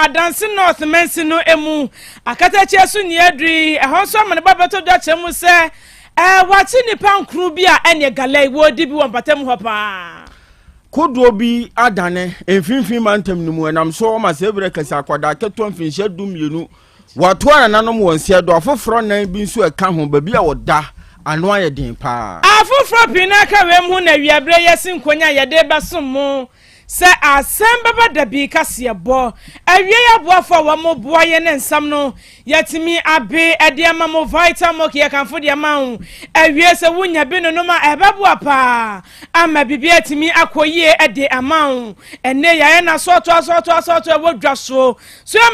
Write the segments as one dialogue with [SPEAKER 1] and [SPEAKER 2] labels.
[SPEAKER 1] dance north mensi no emu akata chesu ni adri ehon so amane babato do chemu se wati ni pankru bi a enye galai wodi bi won patam ho pa
[SPEAKER 2] kodo bi adane emfinfin mantem numu enam so ma sebre kasa akwada keto mfinhye dumienu wato ananom wonse do afoforo nan bi nso eka ho ba bi a woda ano aye den pa
[SPEAKER 1] afoforo pinaka we mu na wiabre yesin konya yede basom se Asem Beba Dabi kase bo awie ya boafo wa mo boaye ne nsam no yatimi abe ede ama mo vitamin ke kanfo de ama hu awie se wunya bi no ma ebeboa pa ama bibi atimi akoyie ede ama hu ene ya na soto wodwa so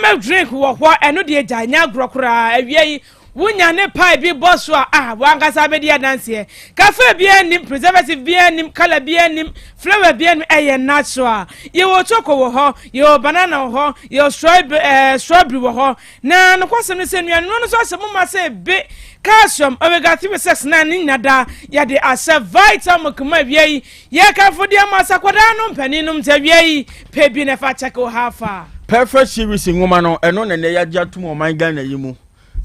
[SPEAKER 1] ma drink wo ho eno de gya nya grokora awie wunya ne pie bi boss wangasa be dia dance cafe bi anim preservative bi anim color bi anim flavor bi anim natural ye wo choco wo ho ye banana wo ho ye strawberry wo ho na no kwasem ne senua no so asem ma se be calcium omega 3 6 9 ni nada ya de asa vitamin kuma wie ye ka fodi amasa kwada no mpani no mtawie pe bi ne fa check o hafa
[SPEAKER 2] perfect series ngoma no eno ne ya jatum o man Ghana yimu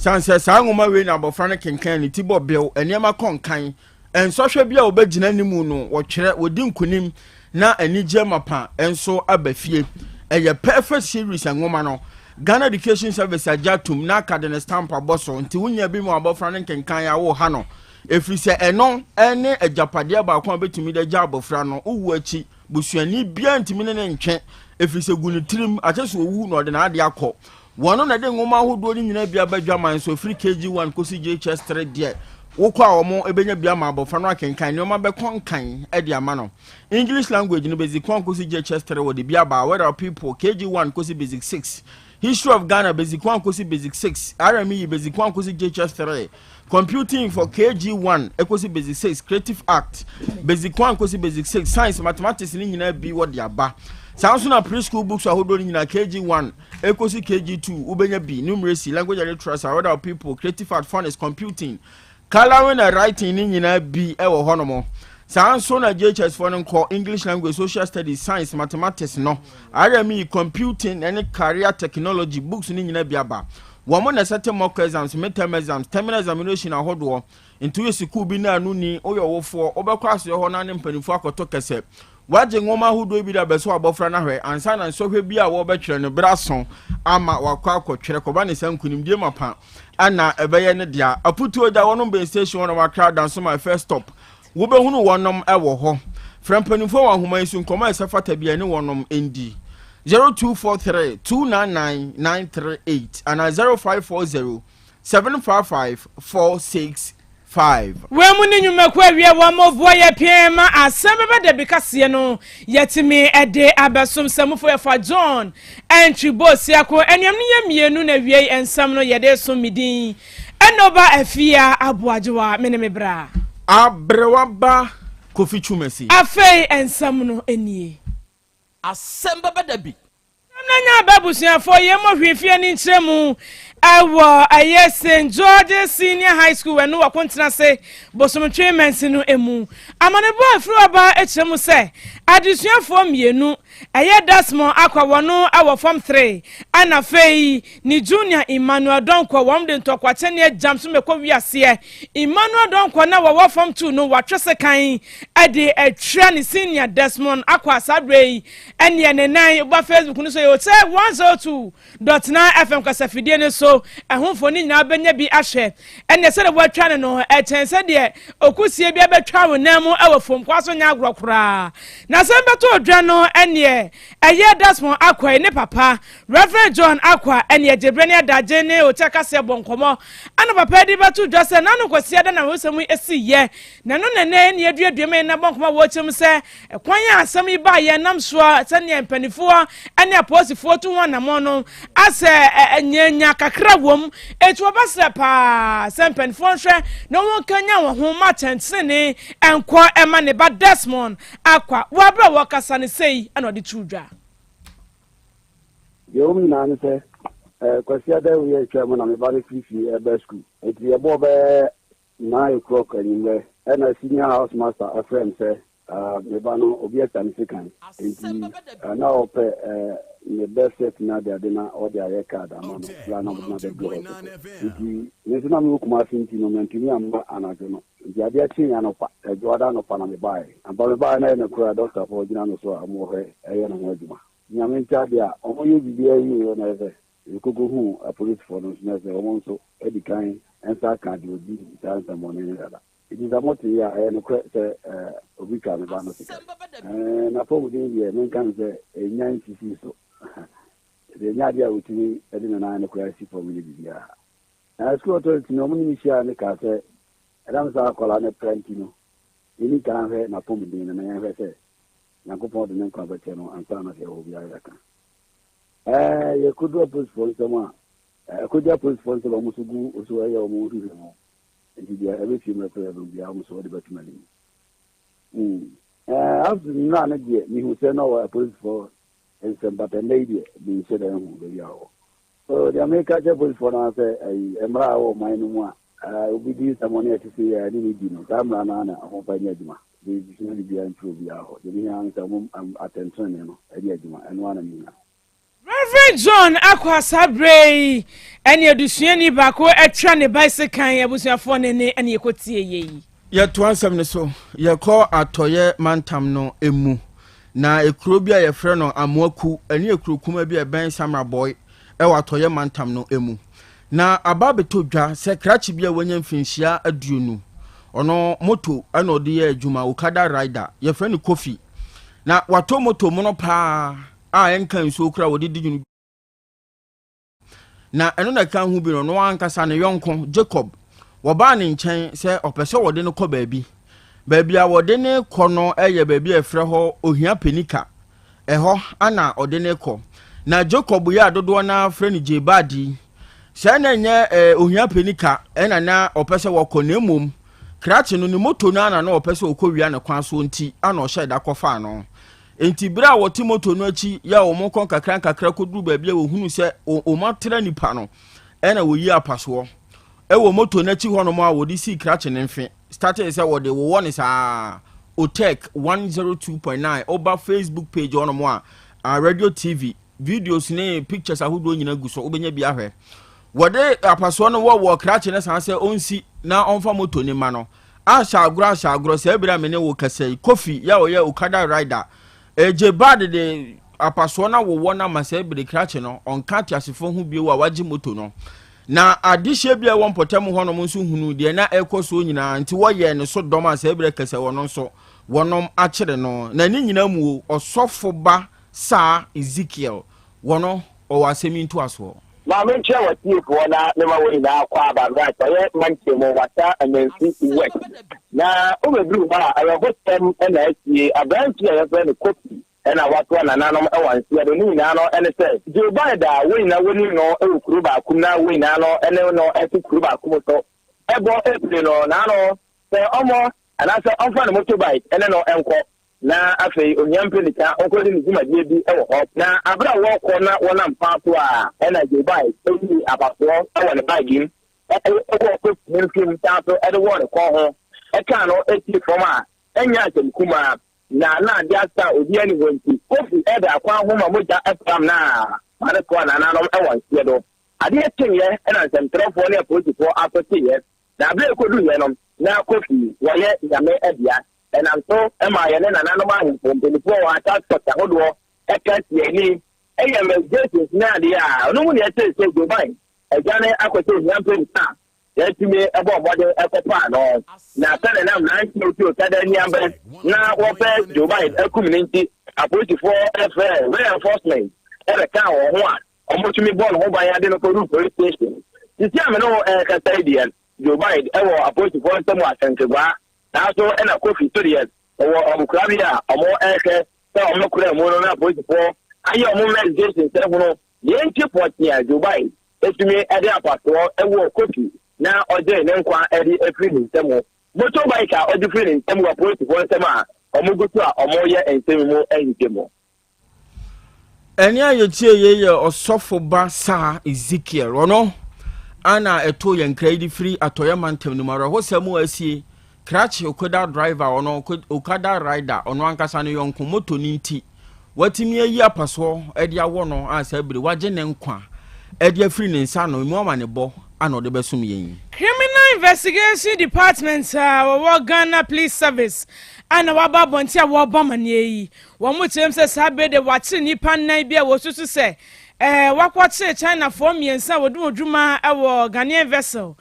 [SPEAKER 2] sanse sa ngoma we na abofra ne kenkan ni tibo bill enema konkan ensohwe bia obagina nimu no wo kyere wodi nkunim na anije mapa enso abafie eye perfect series ngoma no Ghana Education Service ajatum na academic stamp aboso nti wunya bi mu abofra ne kenkan ya wo ha no efrise eno ene ajapade ba kwa betumi de ja abofra no uwu achi busuani bia ntimi ne ntwe efrise gunu trim acheso owu no de na ade akọ wono na de ngoma hodo ni nyina bia badwa man so free KG1 kosi JHS 3 de wokwa omo ebenya bia ma abofra no akenkan ne o ma be konkan e de ama no English language no basic 1 kosi JHS 3 wo de bia ba where people KG1 kosi basic 6 history of Ghana basic 1 kosi basic 6 RME basic 1 kosi JHS 3 computing for KG1 kosi basic 6 creative act basic 1 kosi basic 6 science mathematics ni nyina bi wo de aba Sansuna preschool books are holding in a KG1, Ecosi KG2, Ubenya B, numeracy, language and literacy, other people, creative art, fun is computing, coloring and writing in a B, Ewo Honomo. Sansuna JHS for call English language, social studies, science, mathematics, no. RME, computing, any career technology, books in a Biaba. Woman a certain mock exams, midterm exams, terminal examination, and hot war. Into a Sikubina Nuni, or your for overcross your honor and penny for Kotokase. Waje ngoma hudo bi da beso abofra na hwe ansa na nsohwe bi a wo betwere ne brason ama wakwa akotwere ko ba ne sankunimdie mapa ana ebeye ne dia aputuo da wono ben station wono wakra dan so my first stop wo be hunu wonom ewo ho frempanifo wa homa isu nkoma esafata bia ne wonom endi 0243 299 938 ana 0540 755 465
[SPEAKER 1] we muni nyuma kwa wie wa movo ya piema Asem Beba Dabi kase no yetimi ede abesom samfo ya fa John entry boss yako enyam ne yamienu na wie ensam no yede so midin enoba afia aboajewa meneme bra
[SPEAKER 2] abrewaba kofi chumesi
[SPEAKER 1] afei ensam no enie
[SPEAKER 3] Asem Beba Dabi
[SPEAKER 1] nanya babusuafo ye mo hwefie ni nkyeremu awo aye St George Senior High School wenu wakontena se bosom treatments no emu amanebo afro aba ekyeremu se adesuafo mienu aye Dasmond akwa wono awo form 3 ana fei ni junior Emmanuel Donkwa wom de ntokwache ne jamso mekọ wiase Emmanuel Donkwa na wo form 2 no watwese kan ade atwa ni senior Dasmond akwa sabrei ene ne nan ba Facebook no so yo say 102.9 FM kasafidie ne so ehunfo ni nyina benya bi ahwe ene se de watwa ne no etense de okusie bi abetwa wonamu awofom kwaso nya agrokora na se beto odwa no ene eye Dasmond akwa ne papa Reverend John akwa ene jebrene adaje ne oteka se bonkomo ana papa di beto dwa se nanu kwasia da na wosemu esiye nanu nene ne aduaduame na bonkomo wo chem se kwan ya asem iba ye nam so se ne mpanifo ene aposifo to wana mono ase nyanya kakra wom etu obasra pa se mpanifo hwe no won kanya wo ho ma tensene enko ema ne ba Dasmond akwa wabra wakasa ne sei ana odi tudwa
[SPEAKER 4] yo mi na nse kwasia da we twa mo na me ba ne fifi ebe school eti ebo be 9 o'clock anywhere and senior house master a friend say me ba no obi ata ne sekan eti na ope the best set na de na or the air card amano plan na de go nti ne na me kuma sinti no mentimi amba anajo no nti ade achi ya no pa ejoda no pa na me bai amba me bai na kura doctor for gina no so amo he eye na ho adwuma nyame ntia dia omo ye bibia yi na eze ikogo hu a police for no na eze omo nso edikan ensa card odi dansa money na it is a motor ya no say obi ka me ba no sika na for we dey men kan say enyan sisi so the nyadia witini edina na no kwasi for we bibia na school authority no muni share ne ka say adam sa kola ne plenty no ini kan he na pom din na ya he say na ko pod ne kwa bache no ansa na se obi ya ka ye kudo police for sama kudo police for sama musugu oso ya omo hu no nti ya ebe fi me kwa do bia omo so de batumali after na na die mi hu say no police for and some but a lady being said so the American police for now say emra o my no we do some money to see I didn't know camera na ho pa nyaduma the usually be improve ya ho the yan some attention no e aduma eno ana mi na
[SPEAKER 1] Reverend John Akwasabre ene adusuani bako atwa ne bicycle abusuafo ne ene ekotie yi
[SPEAKER 2] ye to ansem ne so ye call atoye mantam no emu na Krobea ye frɛ no amoaku ani ekrokuma bi ben samra boy e watoye mantam no emu na ababeto dwa se krachi bia wanya mfinhia aduonu ono moto ana odi ye adwuma okada rider ye frɛ no kofi na wato moto mono pa a enkan so kra wodi dijunu na eno na kan hu bi no wankasa ne yonko Jacob woba ne nkyɛn se opese wode ne kɔ baabi a wode ne kɔ no eye baabi e frɛ ho ohia penika ɛhɔ ana ode ne kɔ na Jacob ya dodo na frɛ ne Jebadi sɛ na nyɛ ohia penika ɛna na opese wɔkɔ na emom krache no ne moto no ana na opese okɔwia ne kwan so nti ana ɔhyɛ da kɔfa no enti bra wɔte moto no achi ya wo mokɔ kakra koduru baabi a wohunu sɛ o matra nipa no ɛna woyi apasoɔ ɛwɔ moto no achi hɔ no ma wode si krache ne mfe started say what they want is Otech 102.9 over Facebook page on mo radio TV videos ne pictures ahudo nyina guso obenya bia hwe what they apaso no wo krache ne san say onsi na onfa moto ni ma no a sha agro say bira me ne wo kasai kofi ya oye okada rider eje bad de apaso na wo na ma say bire krache no on ka tiasefo hu bi wo waji moto no na adihye bia won potem ho no nso hunu de na ekoso nyina nti wo ye ne so dom asa ebere kese wono nso wonom akere no na ni nyina mu osofo ba sa Ezekiel wono o wasemi nto aso
[SPEAKER 5] ma me nche wati ko na me ma woni na kwa ba ga ta ye manche mo wata anansi wet na o be bru ba arobotem na asie abanti ya fe ne kopi ena watu na nanom ewansi ya do ni na no ene se Joe Biden we na woni no ekuru ba kum na we na no ene no ekuru ba kum so ebo eple no na no se omo ana se onfa na motorbike ene no enko na afei onyampenika onkodi ni gumadie bi ewo ho na abra wo ko na wona mpato a ena Joe Biden ewi apaso ewo ne bagim ewo ko nfim tato ede wo ne ko ho eka no eti from a enya atem kuma na dia sta obi ani wonti kofi ebe akwa homa moja epam na mane ko na no ewansie do ade etinye na nsɛmtrɛfo ne apolitifo apɔtiye na abe ko du ye no na kofi woye nyame ebia na nso ema ye ne na no ma hu mpelifo wa attack ta hodo ekati ni eye me jesus na ade a no mu ne ete se Dubai ejane akote nyampe nta yetime ebo obode ekopa no na tane na na nti o tada ni ambe na wo pe Dubai ekum ni nti apolitifo efe reinforcement ebe ka wo ho a omotumi ball ho ban ya de no ko police station titi ame no Canadian Dubai ewo apolitifo ntemu asenkegwa na so na kofi toriel owo omkrabia omo eke so omo kura mo no na apolitifo aye omo medication se hono ye nti potia Dubai etumi ede apato ewo kofi na oje ne nkwa edi efiri ntemo motorbike a odi firi ntemo wa politifo ntemo a omugutu a omoye ntemo ehitemo
[SPEAKER 2] eni ayetie ye osofo ba sa Ezekiel ono ana eto ye nkra edi firi atoya mantem no mara ho samu asie krache okoda driver ono okada rider ono ankasa no yonko moto ni nti watimi ayi apaso e dia wo no asa bere waje ne nkwa e dia free ne nsa no mu amane bo ana de besum yen.
[SPEAKER 1] Criminal Investigation Department wa Ghana Police Service ana waba bonti a wo ba mane yi wo mu tem se sabe de wachi nipa nan bia wo susu se wakwachi China for miensa wodu odwuma e wo Ghanaian vessel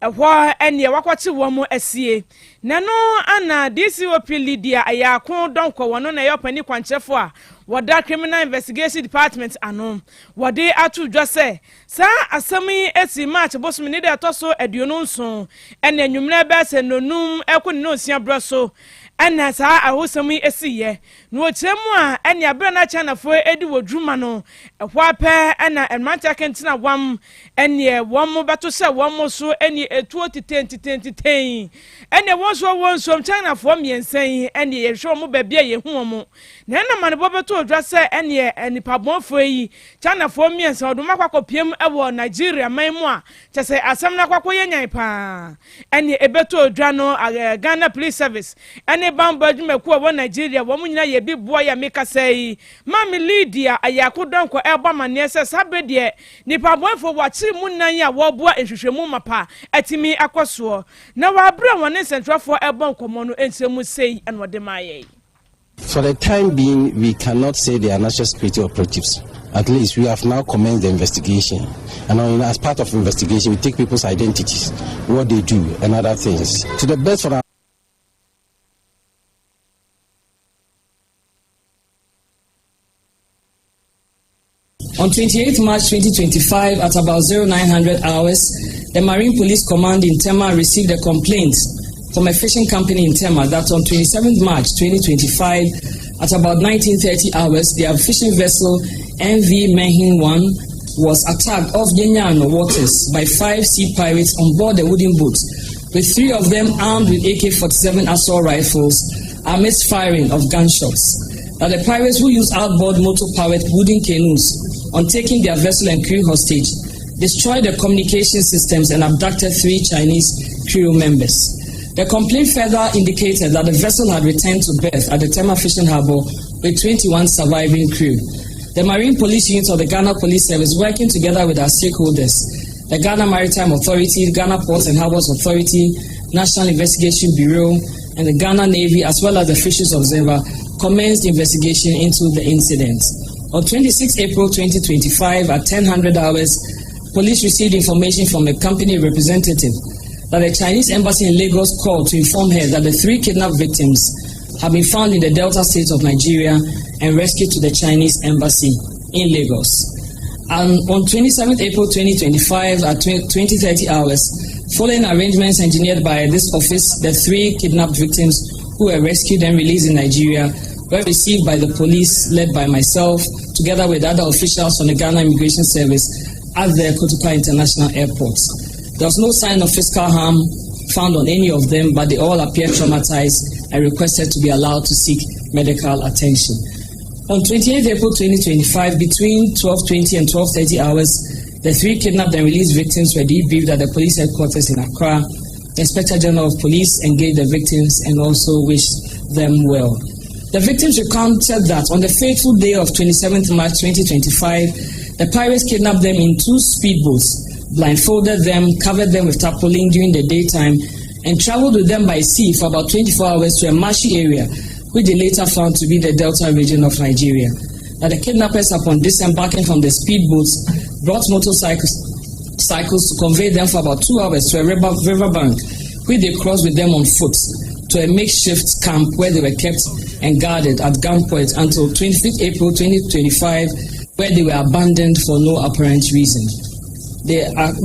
[SPEAKER 1] ehwo ene wakwachi wo mu asie nano ana DCOP Lydia ayakon donko wono na yopani kwanchefo a wada Criminal Investigation Department ano wade atu dwase sa asami esi march bosom ne de atoso aduonu nson ene anwumre be se nonum ekoni no sia broso ana sa ahosami esiye no chemu a ene abra na China fo edi wodwuma no ehwo ape ana enmancha kentina wam ene wom beto se wom so ene etuo titentitentiten ene wonso China fo miensan ene ye hwo mo ba bia ye hu mo na na mane bobeto odwa se ene enipabon fo yi China fo miensan oduma kwakopiem ewo Nigeria manmu a chese asem na kwakoye nyan pa ene ebeto odwa no Ghana Police Service ene bambadwumaku ewo Nigeria wo munyina ye bi boa ya meka sei mami Lydia ayakodonko eba mane se sabede nipabon fo wachi munan ya wo boa ehwehwemu mapa atimi akoso na wa bra woni central for ebon komo no ensemu sei and wode maye.
[SPEAKER 6] For the time being, we cannot say they are national security operatives. At least we have now commenced the investigation. And as part of investigation, we take people's identities, what they do, and other things. To the best for our
[SPEAKER 7] On 28 March 2025, at about 0900 hours, the Marine Police Command in Tema received a complaint from a fishing company in Tema that on 27 March 2025, at about 1930 hours, their fishing vessel MV Mehin 1 was attacked off Yenyano waters by 5 sea pirates on board a wooden boat, with 3 of them armed with AK-47 assault rifles amidst firing of gunshots. Now the pirates who used outboard motor-powered wooden canoes on taking their vessel and crew hostage, destroyed the communication systems and abducted 3 Chinese crew members. The complaint further indicated that the vessel had returned to berth at the Tema Fishing Harbour with 21 surviving crew. The Marine Police Unit of the Ghana Police Service, working together with our stakeholders, the Ghana Maritime Authority, Ghana Ports and Harbours Authority, National Investigation Bureau, and the Ghana Navy, as well as the Fisheries Observer, commenced investigation into the incident. On 26 April 2025 at 10:00 hours, police received information from a company representative that the Chinese embassy in Lagos called to inform her that the 3 kidnapped victims have been found in the Delta state of Nigeria and rescued to the Chinese embassy in Lagos. And on 27 April 2025 at 20:30 hours, following arrangements engineered by this office, the 3 kidnapped victims who were rescued and released in Nigeria were received by the police led by myself, together with other officials from the Ghana Immigration Service at the Kotoka International Airport. There was no sign of physical harm found on any of them, but they all appeared traumatized and requested to be allowed to seek medical attention. On 28 April 2025, between 12:20 and 12:30 hours, the 3 kidnapped and released victims were debriefed at the police headquarters in Accra. The Inspector General of Police engaged the victims and also wished them well. The victims recounted that on the fateful day of 27th March 2025, the pirates kidnapped them in 2 speedboats, blindfolded them, covered them with tarpaulin during the daytime, and traveled with them by sea for about 24 hours to a marshy area, which they later found to be the Delta region of Nigeria. Now the kidnappers, upon disembarking from the speedboats, brought motorcycles to convey them for about 2 hours to a riverbank, which they crossed with them on foot to a makeshift camp where they were kept and guarded at gunpoint until 25th April 2025, where they were abandoned for no apparent reason.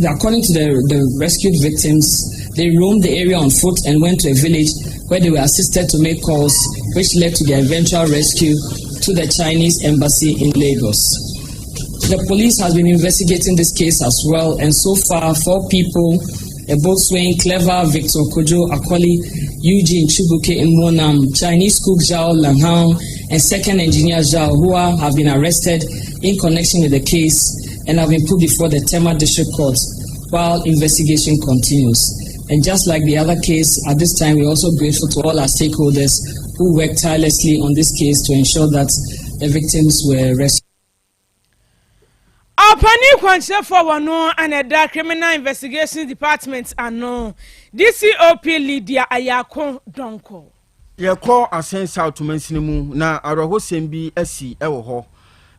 [SPEAKER 7] According to the rescued victims, they roamed the area on foot and went to a village where they were assisted to make calls, which led to their eventual rescue to the Chinese embassy in Lagos. The police has been investigating this case as well, and so far 4 people, a boatswain Clever, Victor Kojo Akwali, Eugene Chubuke Imonam, Chinese cook Zhao Langhao, and second engineer Zhao Hua have been arrested in connection with the case and have been put before the Tema District Court while investigation continues. And just like the other case, at this time we're also grateful to all our stakeholders who worked tirelessly on this case to ensure that the victims were rescued.
[SPEAKER 1] Apani kwanche for wano and criminal investigation department ano DCOP Lydia Ayako Donko.
[SPEAKER 2] Ye call Asem South to Mensinimu na araho sembi esi ewo ho.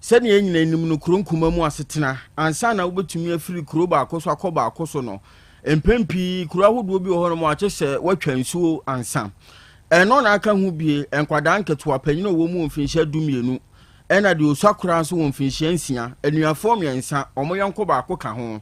[SPEAKER 2] Sani ye nyina enim no kronkuma mu asetena ansa na wobetumi afiri Krobea akoso akoba akoso no empempi kuro ahodo bi ho no mo akyese watwa nsuo ansa. Eno na aka hu bie enkwada nketo apanyina wo mu mfinhye dumienu ena de osakura so wo mfinhye nsia anuafo miensa omoyenko ba akoka ho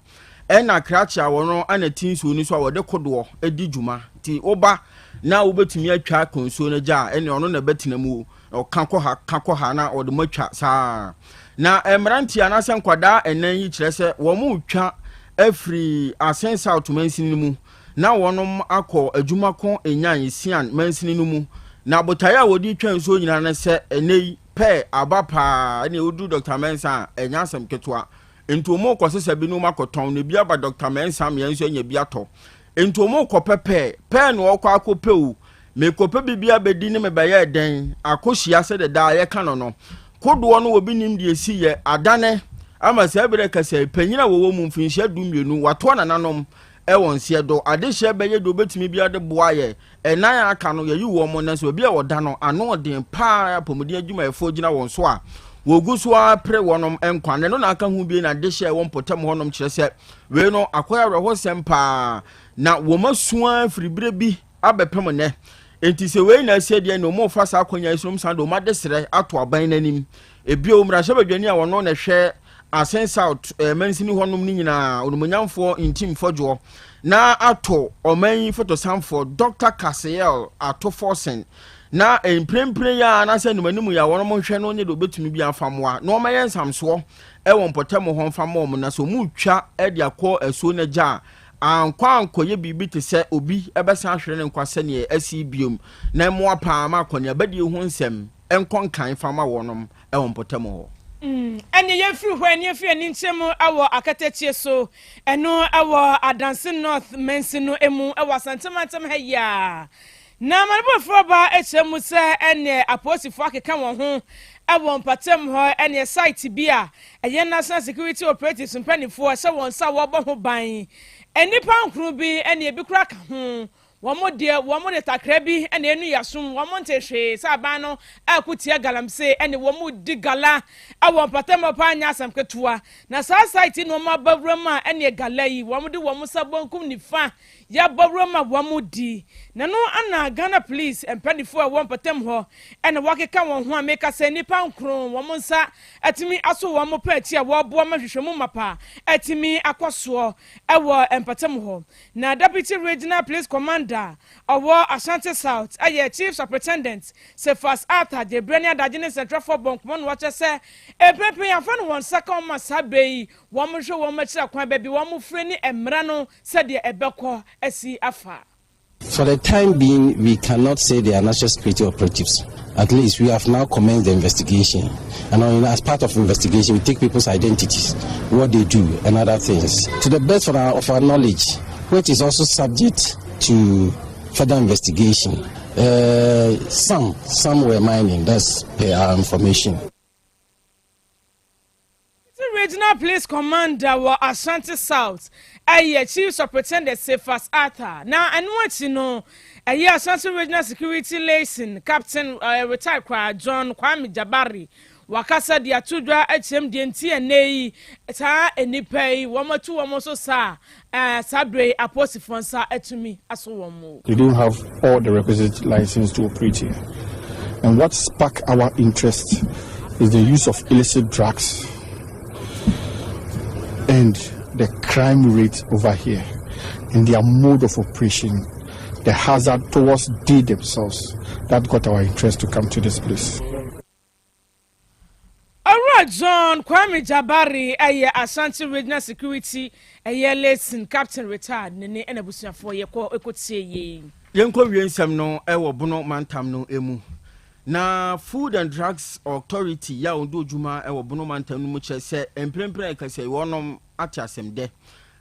[SPEAKER 2] ena kracha wono anatin so ni so wode kodo edi djuma ti oba na wobetumi atwa konsuo na gya ene ono na betina mu okakọ ha na ode matwa saa na emranti anase nkwada enan yi kire se wo mu twa afri Asem South Mansin mu na wonom akọ adwuma ko enyan sian Mansin mu na botaya wodi twa nsuo nyina na se enei pe abapa ne odu Dr. Mensa enyasem ketwa entomo kwosese bi no makoton ne bia ba Dr. Mensa me enso nya bia to entomo kopepe pe no okwa akopeu me kope bibia bedi ne me baye den akohia se de da ye kano no kodo no obi nim de esi ye adane ama se bere kase panyina wo mu mfinhia dumienu wato na nanom ewon se do adehye beye do betimi bia de boaye enan aka no ye yiwo mo na so bia woda no ano den pa apomudi adwuma efo gina won so a wogu so a pre wonom enkwane no na aka hu bia na dehye won potem honom kire se we no akoya reho sempa na wo masua fribire bi abepem ne enti se we na se de no mo fa sa akonya isom sando ma desere ato aban nanim ebi o mra shebadwani a wono na hwe Asem South Mansini honom ni nyina onumonyamfo intim fojo na ato oman photosamfo Dr. Kasiel ato forcing na emprempre ya na se numanimu ya wonom hwe no nye do betumi bi afamoa na omayen samso ewon potem ho mfamo na so mu twa e de akọ asuo na gya ankwa ankoye bibi te se obi ebesa hwere ne nkwase ne asibiom na mo apa ma akonya badi hu nsem enkon kan fama wonom ewon potem ho
[SPEAKER 1] Anya ye free when ye free ni nchemu awo akatetie so eno awo Adanse North Mensino emu awo Asante mantem heya na manbo froba echemu se ene aposifo akeka won ho awo mpatem ho ene site bia eye national security operatives mpanifo se won sa wo bo ho ban enipa nkru bi ene ebi kura ka ho womo de takrabi ene enu yasum womo ntehwe saba no akutia galamse ene womo di gala awon patema pa anya asam ketua na sa site no ma bawrama ene gala yi womo de womo sabonkum nifa ya bawrama womo di na no ana Ghana police empanifo a won patem ho ene wakeka won ho ameka se nipa nkron womo nsa atimi aso womo pa ati a wo bo ma hwehwemu mapa atimi akoso ewo empatem ho na deputy regional police commander Yaw Asante South aye chief superintendent 7th de Brenia Dajine Central for Bonkmon watch say epepe yafan won second masabe wo mo hwe wo ma kira kwan ba bi wo mo frɛ ni emra no said de ebekɔ asi afa.
[SPEAKER 6] For the time being, we cannot say they are national security operatives. At least we have now commenced the investigation. And as part of investigation, we take people's identities, what they do, and other things. To the best of our knowledge, which is also subject to further investigation. Some were mining, that's our information.
[SPEAKER 1] Regional Police Commander Yaw Asante South aye chief superintendent 7th now and what you know aye Asante Regional Security Liaison Captain retired John Kwame Jabari wakasa dia tudwa HM DNT nei ta enipai womatu womoso sa sabre aposifonsa etumi aso womo.
[SPEAKER 8] They don't have all the requisite license to operate here. And what sparked our interest is the use of illicit drugs and the crime rate over here and their mode of operation, the hazard towards they themselves. That got our interest to come to this place.
[SPEAKER 1] Alright, John Kwame Jabari, aye Asante Regional Security, aye Liaison Captain retired, nene enabusia for ye ko ekotie ye.
[SPEAKER 2] Yenko wiensam no ewo bono mantam no emu. Na Food and Drugs Authority ya ondo juma ewo bono mantam no mu kyese emprempren ekase wonom ate asem de.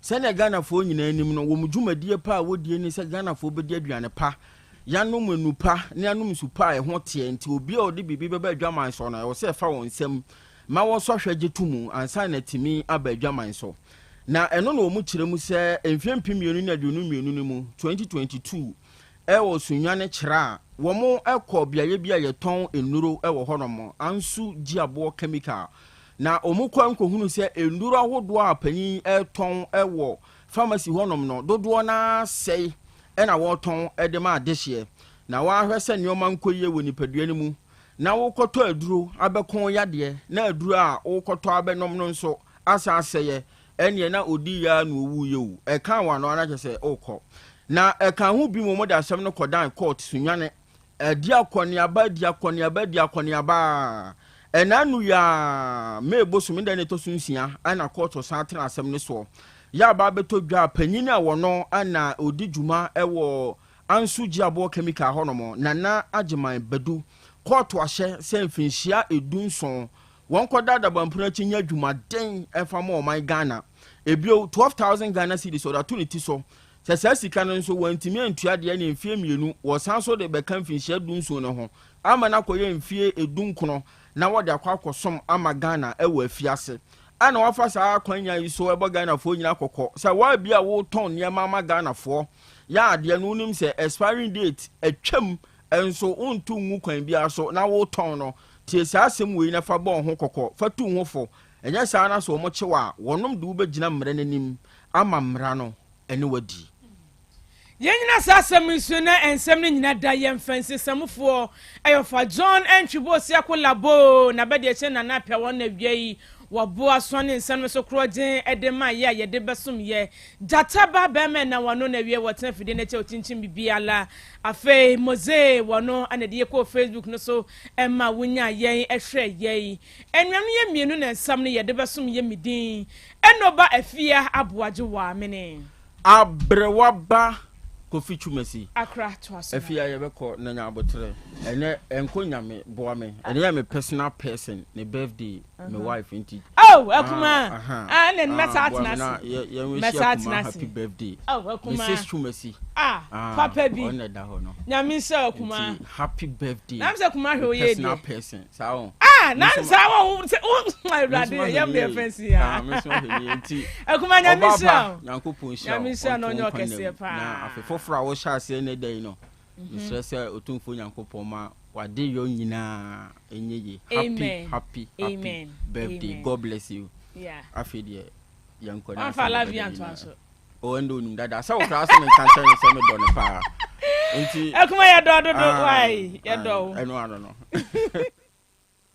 [SPEAKER 2] Se na Ghana fo nyina anim no wo mu dwumadie pa wo die ni se Ghana fo be di aduane pa. yanom nupa ne yanom supa ho tie nti obi a odi bibi beba adwaman so na wo se fa won nsem ma wo so hwagye tumu ansa na timi aba adwaman so na eno na omu kire mu se emfiempi mienu na adunu mienu ni mu 2022 wo sunwane kira wo mo ekọ biaye bia yeton enuro wo honom ansu giabo chemical na omu kwa nkohunu se enuro ahodo a panyin eton wo pharmacy honom no dodo na sei ena woton edema adehye na wa hwese nyoma nkoye woni padua ni mu na wokoto aduro abekon yade na aduro a wokoto abenom no nso asa aseye ene na odi ya na owu yewu eka wa no na kese okọ na eka hu bi mo da asem no kodan court sunwane diakoniaba enanu ya mebosu mi da ne to sunsia ana court san tra asem ne so ya ba beto dwa panyin a wono ana odi djuma ewo ansu giabo chemical honomo nana ageman bedu court ahye se mfinhia edunson won koda da bampuna chinya djuma den efa ma o man Ghana ebio 12,000 Ghana cedis so da tuniti so se sika no nso wantimi antua de ne mfie mienu wo san so de beka mfinhia dunson no ho ama na koye mfie edunkono na wo de akwakosom ama Ghana ewo afiase ana wafa saa kwanya yi so ebo Ghana fo nyina kokko sa wa bia wo ton ne mama Ghana fo ya ade no nim se expiring date atwam enso untu ngu kwan bia so na wo ton no tie saa asem we na fa bon ho kokko fa tu ho fo enya saa na so mo chewa wonom de wo begina mre nanim ama mra no ene wadi
[SPEAKER 1] Yenyina sasem nsu na ensem ne nyina da yemfansi samfo ayofa John Entwibo siako labo na bede che na napia won na wiei wabo asone nsem so krojen edema ye ye de besum ye databa be me na wano na wie wotan fide na che otinchim bibiala afe moze wano anade ye ko Facebook no so emma wonya yen ehwe ye enwam ye mienu na nsem ne ye de besum ye midin enoba afia aboaje wa mene
[SPEAKER 2] abrewaba Kofi Chumesi
[SPEAKER 1] Accra to us.
[SPEAKER 2] Efia yebeko na nya abotre ene enkonya me boa me ene me personal person ne birthday my wife inti
[SPEAKER 1] akuma and mesatinasi
[SPEAKER 2] happy birthday
[SPEAKER 1] akuma
[SPEAKER 2] Mrs Chumesi
[SPEAKER 1] papa bi
[SPEAKER 2] on da ho no
[SPEAKER 1] nyame se akuma
[SPEAKER 2] happy birthday
[SPEAKER 1] nam se akuma hwe oye
[SPEAKER 2] personal person sao
[SPEAKER 1] nam sa wo my brother yam be fancy ya
[SPEAKER 2] me so he inti
[SPEAKER 1] akuma nyame se
[SPEAKER 2] yankopon sha
[SPEAKER 1] nyame se no nyo kese pa
[SPEAKER 2] na afefofra wo sha ase ne day no stress otumfo yankopon ma wade yo nyina enye happy birthday. God bless you.
[SPEAKER 1] Yeah.
[SPEAKER 2] Afidie yanko
[SPEAKER 1] na fa love you anto aso
[SPEAKER 2] o ndo nim dada sa wo kra so me kanta ne se me do ne pa nti
[SPEAKER 1] akuma ya do why ya do
[SPEAKER 2] eno ano no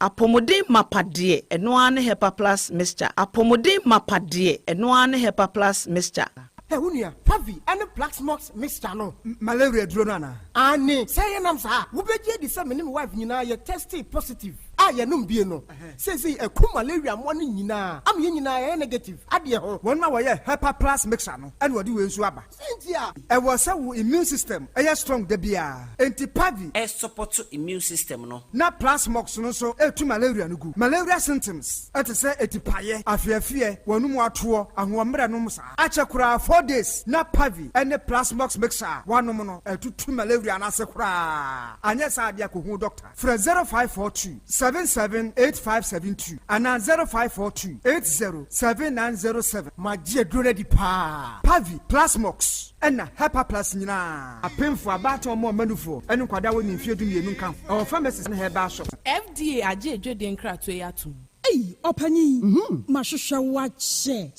[SPEAKER 9] apomodin mapade eno ane hepa plus mixture apomodin mapade eno ane hepa plus mixture
[SPEAKER 10] Unia, Pavi, and the Black Smokes Mr. No, malaria dronana. Annie, say, and I'm sorry, who be the same wife, you know, you're tested positive. I am no. Says he a coup malaria morning, you know, I'm negative. Adia, one my way, Hepa Plus Mixer, and what do you swabber? Cynthia, I was so immune system, a strong debia, anti Pavi,
[SPEAKER 11] a support to immune system, no,
[SPEAKER 10] not plus smokes, no, so to malaria, no good. Malaria symptoms, at a say, a tipaye, I fear, one more tour, and one meranusa. Achakura 4 days, not Pavi, and the plus mox mixer, one mono, two malaria, and asakura. And yes, I dear Kuhu doctor, for 0542 778572 and 0542 807907. My dear Grady Pa Pavi Plasmox and Hepa Plus Nina. A pin for about or more manufo and Quadawan in Fiadu Nunca. Our pharmacist in her bar shop.
[SPEAKER 12] FDA aje Jordan Kratwayatu.
[SPEAKER 13] Hey, Opani, Mashusha watch, sir.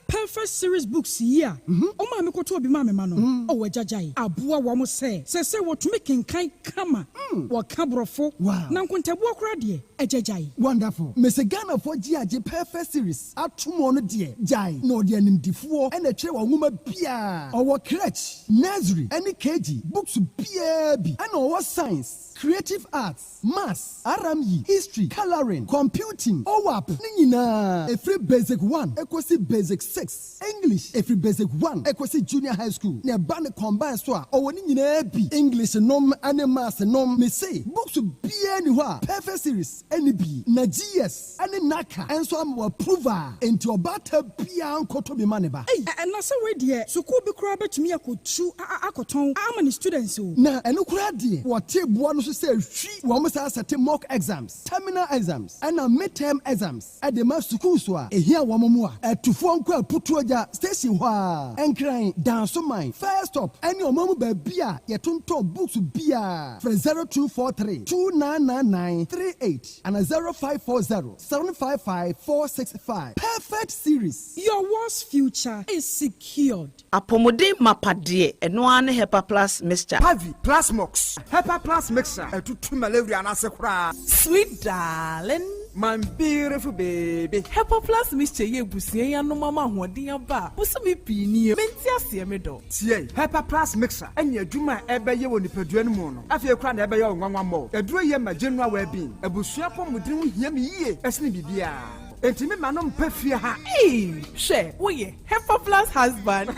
[SPEAKER 13] Perfect series books here. O ma me ko to bi ma me ma no. O wajajai. Aboa wo mo se what making kai kama. Wo kabrofo. Na nkontabu akura de ejajai.
[SPEAKER 14] Wonderful. Me se Ghana for GAJ perfect series. Atumo no de jai. No de animdifo e na tire wo nwoma bia. O wo crèche, nursery, any KG, books bia bi. And o science, creative arts, maths, RME, history, coloring, computing, OWAP. Ni nyina. E free basic 1, ekosi basic 6 English every basic 1 ekosi junior high school ne ba ne combine so a owoni nyina bi English nom ane maths nom me say books bia ni ho a perfect series any bi na GS ane naka enso am approval enti obata bia nkoto bi maneba
[SPEAKER 13] na say we de school bi kura betumi akotu akoton amani students o
[SPEAKER 14] na eno kura de wote boa no so say hwi wo mo say set mock exams terminal exams and midterm exams at the mass school so a ehia wo mo a atufo nko aputu oja station ho a enkran dance mine first stop any omamu ba bia yetonto books bia from 0243 299938 and 0540 755 465 perfect series.
[SPEAKER 13] Your worst future is secured.
[SPEAKER 9] Apomode mapade eno ane Hepa Plus mixture.
[SPEAKER 10] Pavi Plus Mox. Hepa Plus mixture. Etutu malaria na sekura.
[SPEAKER 12] Sweet darling.
[SPEAKER 10] My beautiful baby.
[SPEAKER 12] Hepa Plus mixture ye busie ya no mama hoden aba. Busumi pini menti ase me do.
[SPEAKER 10] Tie Hepa Plus mixture. Enya adwuma ebeye wo nipadua no mu no. Afie kura na ebeye onwanwa mo. Eduro ye ma general well-being. Ebusua pomodin ho hia me yie. Esne bibia. Entimi manom pafie ha.
[SPEAKER 12] She, oye, Hepa Plus husband.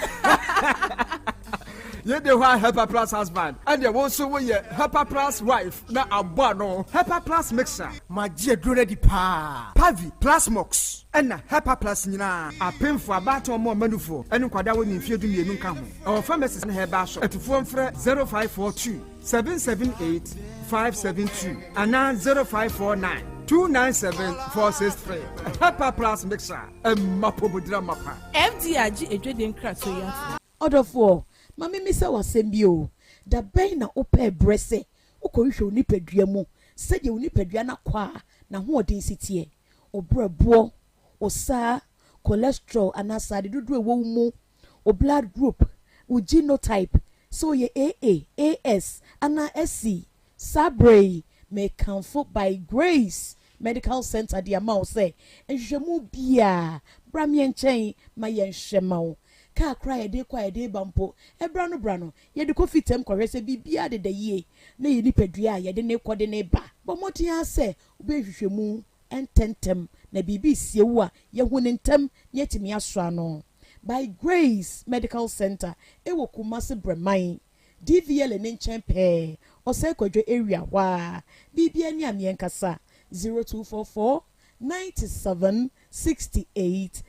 [SPEAKER 10] Ye de wa Hepa Plus husband. And ye also we Hepa Plus wife na abba no. Hepa Plus mixer. Ma je dure di pa. Pavi Plus Mox. Ena Hepa Plus nyina. Apemfo abato mo manufo. Enu kwada wo ni mfie dumienu nka ho. Our pharmacist na heba shop. Etufo mfre 0542 778 572 ana 0549 297-463. Hepa Plus mixer. Mapobudra mapa.
[SPEAKER 12] MDRG ejwede nkra so ya.
[SPEAKER 15] Odofo, mami mi se wasem bi o. Da ben na ope brese. Okohwe onipadua mu. Sede onipadua na kwa na ho odin sitie. Obrebo, osa, cholesterol anasade dudu ewo mu, o blood group, o genotype. So ye AA, AS, ana SC, Sabre. May comfort by Grace Medical Center the amount say and jemu bia bramian chain my yen shemau car cry a day quiet day bampo e brano ye de coffee tem correse bibia de ye na ye nipadua ye de ne coordinate ba but motia say ube hwehwemu ententem na bibi siewu a ye hunentem yetimi asra no by Grace Medical Center e wo Kumasi Bremai DVL and Champe or Sekodre area wa BB and Yamien Kasa 0244 97 68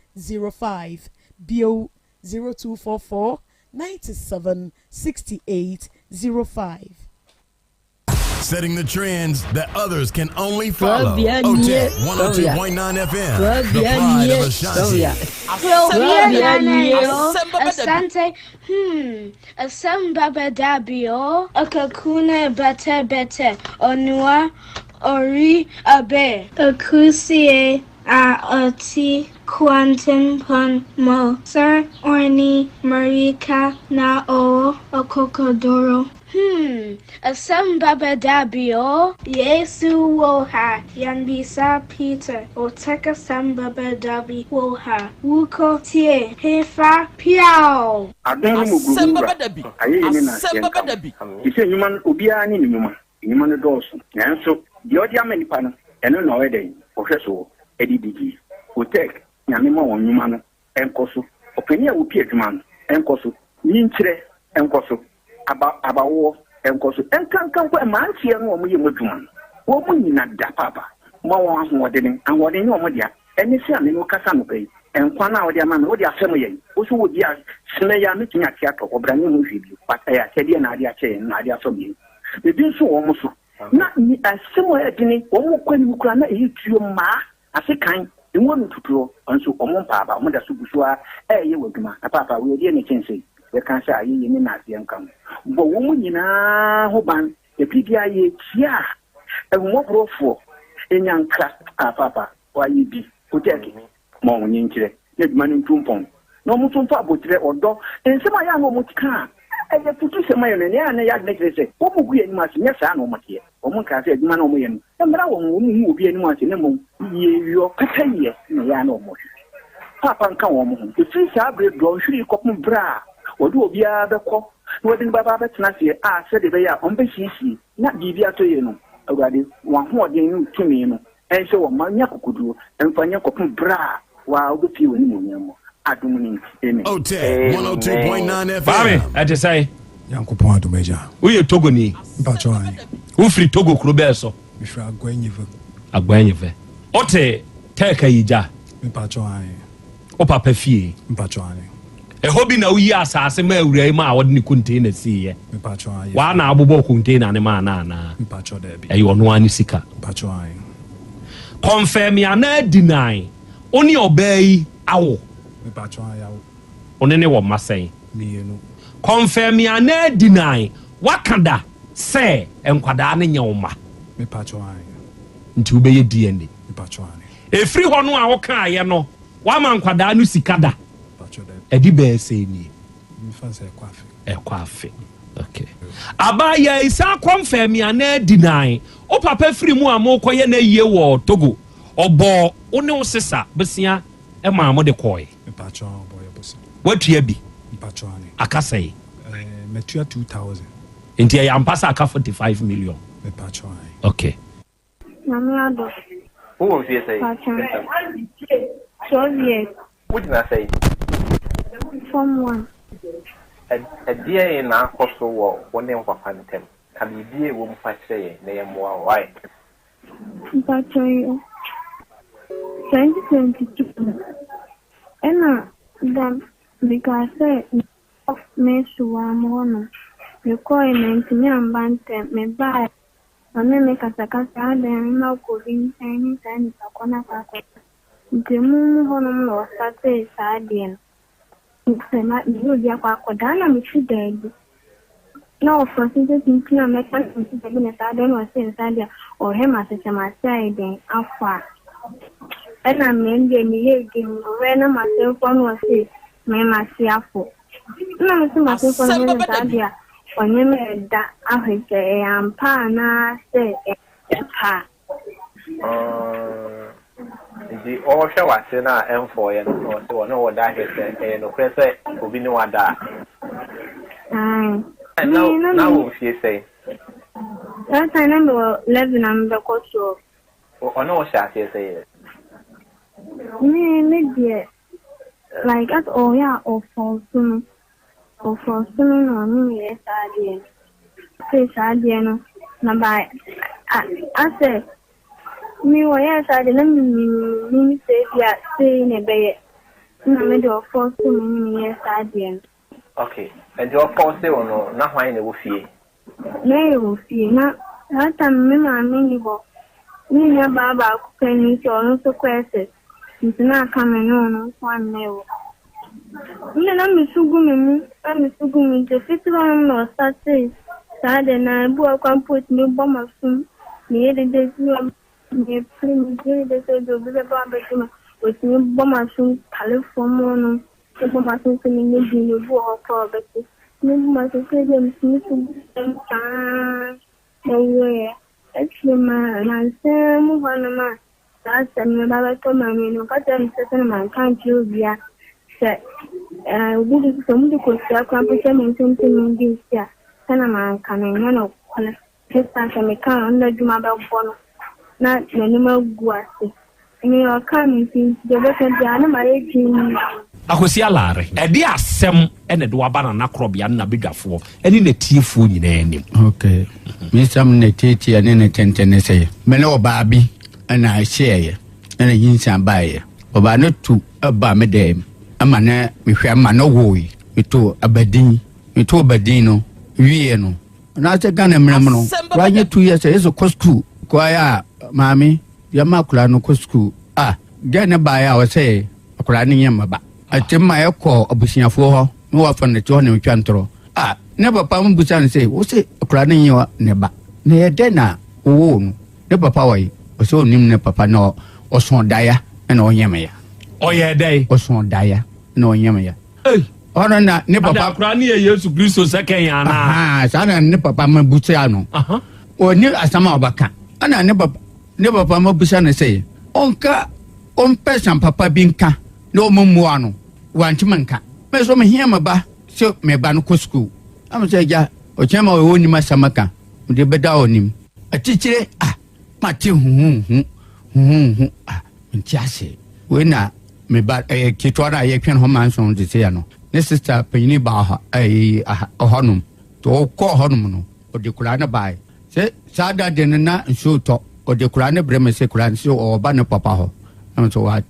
[SPEAKER 15] 05 BO 0244 97 68 05.
[SPEAKER 16] Setting the trends that others can only follow. OTEC 102.9 FM. The pride of Ashanti.
[SPEAKER 17] Asante. Asem Beba Dabi. Akakune bete. Onua ori abe. Akusie ati quantum pon mo. Sir orni marika na o okokodoro. Asem Beba Dabi. Yesu woha yanbisa Peter oteka Asem Beba Dabi woha wuko tie hefa piao
[SPEAKER 5] Asem Beba Dabi. Asem Beba Dabi. Ise nyuma obia ni nyuma no doso nanso di odi amenipa no eno na wede ohweso edidigi otek nyame ma won nyuma no enkoso openia wo pie adwuma no enkoso nyinkyire enkoso abawo enkoso enkankan kwa mantie no omo ye modwuma wo mu nyina da papa ma won ahoden ahoden ni omo dia eni se ame no kasa no pai enkwa na odi ama no odi asem ye wo so wo dia sene ya metinya tia to obranye mu hwebi pata ya kede na adi ache na adi aso bi ebi so wo mo so na ni asem o edini wo mo kwani mu kura na eyi tuo ma asekan enwo no tuturo nso omo papa omo da so busua ye waduma na papa we die ne chense we kan sha ayi ni na ase nkam bo wo mu nyina ho ban epidi aye tia enwo brofo enyanka papa wa yi bi oteki mo nyinkire ne duma ni tumpon no mo tumfa abotire odo ensema ya no mo tika eye futu sema yo ne ya ya negrese wo mu guye ni ma se nyesa na mo tie o mo ka se aduma na mo ye no emra wo mu obi ani mo ase ne mo ye yo kataye na ya na mo papa nka wo mo efi sa abre do hwiri kopum bra odu obi a bekọ wodi baba betena se a se de be ya on be hisi na bibi atoye no awade wa ho ode ni tumi no ense wo manya kokoduo emfanya kopum bra wa obi fi woni mo nyamo adumuni emi.
[SPEAKER 16] OTEC 102.9 FM.
[SPEAKER 18] Bami, ati say.
[SPEAKER 19] Yankopon adumeja.
[SPEAKER 18] Uye Togo ni.
[SPEAKER 19] Mpacho an.
[SPEAKER 18] Ufri Togo Krobea so.
[SPEAKER 19] Mifra agwenyive.
[SPEAKER 18] Agwenyive. Ote teka yija.
[SPEAKER 19] Mpacho an.
[SPEAKER 18] Opa pefie.
[SPEAKER 19] Mpacho an.
[SPEAKER 18] Hobi na uyi asase ma awura ma wode ni container si ye.
[SPEAKER 19] Mpacho an.
[SPEAKER 18] Wa na abobo container ne ma na.
[SPEAKER 19] Mpacho Dabi.
[SPEAKER 18] Eyo no ani sika.
[SPEAKER 19] Mpacho an.
[SPEAKER 18] Confirm ya na deny. Oni obey awo.
[SPEAKER 19] Mpacho an yawo.
[SPEAKER 18] Oni ne wo masen.
[SPEAKER 19] Mienu.
[SPEAKER 18] Confirm ya na deny. Wakanda say enkwada ne nyoma.
[SPEAKER 19] Mpacho an.
[SPEAKER 18] Nti ubeye DNA.
[SPEAKER 19] Mpacho an.
[SPEAKER 18] Efri ho no a wo kan ye no. Wa man kwada no sikada.
[SPEAKER 19] Mpacho Dabi.
[SPEAKER 18] Edi be say ni.
[SPEAKER 19] Mfanse ekwafe.
[SPEAKER 18] Ekwafe. Okay. Abaya isa confirm ya na deny. O papa free mu amokoye na yie wo Togo. Obo one osesa besia e ma mo de koy.
[SPEAKER 19] Mpacho boy bosi.
[SPEAKER 18] Watua bi.
[SPEAKER 19] Mpacho an.
[SPEAKER 18] Akasai.
[SPEAKER 19] Metua 2000.
[SPEAKER 18] Inti ya mpasa aka 45 million.
[SPEAKER 19] Mpacho an.
[SPEAKER 18] Okay.
[SPEAKER 17] Namiado.
[SPEAKER 5] Who was you say?
[SPEAKER 17] 12 years.
[SPEAKER 5] What did I say?
[SPEAKER 17] Form 1.
[SPEAKER 5] A dear in our coastal war, one name for Phantom. Can be dear woman for say, name more why?
[SPEAKER 17] Mpacho you. 2022. And then because of me so I'm on. You call me and Bante, me buy. And then make a sakasa, then no cooling, and a corner. The moon honor or Saturday sardine. It's not you, Yaquadana, which you dead. No, for since you are making a sardine or say Sadia or him as a side, then afar. And I mean, again, when I myself one was it, my Masiafo. No, myself on Sadia. When you made that, I say, I'm Pana, say, pa.
[SPEAKER 5] The all show was in our M4 and so know what that is, and no crescent will be no one that. And now, she say,
[SPEAKER 17] that I number 11 and the coach.
[SPEAKER 5] Or no, shall she say?
[SPEAKER 17] Maybe like at all, yeah, or for swimming. Or for swimming on me, yes, I did. Say, I didn't. Now, by I said, me, yes, I didn't mean say, yeah, saying a bay. No, middle of for swimming, yes, I didn't.
[SPEAKER 5] Okay, and your force or no, not why in the woofy.
[SPEAKER 17] No, woofy, not that time, me, my miniable. Me, Baba, can you also question? It's not coming on one nail. I'm Sugumi, the 51 or Saturday, and I can't put new bomb of soon. The other days, you have with new bomb of soon, California, the bomb of soon, you go or property. You must say them to time. No, actually, man, I move on a man. That's another time. I mean, what I'm certain man can't you be a set. We do some of the competition and something in this year. Sanaman can and his time may come under Jumaba Bono, not the number guasi. And you are coming since the record the animal.
[SPEAKER 18] Akosi alare e di asem ene do aba na Krobea na bedwafo ene na tiefo nyina anim.
[SPEAKER 20] Okay. Misam ne tete ene ne tentene say. Me no ba bi na share ene yinsan bae. Oba no tu aba me dem. Ama na me hwe ama no woi. Eto abadin. Eto abadin no wie no. Na se Ghana mram no. Wa ye 2 years e so ko school. Ko ya mami ya makula no ko school. Ghana bae a wo say akura ne yema ba. Atima yako abusiafo ho no wa fa ne to ne twantro ne papa mo busa ne say wo say akura ne yewa ne ba ne ye de na wo no ne papa wai o so nim ne papa no o son daya na o nyeme ya
[SPEAKER 18] o ye dai
[SPEAKER 20] o son daya na o nyeme ya ono na ne papa
[SPEAKER 18] akura ne ye Yesu Kristo second ya na
[SPEAKER 20] sana ne papa mo busa no o ni asama obaka ana ne papa mo busa ne say onka on person papa binka no muano wanchimanka me so me hiama ba so me ba no ko school am say ja o chema o woni masamaka de beda onim atichire mate ntiase we na me ba kitwara ye twen ho manson de se ya no ne sister panyini ba ha honum to ko honum no o de kura na bai se sada de na nso to o de kura ne breme se kura nso o ba ne papa ho na so what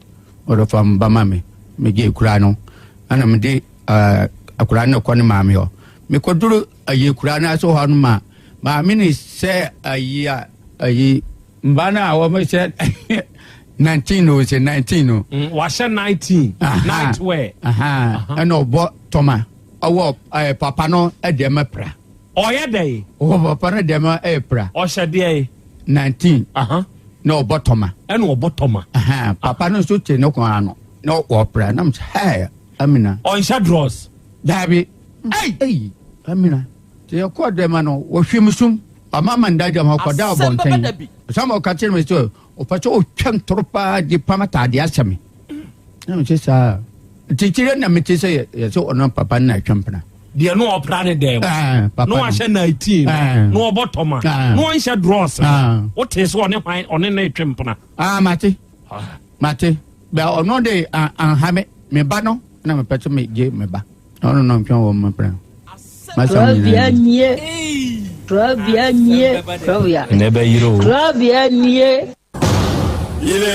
[SPEAKER 20] o do fam ba mame me ge kura no ana me de akura ne ko ne mame ho me ko duru ayi kura na so honum ma me ni se ayi mbana wa me se 19 o se 19 o
[SPEAKER 18] washa 19 night wear
[SPEAKER 20] and obo toma owo papa no e de mapra
[SPEAKER 18] oye dey
[SPEAKER 20] o papa no de ma e pra
[SPEAKER 18] o she dey
[SPEAKER 20] 19 no obo toma
[SPEAKER 18] and obo toma
[SPEAKER 20] papa no so te no ko ano no opra na hey amina
[SPEAKER 18] on sha draws
[SPEAKER 20] dabi hey amina te ko de ma no wo hwemsum amama ndaja ma ko da bonten sama ka tell me so o pacho o twam tropa di pamata di asami na me sa tikire na me se ye so ono papa na twampna
[SPEAKER 18] dia no opra ne dem no a she 19 no obotoma no an she draws o te so one hwan one na twampna
[SPEAKER 20] mate ba ono de an ha me ba no na me pacho me je me ba ono no ntwa wo me pra
[SPEAKER 21] Krobea nie Krobea nie Krobea
[SPEAKER 18] nebe yiro
[SPEAKER 21] Krobea nie
[SPEAKER 16] ile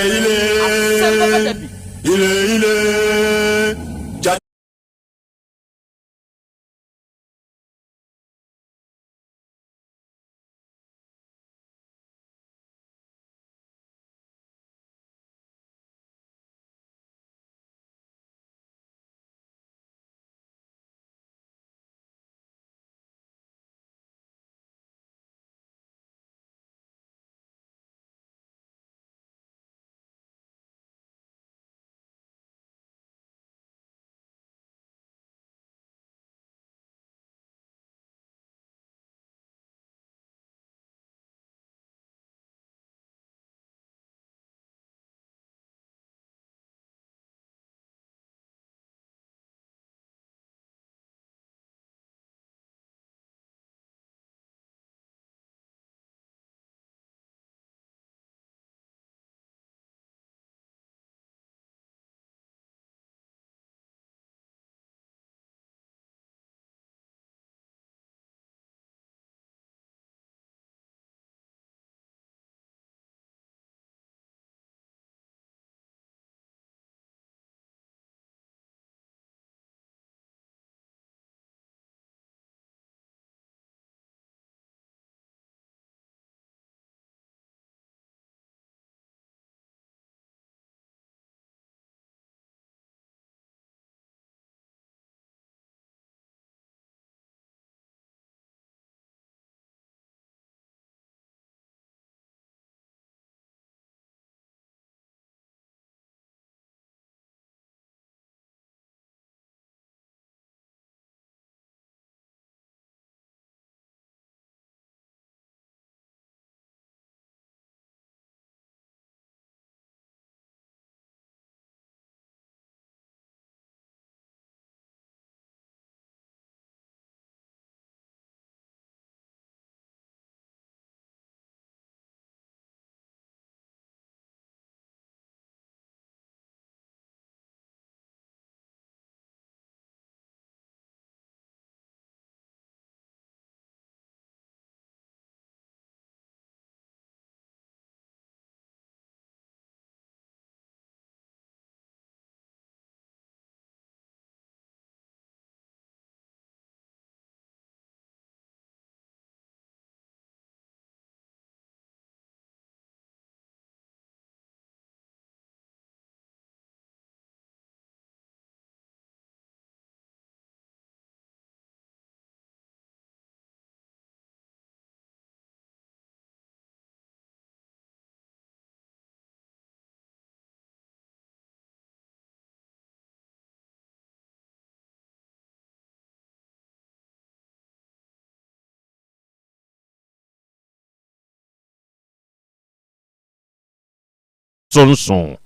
[SPEAKER 22] sonson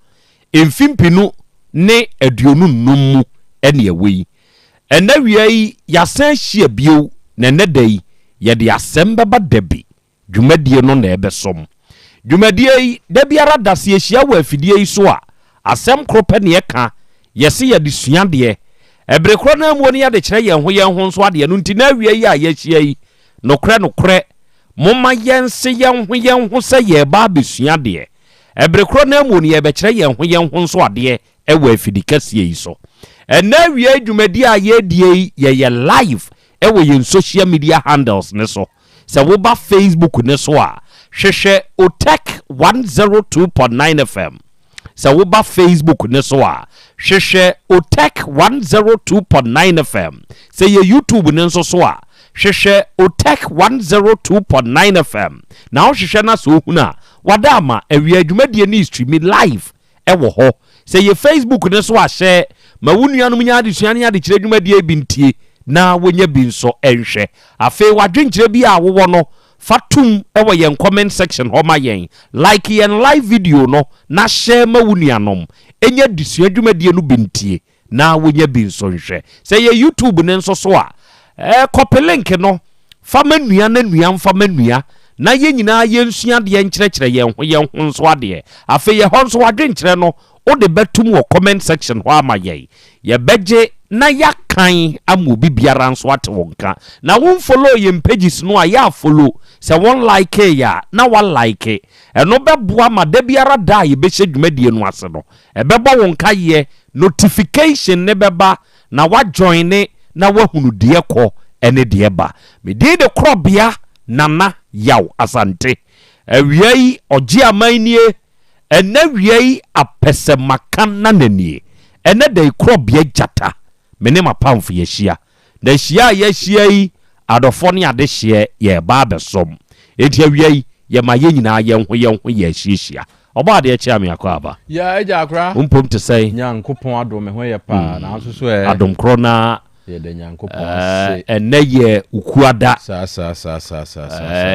[SPEAKER 22] emfimpinu ne aduonu num ene ewe ena wiai yasan hia bio na nedai ye de Asem Beba Dabi dwumadie no na ebesom dwumadie yi da biara dase hia wa afidie yi so a asɛm koro pɛ ne yɛka yɛse yɛde sua deɛ ɛbere koro na mu ne yɛde kyerɛ yɛn ho nso adeɛ no nti na awie yi a yɛahyia yi nokorɛ momma yɛnse yɛn ho sɛ yɛba abɛsua deɛ ɛbere koro na mu ne yɛbɛkyerɛ yɛn ho nso adeɛ ɛwɔ afidi kɛseɛ yi so ɛna awie adwumadi a yɛdie yɛyɛ live ɛwɔ yɛn social media handles ne so sɛ woba Facebook ne so a hwehwɛ Otech 102.9 FM sɛ woba Facebook ne so a hwehwɛ Otech 102.9 FM sɛ yɛ YouTube ne nso so a hwehwɛ Otech 102.9 FM na wohwehwɛ na so ohunu a wada ama awie adwumadie ne streaming live ɛwɔ hɔ sɛ yɛ Facebook ne so a hyɛ ma wunuanom nya adesua ne adekyerɛ adwumadie bi ntie na wonya bi nso ɛnhwɛ afei wadwenkyerɛ bi a wowɔ no fatum ɛwɔ yɛn comment section hɔ ma yɛn like yɛn live video no na share ma wunuanom ɛnya adesua adwumadie no bi ntie na wonya bi nso nhwɛ sɛ yɛ YouTube ne nso so a copy link no fa manua na nua mfa manua na yɛn nyinaa yɛnsua deɛ nkyerɛkyerɛ yɛn ho nso adeɛ afei yɛ hɔ nso wadwenkyerɛ no ode betum wɔ comment section hɔ ama yɛn yɛbɛgye na yakan amu bibiara nso ate wonka na won follow yɛn pages no a ya follow sɛ won like ya na wa like ɛno bɛboa ma da biara da yɛbɛhyɛ dwumadie no ase no ɛbɛbɔ wonka yɛ notification ne bɛba na wa join ne na wa hunu deɛ kɔ ɛne deɛ ba me de Krobea nana Yaw Asante awiai ɔgye amanie ɛna wiai apɛsɛmaka na nanie ɛna de Krobea jata mene mapamfo yɛhyia na hyia yɛhyia yi adɔfo ne ade hye yɛ ba besom enti awiai yɛma yɛ nyinaa yɛn ho yɛhyia ɔba de kyia me akɔ aba
[SPEAKER 2] ya agya akra
[SPEAKER 22] mpom te sɛ
[SPEAKER 2] nyankopɔn adom ho yɛ pa na nso so
[SPEAKER 22] adom kro na
[SPEAKER 2] yɛda nyankopɔn
[SPEAKER 22] ɛnɛ yɛ ukuada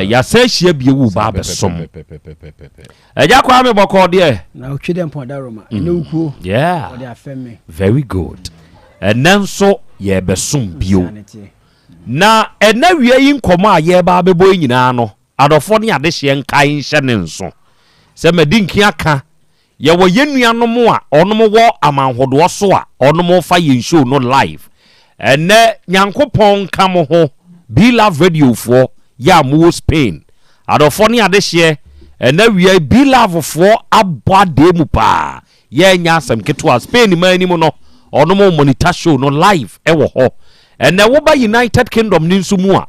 [SPEAKER 22] yɛsɛ hyia bie wu ba besom agya kwa me bɔkɔ deɛ
[SPEAKER 3] na otwe dem pon da roma ɛnɛ ukuo
[SPEAKER 22] yeah
[SPEAKER 3] ɔde afɛme
[SPEAKER 22] very good ɛnɛ nso yɛ besom bio na ɛnɛ wie yi nkɔmɔ a yɛ ba bɛbɔ nyinaa no adɔfo ne ade hye nkan hyɛ ne nso sɛ madinki aka yɛwɔ yɛnuanom a ɔnom wɔ amanhodoɔ so a ɔnom fa yɛn show no live ɛnɛ nyankopɔn ka mo ho Be Love Radio for ya mo Spain adɔfo ne ade hye ɛnɛ wie Be Love for abɔ ade mu pa yɛ nya asɛm ketewa Spain ma anim no ɔnom monitor show no live ɛwɔ hɔ ɛnɛ wo ba United Kingdom ne nso mu a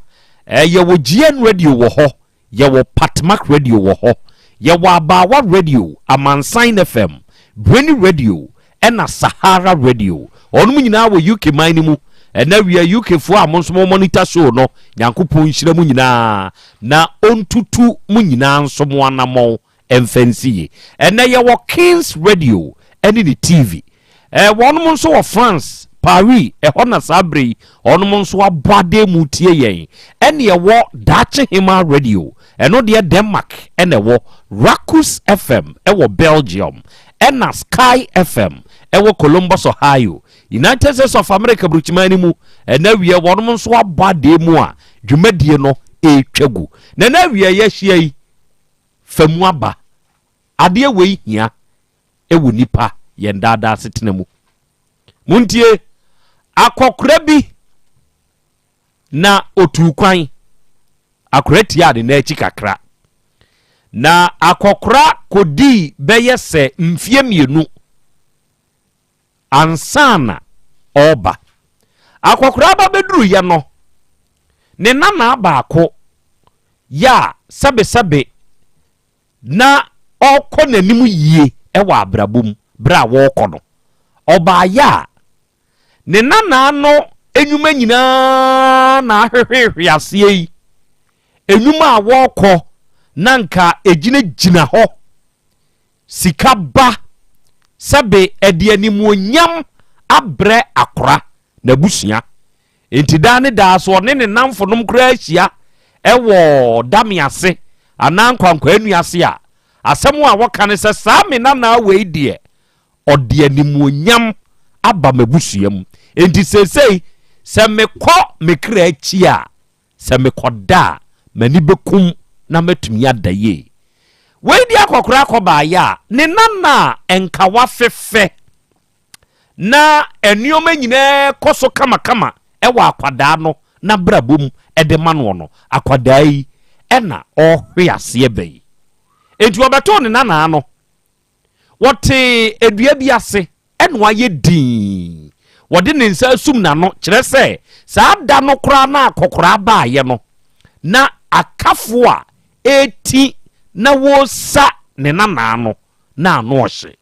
[SPEAKER 22] yɛwɔ GN Radio wɔ hɔ yɛwɔ Patmark Radio wɔ hɔ yɛwɔ Abawa Radio Amansan FM Bweni Radio ɛna Sahara Radio ɔnom nyinaa wɔ UK man ni mu ɛna wie UK fo a monso monitor show no nyankopɔn nhyira mu nyinaa na ontutu mu nyinaa nso mo anamɔ emfansiye ɛna yɛwɔ Kings Radio ɛne ne TV wɔnom nso wɔ France Paris ɛhɔ na sabre ɔnom nso abade mu tie yɛn ɛne yɛwɔ Dache Hima Radio ɛno deɛ Denmark ɛna ɛwɔ Rakus FM ɛwɔ Belgium ɛna Sky FM ɛwɔ Columbus Ohio United States of America bruchimani mu ɛna wie wɔnom nso abade mu a dwumadie no etwagu na wie yɛhyia yi famu aba adeɛ wei hia ɛwɔ nipa yɛn daadaa setena mu muntie akɔkora bi na otu kwan akɔra tia de na akyi kakra na akɔkora kodi bɛyɛ sɛ mfie mienu ansana oba akɔkora ba beduru ya no ne nana baako ya sebe na ɔkɔ nanim yie ɛwɔ abrabom bra wɔkɔ no oba ya ne nana no enwuma nyinaa na ahwehwe asie yi enwuma a wɔkɔ nanka egyina hɔ sika ba sebe edi animonyam abrɛ akora na busua entida ne da so ne namfonom kura ahia ɛwɔ damiase anankwankwa anuase a asɛm a wɔka ne sɛ saa me nana wei deɛ ɔde animonyam aba mabusuam enti sesei sɛ mekɔ mekra akyi a sɛ mekɔda mani bekum na matumi adaye we di akokora akoba ya ne nana enka wafefe na enuoma nyina koso kama ewa akwada no na brabom edema no akwada yi ena ohwe ase ebe enti obeto ne nana no wote edua bi ase eno aye din wode ne nsa sum na no kire se saa da no kora na akokora ba ye no na akafo a eti na wo sa ne nana no na ano ohye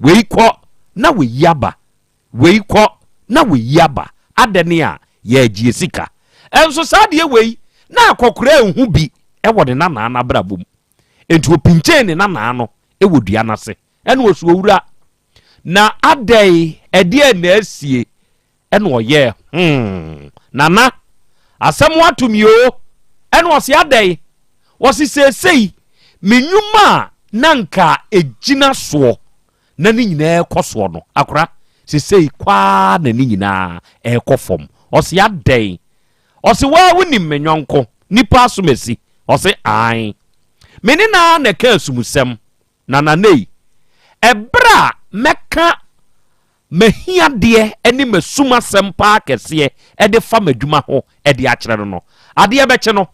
[SPEAKER 22] weiko na weyaba weiko na weyaba adani a ye agie sika enso saa de wei na akokora enhu bi ewo de nana na brabom enti opinche ne nana no ewo dua na se ene osu owura na adai ede na asie ene oye nana asem watumi o ene osi adai wosi sesei menyuma nanka ejina so na ni nyina ekoso no akora sesei kwa na ni nyina ekofom osi adai osi wa woni menwonko nipa asomesi osi ai menina na ka asumusem nana nei ebra meka mahia de eni masuma sempa kese e de fa madwuma ho e de akere no ade beche no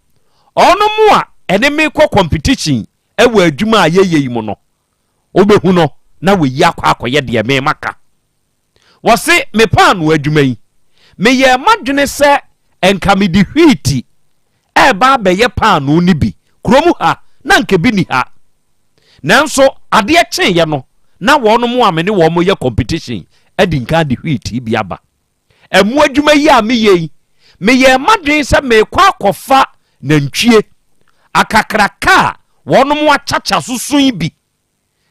[SPEAKER 22] ono mu a ene me kɔ competition e wa adwuma ayeye mu no obehu no na we yi akoye de me maka wose me pa no adwuma yi me ye madwene se enka me di hwiti e ba be ye pa no ni bi kromu ha na nke bi ni ha nanso ade kyen ye no na wono mu amene wo mo ye competition adi nka de hwiti bi aba emu adwuma yi a me ye madwen se me kwa akofa na ntwie akakraka wono mu achacha susun bi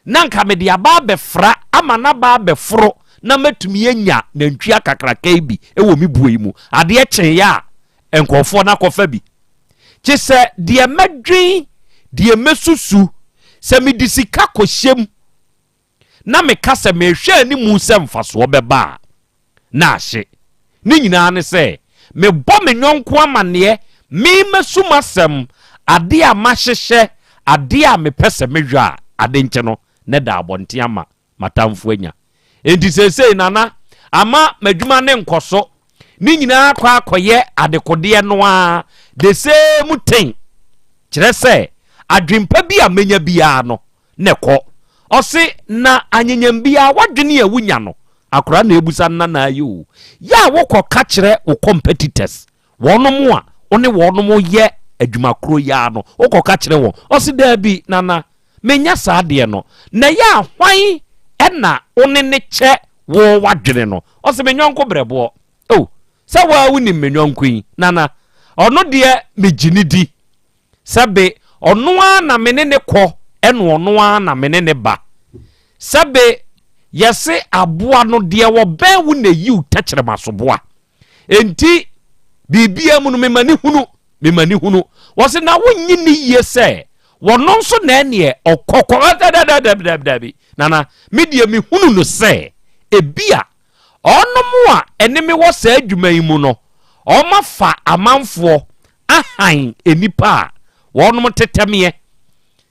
[SPEAKER 22] na nka me de aba befra ama na ba befro na matumi anya na ntwie akakraka bi ewo mi buo yi mu ade kyen ya enkofo na kofa bi kyese de madwen de mesusu se me disika kohyem na me kasa me hwe ni mu se mfaso beba na ahye ni nyina ne se me bɔ me nyonko amane me mesumasem ade a mahyehye ade a me pese me hwa ade nche no ne da abonte ama matamfo anya enti sesei nana ama madwuma ne nkoso ni nyina akoye adekode no a the same thing kire se adwempa bi a menya bia no ne kɔ ɔse na anyanyam bia wadwene ya wunya no akora na ebusa na ayo ya wokɔ ka kire wo competitors wono mu a one wono mu ye adwuma kro ya no wokɔ ka kire wo ɔse da bi nana menya saa de no na ya hwan ɛna one ne kye wo wadwene no ɔse menyonko brɛbo o sɛ wa wuni menyonko yi nana ɔno de megini di sabe ɔno na mene ne kɔ ɛno ɔno na mene ne ba sabe yɛse aboa no de wɔ bɛn wo na yiw tɛkyerɛ masoboa enti bibia mu no memani hunu wɔse na wonyi ne yie sɛ wɔno nso na ɛneɛ ɔkɔkɔ dabi nana media me hunu no sɛ ebia ɔno mu a ɛne me wɔ saa adwuma yi mu no ɔma fa amanfoɔ ahan enipa a wɔnom tetemeɛ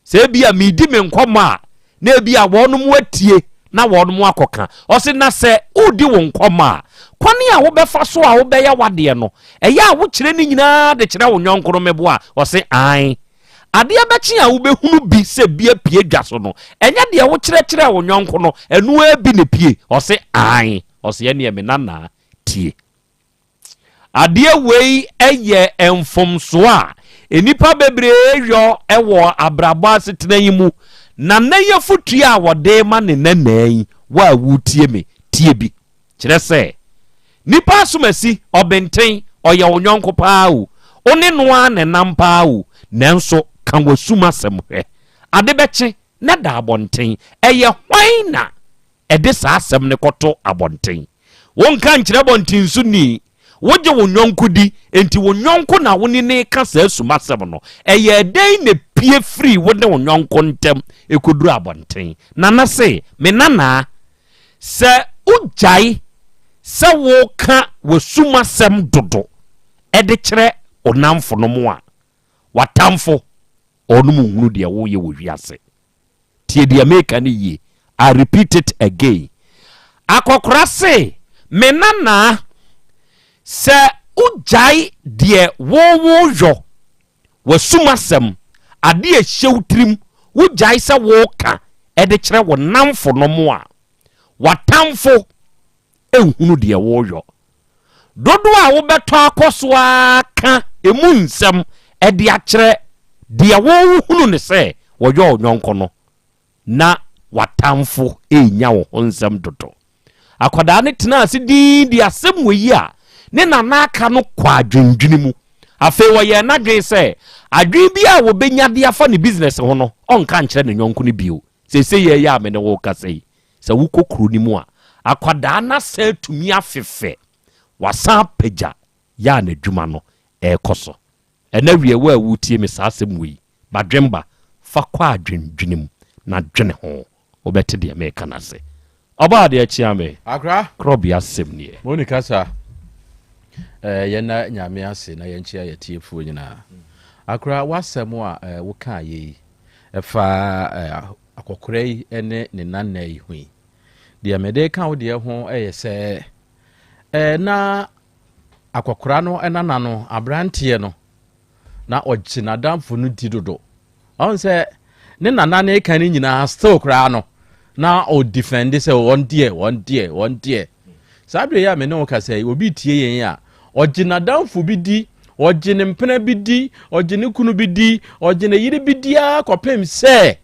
[SPEAKER 22] sɛ bia medi me nkɔmɔ a na bia wɔnom atie na wɔnom akɔka ɔse na sɛ udi wo nkɔmɔ a kwane a wobɛfa so a wobɛyɛ wade no ɛyɛ a wo kyerɛ ni nyinaa de kyerɛ wo nyɔnko no mebo a ɔse ai adeɛ bɛkye a wobɛhunu bi sɛ bia pie dwa so no ɛnyɛ deɛ wo kyerɛ wo nyɔnko no ɛno abi ne pie ɔse ai ɔse ɛne me nana tie adeɛ wei ɛyɛ ɛmfomso a enipa bebree yo ewo abrabo asetena yi mu na neye futu a wode ma ne nanan wa wutie me tie bi kire se nipa asomasi obenten oye onyonko paa o one noa ne nampa o nanso kan wasuma sem hwe ade beche na da abonten eye hwan na ede sa asem ne koto abonten wonka nkire bonten su ni woje wonyonko di enti wonyonko na woni ne kasa asumasem no eye den ne pie free wode wonyonko ntem ekoduru abonten nana se me nana se ujai se wo ka wasumasem dodo ede kire onamfo no mo a watamfo onu mu hunu de wo ye wo wiase tie dia make ani ye I repeat it again akokora se menana se ujai die wo yo wasumasem ade a hyewtrim ujai se wo ka e de kire wo namfo no mo a watamfo ehunu de wo yo dodo a wo beto akoso aka emu nsem e de akire de wo hunu ne se wo yo nyonko no na watamfo enya wo nsem dodo akoda ne tena ase di asem wo yi a ne nana aka no kwa adwendwene mu afe wo ye na dwen se adwen bi a wo benya de afa ne business ho no onka nkire ne nyonko ne bio sese ye ya me ne wo ka sei se wo kokuru ni mu a akoda na se tumi afefe wasa peja ya na dwuma no ekoso ena wie wa wutie me sa asem wo yi badwemba fa kwa adwendwene mu na dwene ho obete de me kana se oba de achia me
[SPEAKER 4] akra
[SPEAKER 22] Krobea semnie
[SPEAKER 4] monica sa yena nyame ase na yenchia yetiefu nyina akra wasemu a woka ye efa akokorei ene ne nanna yi hui de mede ka wo de ho se na akokora no enana no abrantie no na ogina damfo no didodo on se ne nana ne kan nyina still kra no na o defend say one dear sabre ya me no ka say obi tie yen ya ogina damfo bi di ogine mpena bi di ogine kunu bi di ogine yiri bi dia kopem se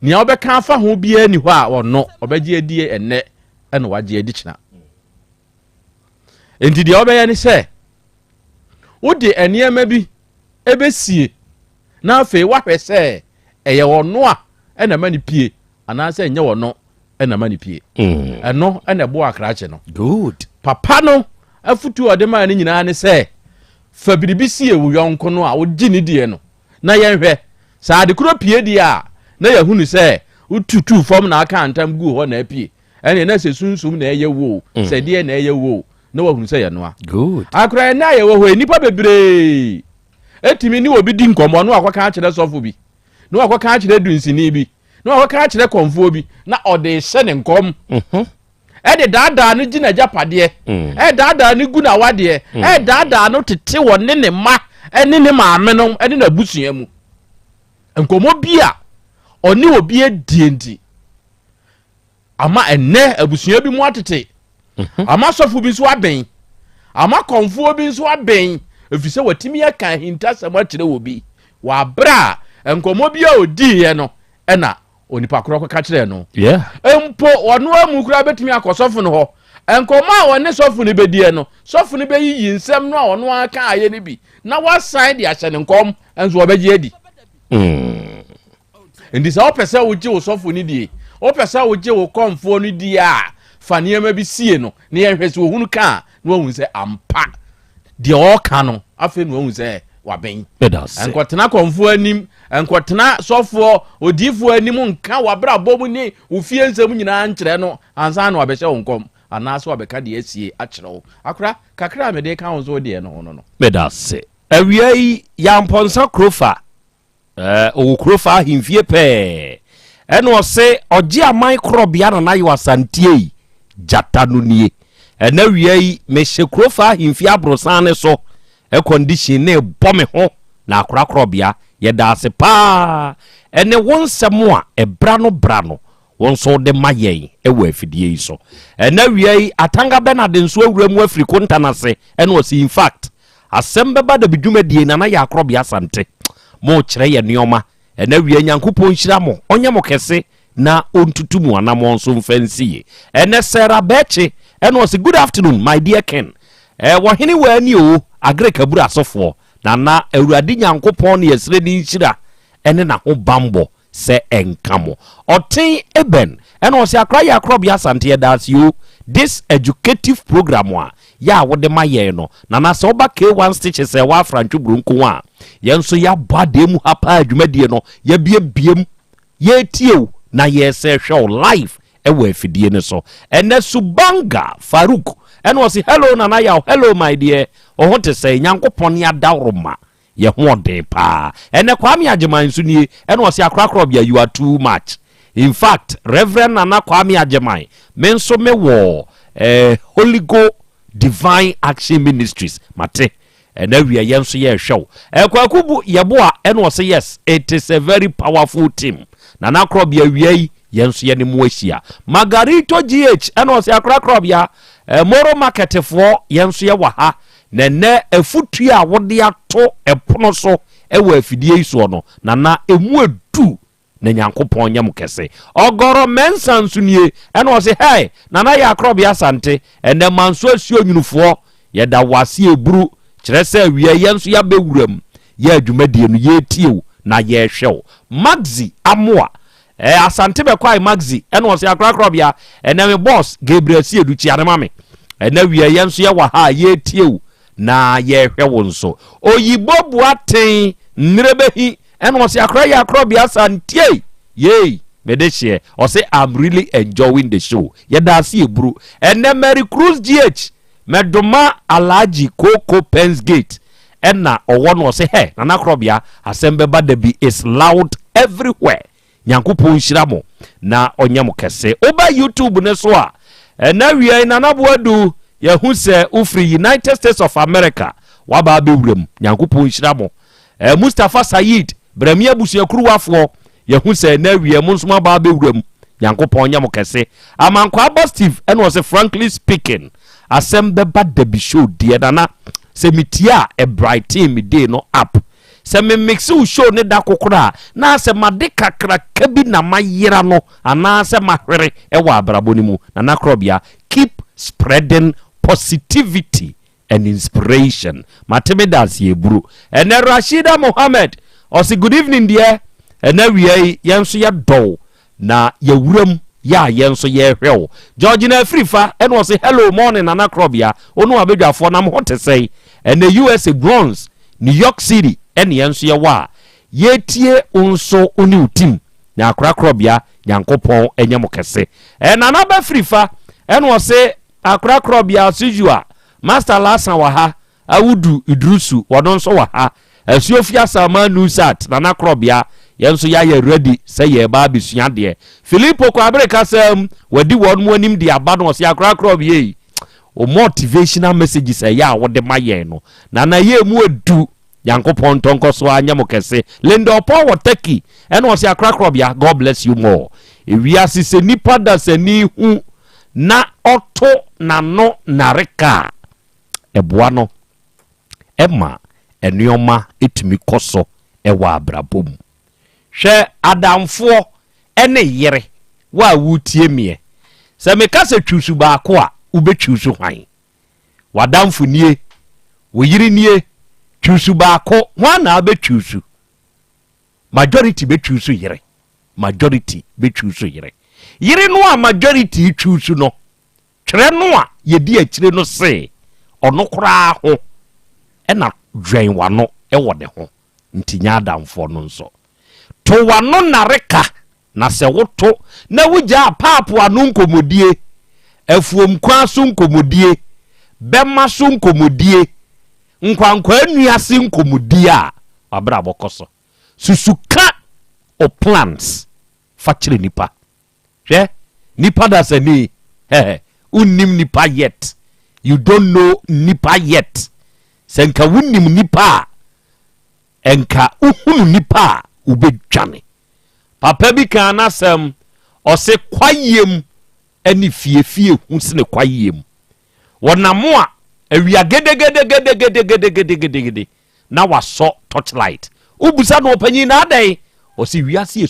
[SPEAKER 4] ni obeka afa ho bi ani ho a ono obeje adie enne ene waje adi kina enti dia obeye ni se wode eniema bi ebesie na afi wahwe se eye ono a ene mani pie anase enye wono ene mani pie eno ene bo akrache no
[SPEAKER 22] good
[SPEAKER 4] papa no afutu ode ma ni nyina ne se fa biribisie wo yonko no a wogi ni die no na yenhwe sa ade kuro pie die a na yahunu se ututu fom na aka antam gu ho na pie ene na se sunsum na eye wo se die na eye wo na wahunu se ye no a
[SPEAKER 22] good
[SPEAKER 4] akra na ye wo ho nipa bebre etimi ni obi di nkomo no akwaka akire sofo bi no akwaka akire dunsini bi no akwaka akire konfo bi na ode hye ne nkom de dada no gina japade dada no gu na wade dada no tete wo ne ma ene ne maame no ene na busua mu nkomo bia oni obi ediendi ama ene abusua bi mu atete ama sofo bi so aben ama konfo bi so aben efise watimi ya kan hinta sama kire wo bi wa bra nkomo bia odi ye no ena onipa kro ka kire no empo ono amu kura betimi akosofo no ho enkomo a woni sofo ne bedie no sofo ne beyi nsem no a ono aka aye ne bi na wasan de ahye ne nkom enso obeje adi ndi sa opese wo je wo sofo ne die opese wo je wo komfo no die a faniema bi sie no ne yehwese wo hunu ka no wo hu se ampa de oka no afi no hu se waben enkotena komfo anim enkotena sofo odifo anim nka wabra bomu ni ufie nsem nyina nkyere no ansa na wabehye wonkom anaso wabeka de asie akyerɛ akora kakra me de ka wo zo de no no
[SPEAKER 22] medase awiai yamponsa krofa o krofa himfie pe ene o se oje aman Krobea na Yaw Asante jata no nie ena wiai me hye krofa himfie abrosan ne so e condition ne bome ho na akora Krobea ye da se pa ene wonsem a ebra no wonso de mayen e wa afidie yi so ena wiai atanga benade nso awura mu Afriko ntanase ene o si in fact Asem Beba Dabi dwumadie na ya Krobea Asante mo kire ye nioma ena wiai Nyankopon hyira mo onye mo kese na ontutu mu anamo nso mfansie ene Sera Beche ene o si good afternoon my dear Ken wahini wani o agre kabura asofo na awurade Nyankopon ne yesre ni nhyira ene na ho bambo se enkamo otin eben ene o si akra ya Krobea Asante that's you this educative program wa ya wode maye no na se oba K1 stitches se wa franchu brunku a yenso ya bade mu hapa adwumadie no ya biem ye tiew na ye se hwe live e wa afidie ne so ene Subanga Farouk ene o si hello nana Yaw hello my dear o hote say Nyankopon ya dawroma ye ho de pa ene Kwame Ajeman so nie ene o se akra Krobea you are too much. In fact Reverend Nana Kwame Ajeman me nso me wo Holy Go Divine Action Ministries mate ene wi ye nso ye hwew kwakubu yebo a ene o se yes it is a very powerful team. Nana Krobea wi yenso ye ne mu ahia Margarito GH ene o se akra Krobea moro market for yenso ye wa ha nene efutu a wode ato epono so ewa afidie iso no nana emu edu na Nyankopon nyam kese ogoro mensan sunie ene o se hey nana ya Krobea Asante ene manso asuo nwunufo ye da wase eburu kire se awie yenso ya bewuram ye adwumadie no ye tiew na ye hwew Maxi Amoa Asante be kwai Maxi ene o se akra Krobea ene me boss Gabriel Siedu chiare mame ene wie yenso ye wa ha ye tiew na ye hwewo nso oyibo buaten nrebehi ene o se akra ya Krobea Asante yey medehie o se I'm really enjoying the show ye da se eburu ene Mary Cruz GH medoma Alaji Coco Pens Gate ena owo no se he Nana Krobea Asem Beba Dabi is loud everywhere. Nyankopon shiramo na onyam kese oba YouTube ne so a na wie Nana Boadu ye hu se ufri United States of America waba bewuram Nyankopon shiramo Mustafa Said Bremia busuakuru wafo ye hu se na wie monsoma ba bewuram Nyankopon nyam kese amankwa Boss Steve and was frankly speaking Asem Beba Dabi show die Nana se mitia a bright team day no up se me mix show ne da kokora na se made kakra kabi na mayira no ana se mahwere ewa abraboni mu Nana Krobea keep spreading positivity and inspiration matemedas ye buru ene Rashida Mohammed o se good evening dear ene wie yenso ye do na ye wuram ya yenso ye hwew George na Afrifa ene o se hello morning Nana Krobea onu abedwafo na mo te sei ene USA Bronze New York City ene yenso ye wa yetie unso oni utim na akra Krobea Nyankopon enye mo kese Nana ba Afrifa ene o se akra Krobea sijua Master Lasan wa ha awudu idrusu wodon so wa ha asuofia sama nusat Nana Krobea yenso ya ye ready say ye ba bisua de Philippo ko abreka sam wadi won mo anim de aba no se akra Krobea o motivational messages ya wode maye no na ye mu edu Nyankopon tonko so anyam kese Linda Paul Wataki ene o se akra Krobea God bless you more ewiase se nipa da sani hu na oto na no nareka eboa no ema enioma etumi koso ewa abrabom hwe adamfo ene yere wa wutie mie se meka se twusu ba ko a ubetwusu hwan wadamfo nie woyiri nie twusu ba ko hwan na betwusu majority betwusu yere majority betwusu yere yere no a majority twusu no twere no a yedi akire no se ono kura ho ena dwen wano ewo de ho ntinya adamfo no nso to wano nareka na se woto na wugya papo anu nkomodie afuom kwa so nkomodie bema so nkomodie nkwankwa anuase nkomodie a abra bokoso susuka o plans factory nipa hwe nipa da sani unnim nipa yet you don't know nipa yet senka wunnim nipa enka uhunu nipa ubedwane papa bi kan nasem ose kwayem ani fiefie husene kwayem wonamo a awia gede na waso torchlight ubusa no panyi na adai ose wiase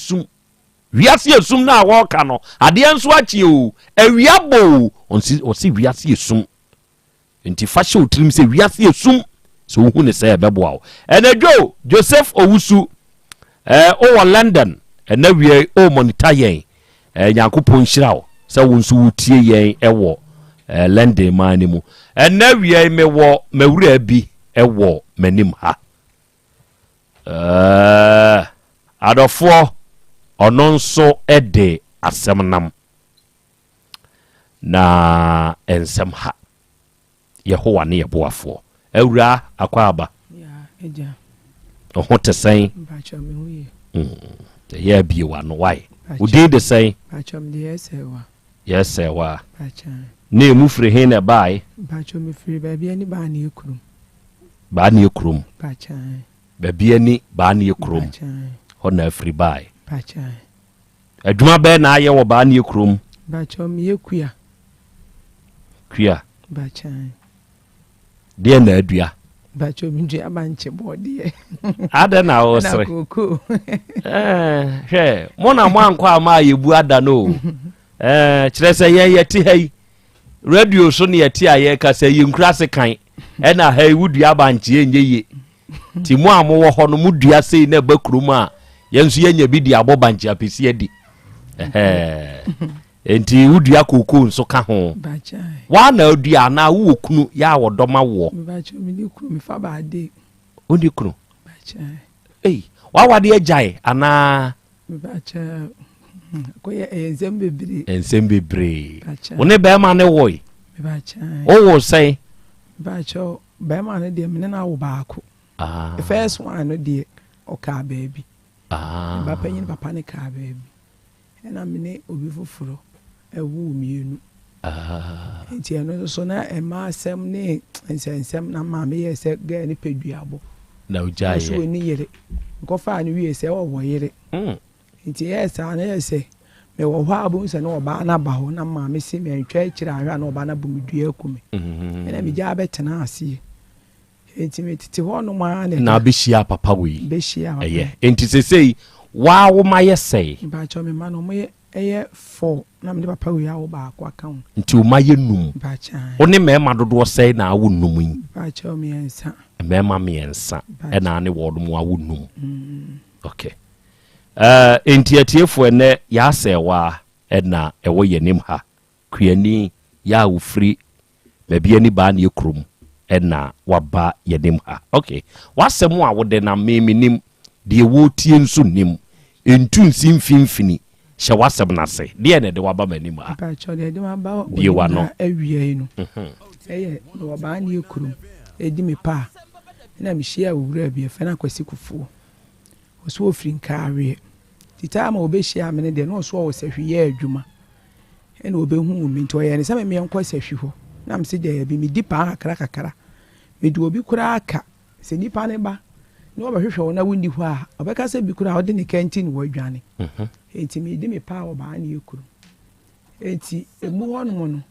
[SPEAKER 22] esum na awoka no ade enso achi o awia bo ose wiase esum enti fashion utrim se wiase esum so hu ne se beboa enajo Joseph Owusu o London ena wie o monitor yen Nyankopon hyirawo se wonso wutie yen ewo London mani mu ena wie me wo mawura bi ewo manim ha adofo ononso ede asemnam na ensem ha Yehowa ne yeboafo awura akwaba
[SPEAKER 1] eja
[SPEAKER 22] ho te sɛn
[SPEAKER 1] mpacho me hu ye
[SPEAKER 22] yeah bi wa no why udi de sɛn
[SPEAKER 1] mpacho me de esewa
[SPEAKER 22] yes wa
[SPEAKER 1] mpacho
[SPEAKER 22] na emu firi he na bai
[SPEAKER 1] mpacho me firi ba bia ni ba na ekurum mpacho
[SPEAKER 22] ba bia ni ba na ekurum ho na firi bai
[SPEAKER 1] mpacho
[SPEAKER 22] adwuma bɛ na ayɛ wɔ ba na ekurum
[SPEAKER 1] mpacho me yekuya mpacho
[SPEAKER 22] de na adua
[SPEAKER 1] mpacho me dua banche bode
[SPEAKER 22] ada na o sere hwɛ mo na mo ankɔ ama yebu ada no kyerɛ sɛ yɛn yɛte hai radio so ne yɛte ayɛ ka sɛ yɛnkura se kan ɛna hai wudua banche enye ye ti mo a mo wɔ hɔ no mo dua sei na ba kurum a yɛn so yɛnya bi di abɔ banche apesi adi enti wudua koko nso ka ho wa na odua na wo kunu ya wodoma wo
[SPEAKER 1] bacho mi ni kunu mi fa ba de
[SPEAKER 22] oni kunu bacha wa wade agyae ana
[SPEAKER 1] bacha ko ye ensem
[SPEAKER 22] bebre woni be ma ne wo
[SPEAKER 1] bacha
[SPEAKER 22] o wo sei
[SPEAKER 1] bacho be ma ne de me na wo baako the first one no de o ka baby ba panyin papa ne ka baby na me ne obi foforo ewu mienu nti eno so na ema asem ne nsensem na ma me yese ga ni peduabo
[SPEAKER 22] na ujaye
[SPEAKER 1] so ni yere ko fa ni wi ese wo yere nti yesa na yese me wo hwa abu nse na oba na ba ho na ma me si me ntwa kira ahwa na oba na bu medua akume na me ja betena ase nti me titi ho no ma
[SPEAKER 22] na behia papa wi
[SPEAKER 1] behia
[SPEAKER 22] nti sesei wa wo ma yese
[SPEAKER 1] ba cho me ma no mo eye 4 na me papa wi awo ba akwa kan
[SPEAKER 22] nti o ma ye num
[SPEAKER 1] ba cha
[SPEAKER 22] oni me ma dodo sei na awo num yi
[SPEAKER 1] ba cho me ensa
[SPEAKER 22] me ma me ensa e na ne wodo mo awo num okay enti atiefo ene ya sewa e na e wo yenim ha kuani ya wo free ba bia ni ba na ekrum e na waba yenim ha okay wasem a wo de na me nim de wo tie nso nim entu nsi mfimfini hye wasem na se de ne de waba manim ha
[SPEAKER 1] ba cho de waba
[SPEAKER 22] bi wa no
[SPEAKER 1] awie no eye no ba na ekrum edi me pa na me hia wura bi fe na kwasi kufuo oso ofiri nkaare tita ma obehia me ne de no so wo sehwe adwuma ena obehu mi nto ye ne se me enko sehwe ho na me se de bi mi dipa kakra me du obi kura aka se nipa ne ba no ba hwehwe na wundi ho a obeka se bi kura ode ne canteen wo adwane enti me di me pa wo ba na ekuru enti emu ho no no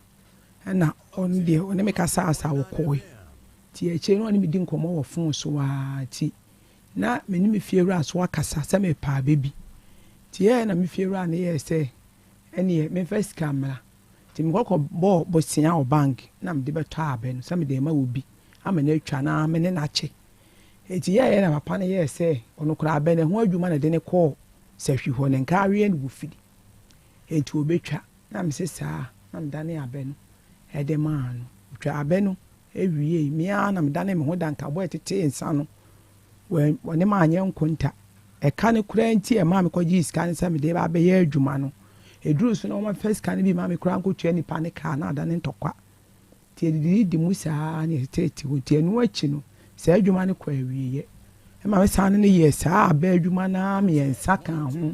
[SPEAKER 1] na on de one me kasa asa wo koi ti eche no ne me di nkomo wo fon so a ti na me ni me fiewura so akasa se me pa bebi ti ye na me fiewura na ye se ene me first camera ti me kokko bo sia o bank na me de beto aben se me de ma wo bi ama na atwa na me ne na che eti ye na papa na ye se ono kura aben ho adwuma na de ne call se hwi ho ne nkaare ne wo fidi enti obetwa na me se saa na me dane aben e de ma no twa aben no ewie mi a na me dane me ho danka bo etete nsa no wone ma anye nkonta e ka ne kura nti e ma me kwaji iska ne se me de ba be ye adwuma no eduru so na o ma first kan bi ma me kura nkotua ni pa ne ka na dane ntokwa ti di musa ne tete wo ti enu achi no se adwuma ne kwa awie e ma me san ne ye saa ba adwuma na me ensa kan ho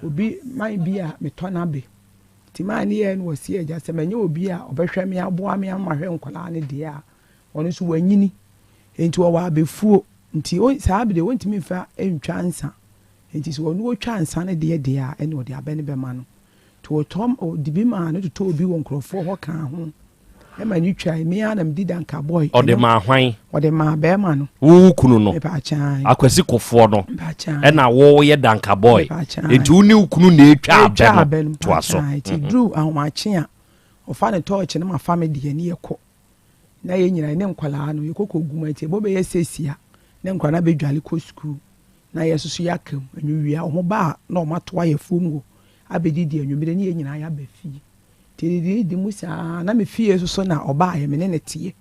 [SPEAKER 1] obi man bi a me to na be ti ma ne ye no wasi eja se menye obi a obehwe me aboa me amahwe nkola ne de a ono so wanyini enti wo wa befuo nti o saa be de wontimi fa entwa nsa enti so onu otwa nsa ne de a ene ode abene be ma no to tom o dibi ma no to obi won krofo ho kan ho e ma ni twa mi ana mdi danka boy
[SPEAKER 22] ode ma hwan
[SPEAKER 1] ode ma be ma no
[SPEAKER 22] wo kunu no
[SPEAKER 1] e ba chan
[SPEAKER 22] akwasi kofo no
[SPEAKER 1] e
[SPEAKER 22] na wo ye danka boy enti uni kunu na etwa abeno to aso
[SPEAKER 1] enti dru ahomaache a ofa ne torch ne ma family ne yeko na ye nyina ne nkwala no yekoko guma enti bo be ye sesia ne nkwala be dwale ko school na ye susu yakam anwia ho ba na o mato aye fom abedidi anwumire ne ye nyina ya ba fi ti di musa na me fie so na oba aye me ne tie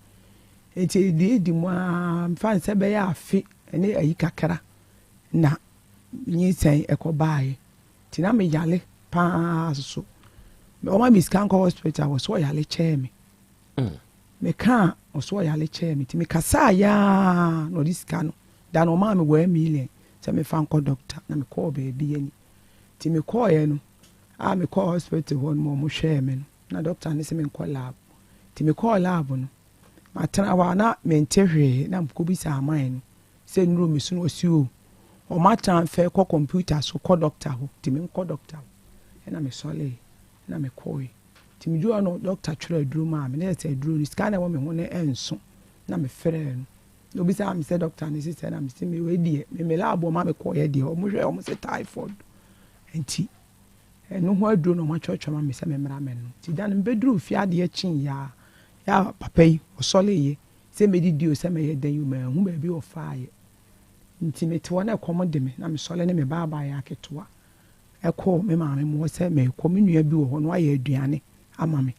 [SPEAKER 1] enti di mu a mfa nse be ya afi ene ayi kakra na nyi sen ekoba aye ti na me yale pa so o ma miskan ko hospital wo so yale che me me ka o so yale che me ti me kasa ya no diska no
[SPEAKER 6] dan o ma me 1 million se me fa nko doctor na me call baby ani ti me call ye no me call hospital ho no mo hwe me no na doctor ne se me nko lab ti me call lab no matana wa na me ntehwe na mko bi sa aman no se nuro me sunu osi o ma transfer ko computer so ko doctor ho ti me nko doctor na me sole na me call ti me jo no doctor twerɛ aduro ma me na se aduro ni scan na wo me ho ne enso na me frɛ no obi sa me se doctor ni se na me se me we die me lab o ma me call ye die o mo hwɛ o mo se typhoid enti no ho aduro no ma twetwe ma me se me mra me no ti dan me beduru fi ade chin ya papa yi o sole ye se me di o se me ye dan yu ma hu ba bi o fa ye nti me te wona komode me na me sole ne me baba ya ketewa eko me ma me mo se me ko me nua bi wo ho no aye aduane ama me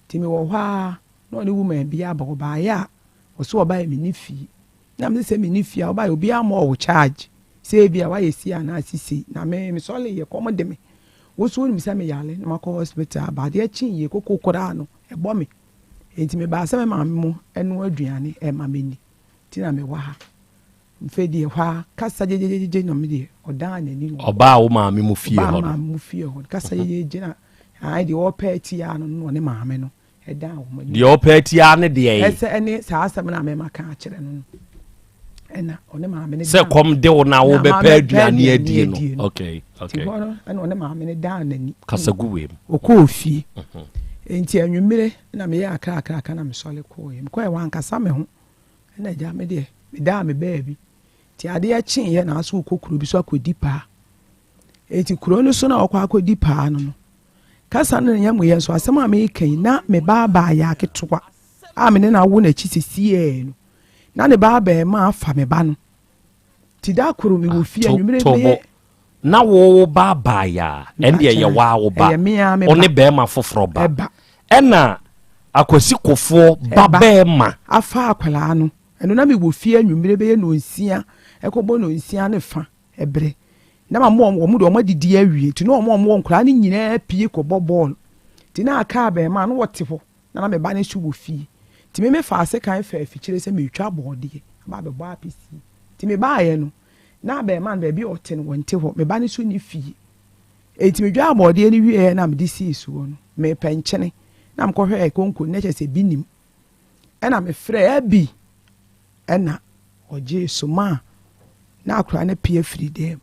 [SPEAKER 6] ti me wo hwa no ne woman bi aba wo ba ya wo so oba me ni fi na me se me ni fi oba obi ama wo charge se bi a wa ye si ana sisi na me sole ye komode me wo so ni se me yale na makọ hospital ba de chin ye kokokora no ebo me enti me ba se me ma me mo eno aduane e ma me ni ti na me wa ha mfedi hwa kasa jejeje no me de odan ani no
[SPEAKER 22] oba wo ma me mu fie ho
[SPEAKER 6] ma mu fie ho kasa jejeje na ai de opeti ya no ne ma me no edan wo ma
[SPEAKER 22] de opeti ya ne de e
[SPEAKER 6] ese ene sa asem na me maka akere no ena one ma me ne
[SPEAKER 22] se kom de wo na wo be pa aduane adie no okay
[SPEAKER 6] ti hono ena one ma me ne dan ani
[SPEAKER 22] kasa guwe
[SPEAKER 6] okọ fie enti anwumire na me ya akra na me sole ko ye ko e wan kasa me ho ena ja me de me da me baabi ti ade ya chin ye na aso kokuru bi so akodi pa eti kuro no so na akodi pa no kasa na nya mu ye so asem a me kan na me baba ya ketwa a me na wo na chi sisie no na ne baba ma afa me ba no ti da kuro me wo fie anwumire be
[SPEAKER 22] na wo baba ya ende ye wa wo ba oni be ma foforo ba ena akwasi kofo baba ma
[SPEAKER 6] afa akwala no eno na me wo fie anwumire be ye no nsia ekobo no nsia ne fa ebre na ma mo de o ma didi awie ti no mo nkura ne nyina pie ko ball ti na aka be ma no wote ho na me ba ne su wo fie ti me fa ase kan fa afikire se me twa body ba be bo apisi ti me ba ye no na be man be bi ote no wonte ho me ba ne su ni fie e ti me dwa body ni wie na me di si su no me penchene na mko hwe konko ne chese binim e na me frɛ abi e na oje so ma na akura na pie free dem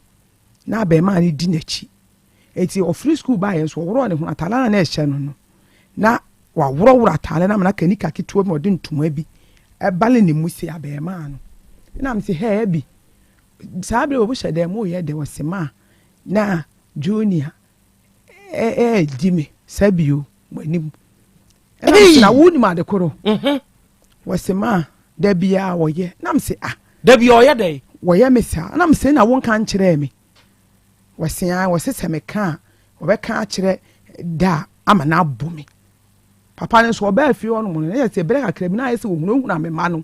[SPEAKER 6] na be ma ni di nachi eti o free school ba yen so woro ne ho atala na ehye no na wa woro atala na na kanika kituo mo de ntuma bi e bale ne musi abe ma no na me se he bi sabre wo hye dem wo ye de wosema na junior dime sabio manim na woni ma de koro wosema da bia wo ye na me se
[SPEAKER 22] da bia o ye dey
[SPEAKER 6] wo ye me sa na me se na won kan kire me wasia wasese me ka obeka kire da ama na abumi papa ne so oba fi ono mo ne yese bere kakra bi na yese wo hunu na me ma no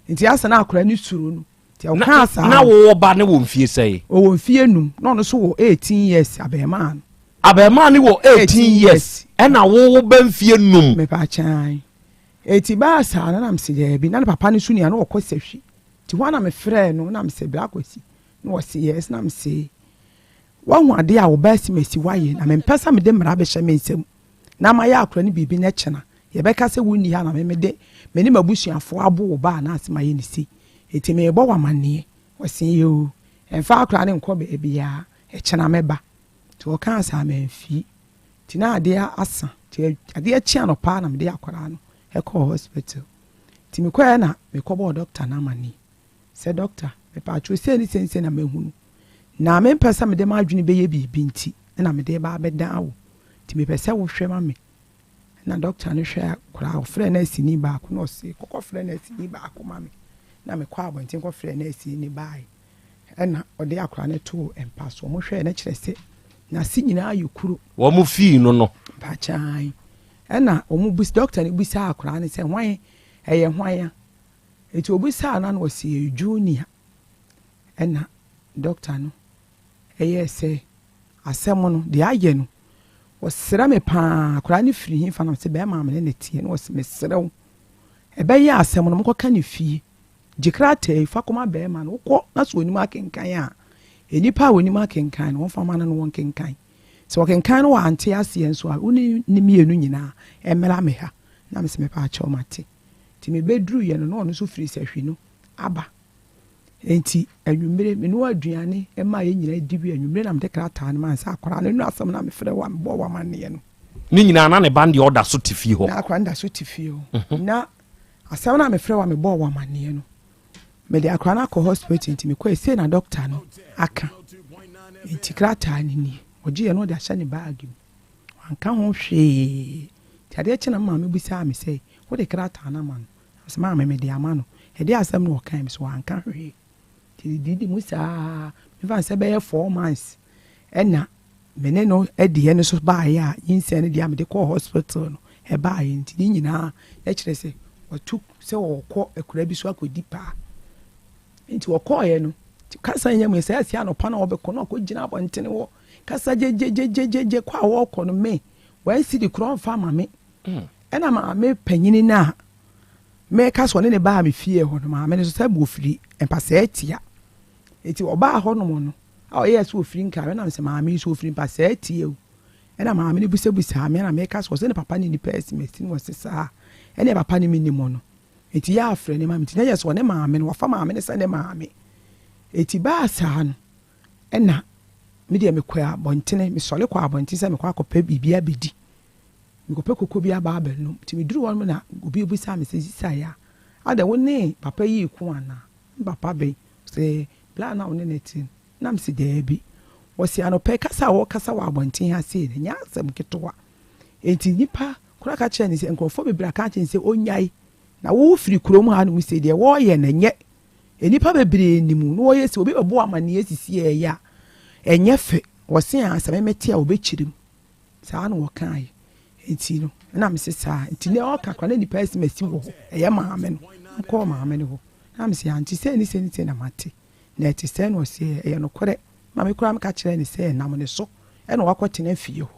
[SPEAKER 6] nti asa na akora ni suru no ti o ka asa
[SPEAKER 22] na wo ba ne wo mfie sei
[SPEAKER 6] o wo mfie num no no so wo 18 years abema
[SPEAKER 22] ne wo 18 years e na wo ba mfie num
[SPEAKER 6] me pa chan eti ba asa na nam se je bi na papa ne su ni na wo kosehwi ti ho na me frɛ no na me se bra kosi no wo se yes na me se wan ade a wo ba simesi waye na me mpesa me de mra be hye me nsem na ma ya akora ni bibi na kyena ye be ka se woni ha na me de me ni mabusuafo abo wo ba na asema ye ni si eti me bo wa mane wo se yo emfa akora ne nko be bia e kyena me ba ti wo kan sa me mfi ti na ade asa ti ade kyea no pa na me de akora no e ko hospital ti me kwa na me ko bo doctor na mane se doctor me pa cho se ni sense na mahunu na me pesa me de ma adwene be ye bibi nti na me de ba beda wo ti me pesa wo hwe ma me na doctor no hwe kura ofre na asini ba ko no se kokko fre na asini ba ko ma me na me kwa abontin ko fre na asini ba na ode akura ne to empaso mo hwe na kire se na si nyina ayukuru
[SPEAKER 22] wo mu fi no
[SPEAKER 6] ba chai na o mu bus doctor ne busa akura ne se hwan eye hwan ya eti obusa na no se junior na doctor no se asem no de aye no wosira me pa akura ne firi hin fa na se be ma me ne tie no wos me serew e be ye asem no mko ka ne fie jikrate fa koma be ma no ko na so onima kenkan a enipa onima kenkan no fa ma no won kenkan so kenkan no wa ante ase enso a uni ni mienu nyina emela me ha na me se me pa a cho mate ti me bedru ye no no so firi sahwi no aba enti anwumere me no aduane e ma ye nyina di bi anwumere na me de krata na man sa akora na nu asam na me frɛ wa me bo wa man ne no
[SPEAKER 22] ni nyina na ne band order so tifi ho
[SPEAKER 6] na akora nda so tifi ho na asam na me frɛ wa me bo wa man ne no me de akora na ko hospital enti me ko ese na doctor no aka enti krata ni oji ye no de ahya ne bag mu anka ho hwe ti ade chi na ma me bisa me say wo de krata na man asama me de ama no e de asam no kan me so anka hwe ti di musa me fa se be 4 months ena mene no e de ne so ba ya yinse ne de me de ko hospital no e ba yi nti ni nyina e kire se otu se wo ko ekura bi so akodi pa nti wo ko ye no kasa nya me se asia no pa na wo be ko no ko gina abɔntene wo kasa je kwa wo ko no me wan si di kron fa ma me ena ma me panyini na me kasa ne ba me fie ho no ma me so se bo firi empasa etia eti oba ho no mo no a yes wo firi nka na se ma me so firi empasa etia ena ma me ne busa me na me kasa se ne papa ni pessimist ni wo se sa ena papa ni mi mo no eti ya afre ne ma me ti na yes wo ne ma me no fa ma me ne se ne ma me eti ba sa no ena me de me kwa abontene me sole kwa abontene se me kwa akɔpɛ bibia bedi me kɔpɛ kokɔ bia ba abelum ti me duru won na obi obusa me se sisa ya ada woni papa yi ku ana papa be se bla na woni netin na me se de bi wo se anɔpɛ kasa wo kasa wa abontene ha se ne nya asɛm ketowa enti nipa kura ka kyerɛ ne se nkɔfo bebra ka kyerɛ se onyai na wo firi kurom ha no se de wo ye na nye enipa bebre nimu no wo ye se obi bebo amane asisi ya enye fe wo se asɛm meti a obɛkyirim saa no wo kan enti no na me se saa enti ne o kakwa na nipa esi mesi wo eye maame no ko maame no na me se anti se ni na mate na eti se no se eye no kore ma me kura me ka kyerɛ ne se na mo ne so e no wakɔte na fie ho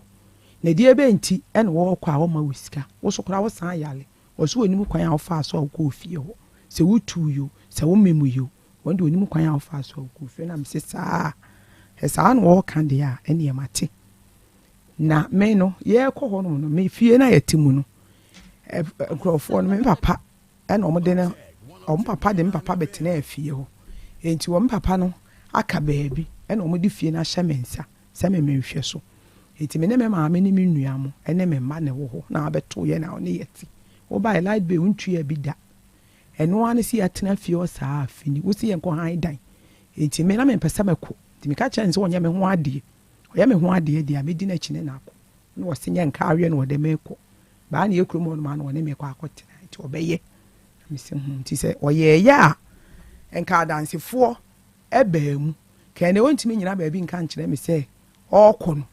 [SPEAKER 6] na die be enti e no wo kɔ a wo ma wisika wo so kura wo san yale wo so onimu kwan a wo fa so wo kɔ fie ho se wutu yo se wo memu yo wonde onimu kwan a wo fa so wo kɔ fie na me se saa esa no wo kan de a ene mate na me no ye kɔ ho no me fie na yetimu no nkrofo no me papa ena omo de na omo papa de me papa betena afie ho enti wo me papa no aka baabi ena omo de fie na hye mensa se me menhwe so enti me ne me maame ne me nua mo ene me ma ne wo ho na abeto ye na one yeti wo ba light be untue bi da eno ane si atena fie o saa afini wo si ye nko han dan enti me na me pesa meko enti me ka kyan se wonya me ho ade oya me ho ade dia me di na chine na akọ na wo se nya nka awe no de meko ba na yekrumo no ma no ne me kwa akotena enti obeye me se enti se oye ya enka dansefo ebaemu kene wontimi nyina ba bi nka nkyere me se okọ no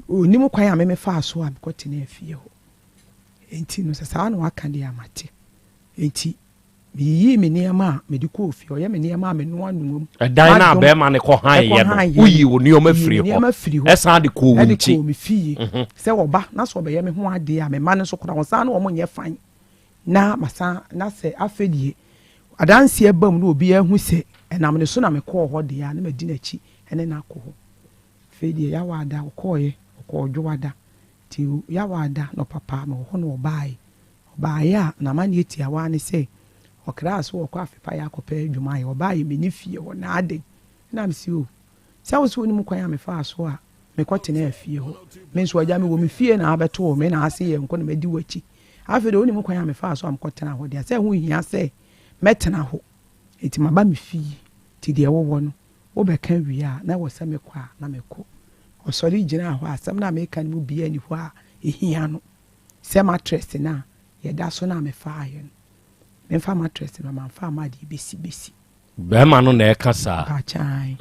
[SPEAKER 6] onimu kwan a me fa so a me kotena afie ho enti no se saa no aka de amate enti yi me niama me di ko ofie oya me niama me no anum
[SPEAKER 22] dan na be ma ne ko han ye no uyi wo nioma firi ho esa de ko wunti
[SPEAKER 6] me fie se wo ba na so be ye me ho ade a me ma ne so kora won san no mo nye fan na masa na se afedie adanse ebam no obi ahu se enam ne so na me ko ho de ya na me di na chi ene na ko ho fedie ya wada ko ye ko dwada ti ya wada no papa no ho no obae ya na ma ne ti awa ne se okra so okwa afepa ya akɔpɛ adwuma ye obae me ne fie ho na ade na me si o sa wo so ni mu kwan ya me fa so a me kɔte na afie ho me nso agya me wo me fie na abeto me na ase ye nko na me di wachi afi de oni mu kwan ya me fa so am kɔte na ho de se ho hia se metena ho eti maba me fie ti de wo no wo be kan wi a na wo se me kwa na me ko osori gina ho asem na me kan mu bia ni ho a ehia no se mattress na ye da so na me fa ye me fa mattress na man fa ma de besi
[SPEAKER 22] be ma no na e kasa
[SPEAKER 6] pa chai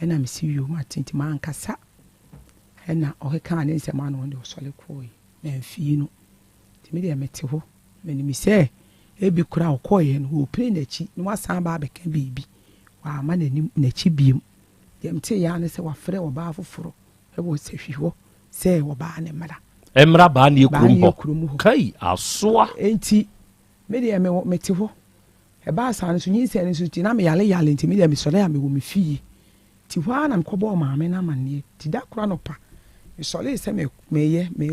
[SPEAKER 6] ena me si yo matinti man kasa ena o he kan ne se ma no de osori ko yi na fie no ti me de mete ho me ni mi se e bi kura o ko ye no o pray na chi ni wasan ba be kan bibi wa ma na ni na chi biem dem te ya ne se wa frɛ o ba foforo e wo se hwiho se wo ba ne mara
[SPEAKER 22] emra ba na ekurum ho kai asoa
[SPEAKER 6] enti me de me mete ho ba san so nyi se ne so ti na me yale nti me dia me sole ya me wo me fie ti hwa na me kobo maame na manne ti da kura no pa me sole se me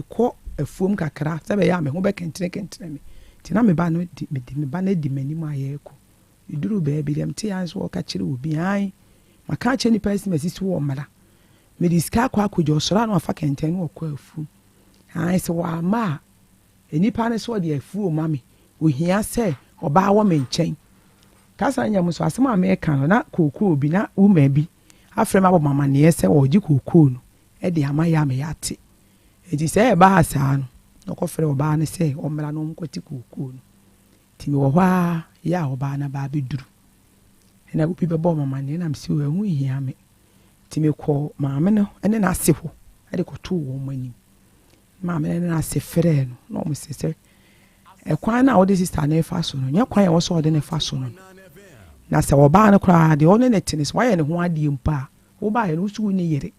[SPEAKER 6] ko afuom kakra se be ya me ho be kentene me ti na me ba no me ba na di mani mu aye ko iduru ba bi dem ti an so ka kire obi an maka che ni person masisi wo mala me diska kwa kojo sora no afa kentene wo kwa afu an se wa ma enipa ne so de afu o mami ohia se oba wo me nchen kasa nya muso asema America no na kokoo bi na uma bi afrema bo mama ne ese oji kokoo no e de ama ya me yate enti se e ba asa no ko fere oba ne se o mra no mkoti kokoo no ti me wo hwa ya oba na ba beduru na obi be bo mama ne na msi wo hu hia me ti me ko maame no ene na ase ho e de ko to wo mani maame ne na ase fere no no mo se kwan na odi sister na efa so no nya kwan ya wo so odi na efa so no na se oba na kra de one netness why ne ho ade mpa wo ba ye no su ni yere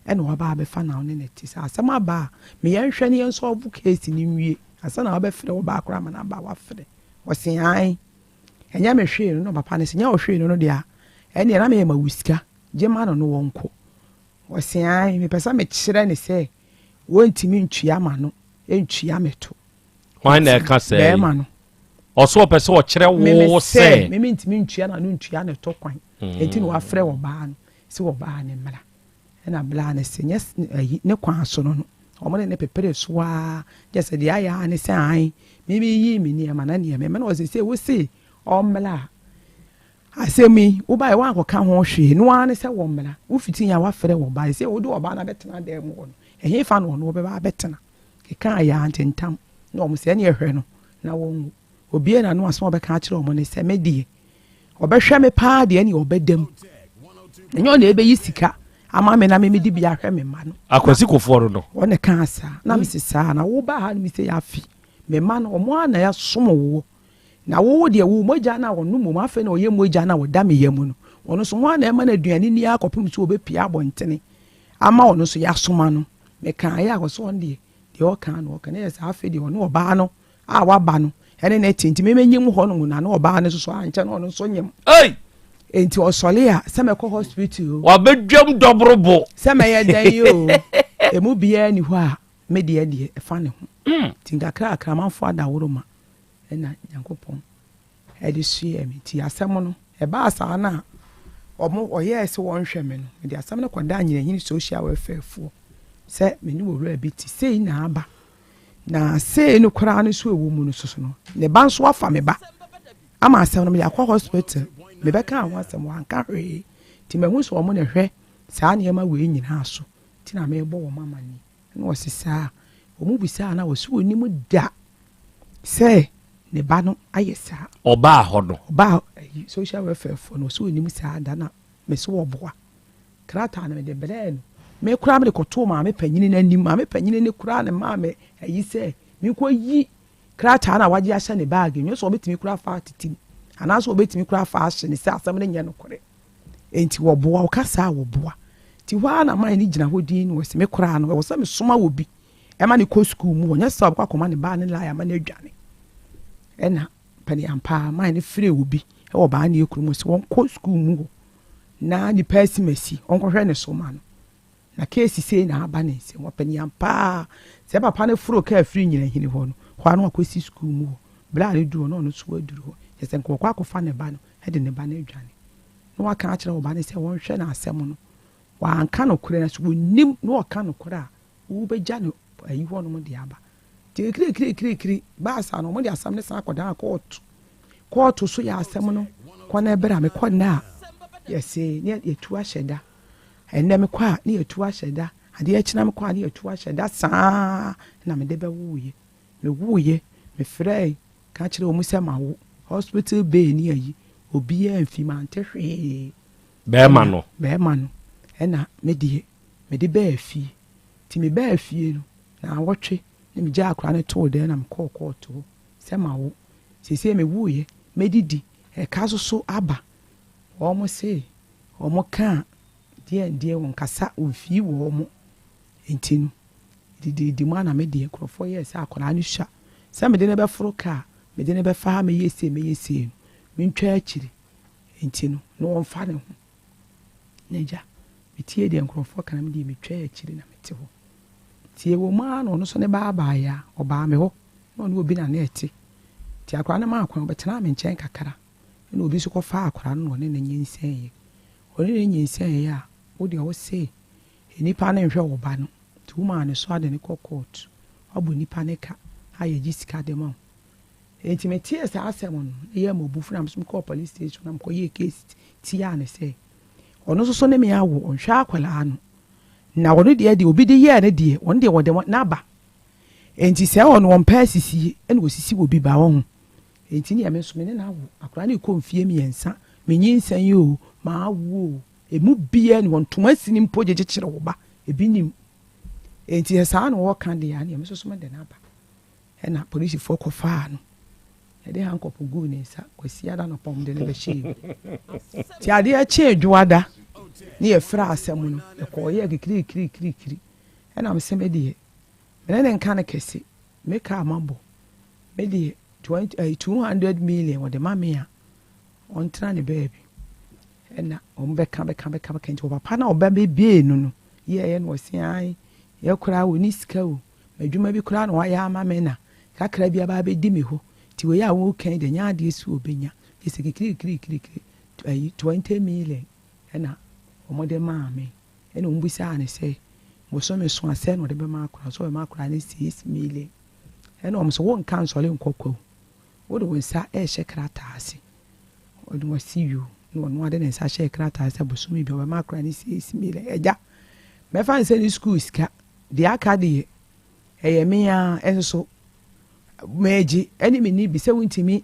[SPEAKER 6] e no oba be fa na one netis asema ba me ye hwe ne ye so obu case ni nwie asa na oba fere oba kra ma na ba wa fere wo se an enya me hwe no papa ne se nya wo hwe no dia e ne na me ma wusika je ma no wonko wo se an me pesa me kire ne se wontimi ntua ma no entua meto
[SPEAKER 22] why na ka say
[SPEAKER 6] be ma no
[SPEAKER 22] also person o kire wo say
[SPEAKER 6] me ntimi ntua na no ntua ne to kwan enti no afre wo ba no se wo ba ne mra na bla ne se nyes ne kwan so no omo ne pepere so a just de aya ne se an me yi me ne ma na ne me no se wo se o mla asemi wo ba e wa akoka ho hwe no an se wo mla wo fiti ya wa fre wo ba se wo do wo ba na betena da mu no ehe fa no wo be ba betena ke kan ya antentam no mo se ne ehwe no na wo obi na no aso obeka akire omo ne se medie obehwe me pa de ne obedam enyo na ebe yisika ama me na me di bia hwe me ma no
[SPEAKER 22] akwasi koforo no
[SPEAKER 6] wona kan asa na me sisa na wo ba ha me se ya fi me ma no omo na ya somo wo na wo de wo moja na wo no mo afa na oye moja na wo da me yam no wono so ho na e ma na aduane ni akopim so obepia abontene ama wono so ya soma no me kan ya wo so onde de o kan no kan ya sa afa de wono oba no a wa ba no ene na tinti me menyim ho no na no oba ne so anche no so nyem enti osole a se me ko hospital
[SPEAKER 22] wa bedwam dobrobo
[SPEAKER 6] se me ye dan yo emu bia ni ho a me de e fa ne ho tinga kra akramanfo adaworo ma ena Nyankopon e de sue me ti asem no e ba asa na omo oye se won hwe me no me de asem no kwada nyina hini social welfare fo se me ni wo wura bi ti sei na aba na sei no kra no so ewo mu no so no ne ba nso afa me ba ama asem no me yakwa hospital me be kan asem wan ka hwe ti me hu so omo ne hwe saa ne ma we nyina so ti na me bo wo mama ni na wo sisa omu bisa na wo so ni mu da se ne ba no ayesa
[SPEAKER 22] oba ho no
[SPEAKER 6] oba social welfare for no so ni mu saa da na me so oboa krata na me de bele no me kura me de koto ma me panyini na nim ma me panyini ne kura ne ma me ayi se me ko yi krata na waje ahya ne bag nyo so obetimi kura fa titim ana so obetimi kura fa ahye ne se asem ne nye no kore enti wo boa wo kasa wo boa ti hwa na man ni gina hodin no se me kura no wo se me soma wo bi e ma ne ko school mu nya sa kwa koma ne ba ne la ya ma ne adwane ena pani ampa man ne free wo bi e wo ba ne ekuru mu se won ko school mu na ni pessimesi on ko hwe ne so ma no na case sei na aba ne se wo pani ampa se papa ne furo ka free nyina hini ho no hwa no akosi school mu bla ne duro no so aduro ho ye se nko kwa akofa ne ba no e de ne ba ne adwane no wa kan akire wo ba ne se won hwe na asem no wa anka no kure na so nim no wa kan no kure a wo be gya no ayi ho no mo de aba ti kiri ba sa no mo de asam ne sa akoda court so ya asem no kwa na ebera me kwa na yesi ne yetu ahyeda enne me kwa ne yetu ahyeda ade akina me kwa ne yetu ahyeda saa na me de be wuye me frey ka kire o mu se ma wo hospital bay ni ayi obi e mfima ntehwe
[SPEAKER 22] be ma no
[SPEAKER 6] ena me de be afi ti me be afie no na wotwe ne me gya akra ne to de na me kɔ to se ma wo sese me wuye me didi e ka so aba omo se omo kan die won kasa ofi wo omo entinu di mana me de krofo yes akora ne hwa se me de ne be foro ka me de ne be fa me yese mentwa akyiri enti no na wɔmfa ne ho na gya metie deɛ nkurɔfoɔ kana me deɛ metwa akyiri na mete hɔ tie wɔ maa no ɔno so ne baabaaeɛ a ɔbaa me hɔ na ɔne obi na ne ɛte nti akora no ma akora ɔbɛtena me nkyɛn kakra na obi so kɔfa akora no na ɔne ne nyinsɛnyɛ ɔne ne nyinsɛnyɛ a wode ɔwɔ se nipa ne nhwɛ wɔ ba no nti wo maa ne so ade ne kɔ court wabɔ nipa ne ka a yɛgye sika de ma wo enti metie saa asɛm no ɛyɛ ma obufu na mesom kɔɔ police station na mekɔyɛ case tia ne sɛ ɔno nso so ne me awo ɔnhwɛ akwalaa no na ɔno deɛ deɛ obi de yɛɛ ne deɛ ɔno deɛ wɔde n'aba enti sɛ ɔno wɔmpɛ asisie ɛna osisi wɔ bi ba wɔ ho enti ne yɛ me nso me ne na awo akora ne kɔ mfie mmiɛnsa menyi nsan yi o maa wo emu bia ne wɔn ntoma si ne mpo gyekyekyere wo ba ebi nim enti saa na wɔka deɛ a ne yɛ me nso so me de n'aba ɛna polisifoɔ kɔfaa no yɛde hankɔpo gu ne nsa kwasi ada no pɔm de ne bɛhyɛ yi ti adeɛ kyee dwoada ne yɛfrɛ asɛm no ɛkɔɔyɛ kirikirikirikiri ɛna mesɛ me deɛ mene ne nka no kɛse meka amabɔ me deɛ 200 million wɔde ma me a ɔntena ne baabi ɛna ɔmbɛka nti ɔpapa na ɔba bɛbie no yɛyɛ no ɔse yɛ koraa wɔ ne sika o madwuma bi koraa na wayɛ ama me na kakra bi aba bɛdi me hɔ nti wɔyɛ a wɔkan de nya adeɛ si obɛnya yɛsɛ kirikirikirikiri 20 million ɛna ɔmɔde maa me ɛna ɔmbusaa ne sɛ bosome so asɛ na ɔde bɛma akora so ɔbɛma akora ne 6 million ɛna ɔm so wɔnka nsɔre nkɔkɔ wode wo nsa ɛhyɛ krataa ase ɔde wɔsi yo na ɔno ade ne nsa hyɛ krataa ase bosome bi ɔbɛma akora ne 6 million ɛgya mɛfa ne sɛ ne school sika deɛ aka deɛ ɛyɛ me a ɛnso so meji ɛne me ni bi sɛ wontimi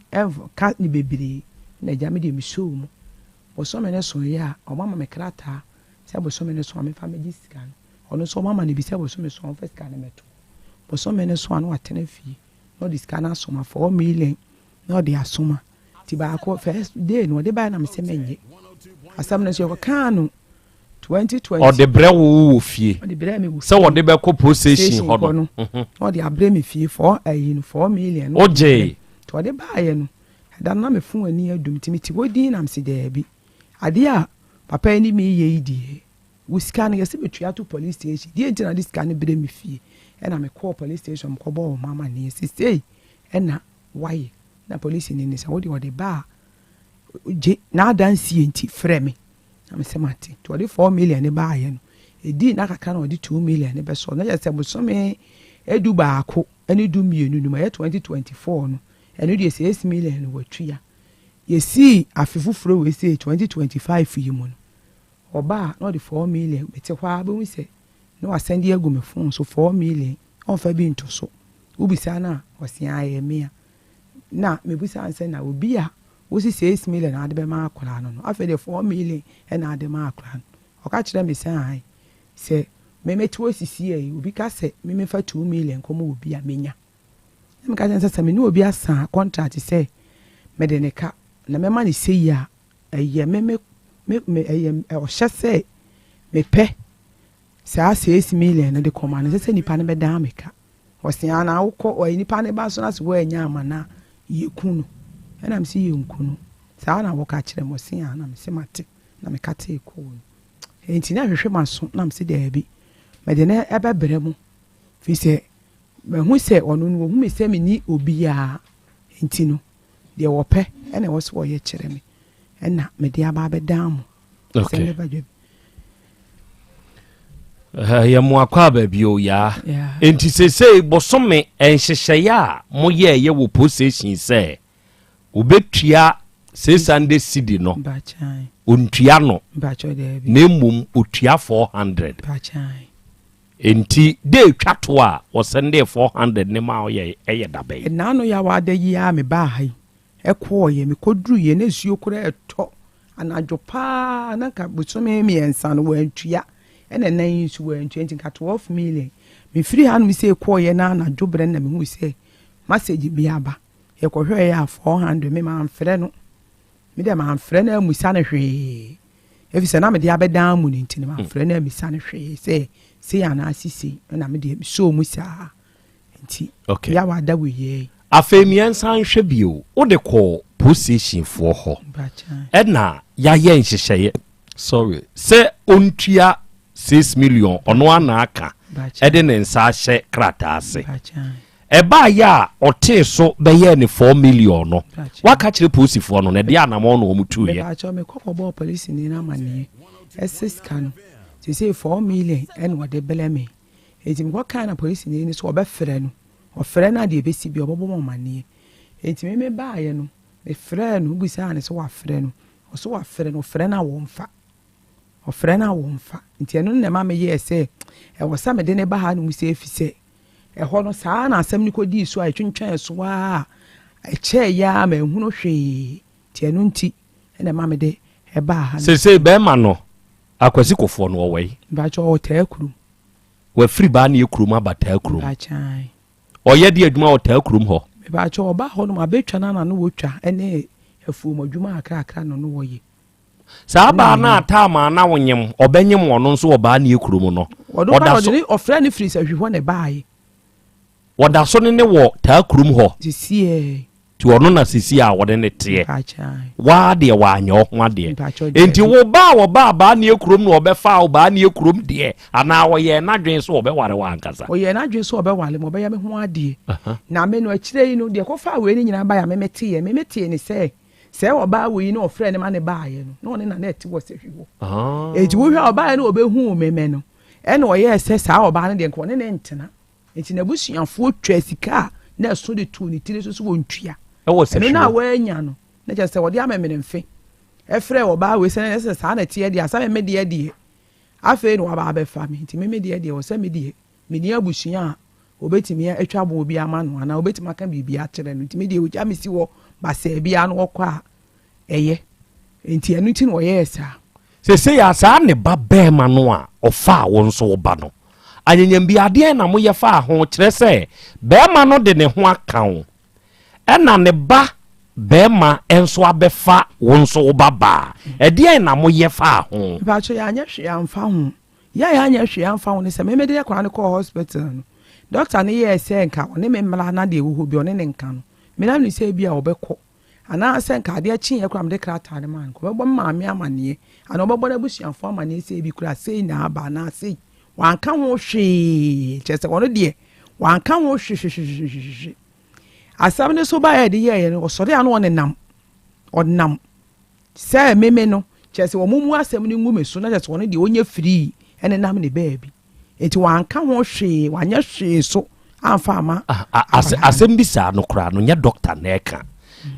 [SPEAKER 6] ka ne bebree na gya me de me show mu bosome ne so yɛ a ɔmama me krataa sɛ bosome ne so a mefa me sika no ɔno so ɔmama ne bi sɛ bosome so ɔmfa sika ne meto bosome ne so ano atena fie na ɔde sika no asoma 4 million na ɔde asoma ti baako first day no ɔde baa na me sɛ menye asɛm no so yɛkɔkaa no 2020
[SPEAKER 22] ɔde brɛ wo wɔ fie sɛ wɔde bɛkɔ procession hɔ no
[SPEAKER 6] ɔde abrɛ me fie 4 million
[SPEAKER 22] ogye
[SPEAKER 6] nti ɔde baayɛ no ɛda no na mefo ani adum nti meti wɔdin nam se daabi adeɛ a papa ani meyɛ yi deɛ wo sika no yɛsɛ bɛtua to police station deɛ nti na de sika no brɛ me fie ɛna mekɔɔ police station mkɔbɔ wɔ mama ne sesei ɛna wayɛ na police ni ne sɛ wode ɔde baa gye na adansie nti frɛ me na mesɛ mate nti ɔde 4 million ne baayɛ no ɛdi na kaka na ɔde 2 million ne bɛsɔ na yɛ sɛ bosome edu baako ɛne du mmienu no ma yɛ 2024 no ɛno deɛ 6 million no watua yɛsii afe foforɔ wɔ sɛ 2025 yi mu no ɔbaa na ɔde 4 million bɛte hɔ a bɛhu sɛ na wasɛnde agu me phone so 4 million ɔmfa bi nto so wobisa no a ɔse ayɛ mea na mebusa ansɛ na obi a wosi 6 million ade bɛma akora no afei de 4 million ɛna ade ma akora no ɔka kyerɛ me sɛ ai sɛ memeti osisi ai obi ka sɛ memefa 2 million kɔma obi a menya na meka sɛ me ne obi asa contract sɛ mede ne ka na mema ne sɛ yi a ɛyɛ ɔhyɛ sɛ mepɛ saa 6 million no de kɔma no sɛ nipa no bɛdaa me ka ɔse ana wokɔ nipa no ba so no sɛ woanya ama no yɛku no ɛna mesi yɛ nku no saa na wɔka kyerɛ mo se a na mesi mate na meka te ko no enti na hwehwɛ maso na mesi daabi mede ne ɛbɛbrɛ mu fi sɛ mahu sɛ ɔno no wɔhu me sɛ menni obiaa enti no deɛ wɔpɛ ɛna ɛwɔ sɛ wɔyɛ kyerɛ me ɛna mede aba bɛdan mo sɛ mebɛdwa
[SPEAKER 22] yɛ mmoakɔ a baabi o yaa enti sesei bosome nhyehyɛeɛ a moyɛɛ yɛ wɔ postation sɛ wobɛtua 600 cedi no ontua no na mmom otua 400 enti de twa to a wɔsɛnde 400 ne ma ɔyɛ ɛyɛ dabɛn
[SPEAKER 6] ɛna no yɛ wada yi a me ba ha yi ɛkɔɔyɛ me kɔduru yɛ na suo kora ɛtɔ anadwo paa na ka bosome mmiɛnsa no wɔantua ɛna nan yi nso wɔantua nti ka 12 million mefiri ha no me sɛ ɛkɔɔyɛ na anadwo berɛ na mehu sɛ message bi aba yɛkɔhwɛ yɛ a 400 me mamfrɛ no mede mamfrɛ no amusa no hwee ɛfiri sɛ na mede abɛdan mu no nti no mamfrɛ no amusa no hwee sɛ sei anaase sei ɛna mede soo mu saa nti yɛwɔ ada wɔ yɛ
[SPEAKER 22] afei mmiɛnsa nhwɛ bio wode kɔ position for ho na ya ye nhyehyeye sorry say ontua 6 million ono ana aka ede ne nsa hye krata ase eba ya ote so be ye ne 4 million no waka kire police for no na de anamo no omutu ye
[SPEAKER 6] ba cha me kokobo police ni na mane SS kan they say 4 million and what they bele me etim what kind of police ni so obefre no ofre na de besi bi obobo mo mane etim me ba ye no e frɛ no busa ne so wa frɛ no so wa frɛ no frɛ na wo mfa o frɛ na wo mfa nti eno ne ma me ye se e wo sa me de ne ba ha no mu se efise e ho no saa na asɛm ni kodi so a twentwɛn so a e kyɛ ya ma ehunu hwe ti eno nti ene ma me de e ba ha
[SPEAKER 22] se be ma no akwasi kofo no wo yi
[SPEAKER 6] ba cho o ta kuru
[SPEAKER 22] wa free ba na ekuru ma ba ta kuru
[SPEAKER 6] ba chan
[SPEAKER 22] o ye de adwuma o ta kuru ho
[SPEAKER 6] ba cho ba ho no ma betwa na no wotwa ene afuom adwuma akra no no woye
[SPEAKER 22] saa ba na ata ma na wonyem obenyem wono nso oba na ekuru no
[SPEAKER 6] oda so ofra ne free ahwehwo ne bae
[SPEAKER 22] woda so ne wo ta kuru ho
[SPEAKER 6] sisie
[SPEAKER 22] ti wono na sisi a wode ne tie wa de wa anyo ho de enti wo ba na ekuru no obefa wo ba na ekuru de ana wo ye na dwen so obeware wa ankasa
[SPEAKER 6] wo ye na dwen so obewale mo be ya me ho ade na me no akire yi no de kofa we ni nyina ba ya me mete ni se wo ba we ni ofre ne ma ne ba ye no na na eti wo se hwiwo eti wo hwa oba ye no obehu me no e na wo ye se sa oba ne de nko ne ntena eti na busuafo twa sika na so de tu ni tire so wo ntua eno na wanya no na je se wo de amemene mfe efre wo ba we se na se sa na tie de asa me de afi no wa ba be fa me ti me de wo se me de me ni abusua obetimi atwa bo obi ama no ana obetimi aka bibia akyere no ti me de wo ja me si wo ba se bia no wo kwa eye enti enu ti no ye sa
[SPEAKER 22] se ya sa ne ba be ma no a ofa wo nso wo ba no anyanyam bi ade na mo ye fa ho kyere se be ma no de ne ho aka wo ena ne ba be ma enso abefa wo nso wo baba ede na mo ye fa ho
[SPEAKER 6] ba cho ya anya hwe amfa ho ya anya hwe amfa ho ne se me de kwa ne ko hospital no doctor ne ye se nka one me mla na de wo bi one ne nka no me na ni se bia obekọ ana se nka de chi ye kwa me de krata ne man ko bebo maame amane ana obebo na busuafo amane se bi kura se na aba na se wan ka ho hwe chese wono de wan ka ho hwe asam ne so ba ye de ye no so de ano onam se meme no chese wo mumu asam ne ngume so na chese wono de onye free ene nam ne baby enti wan ka ho hwe wanya hwe so amfa ama
[SPEAKER 22] asem bisa no kra no nya doctor na eka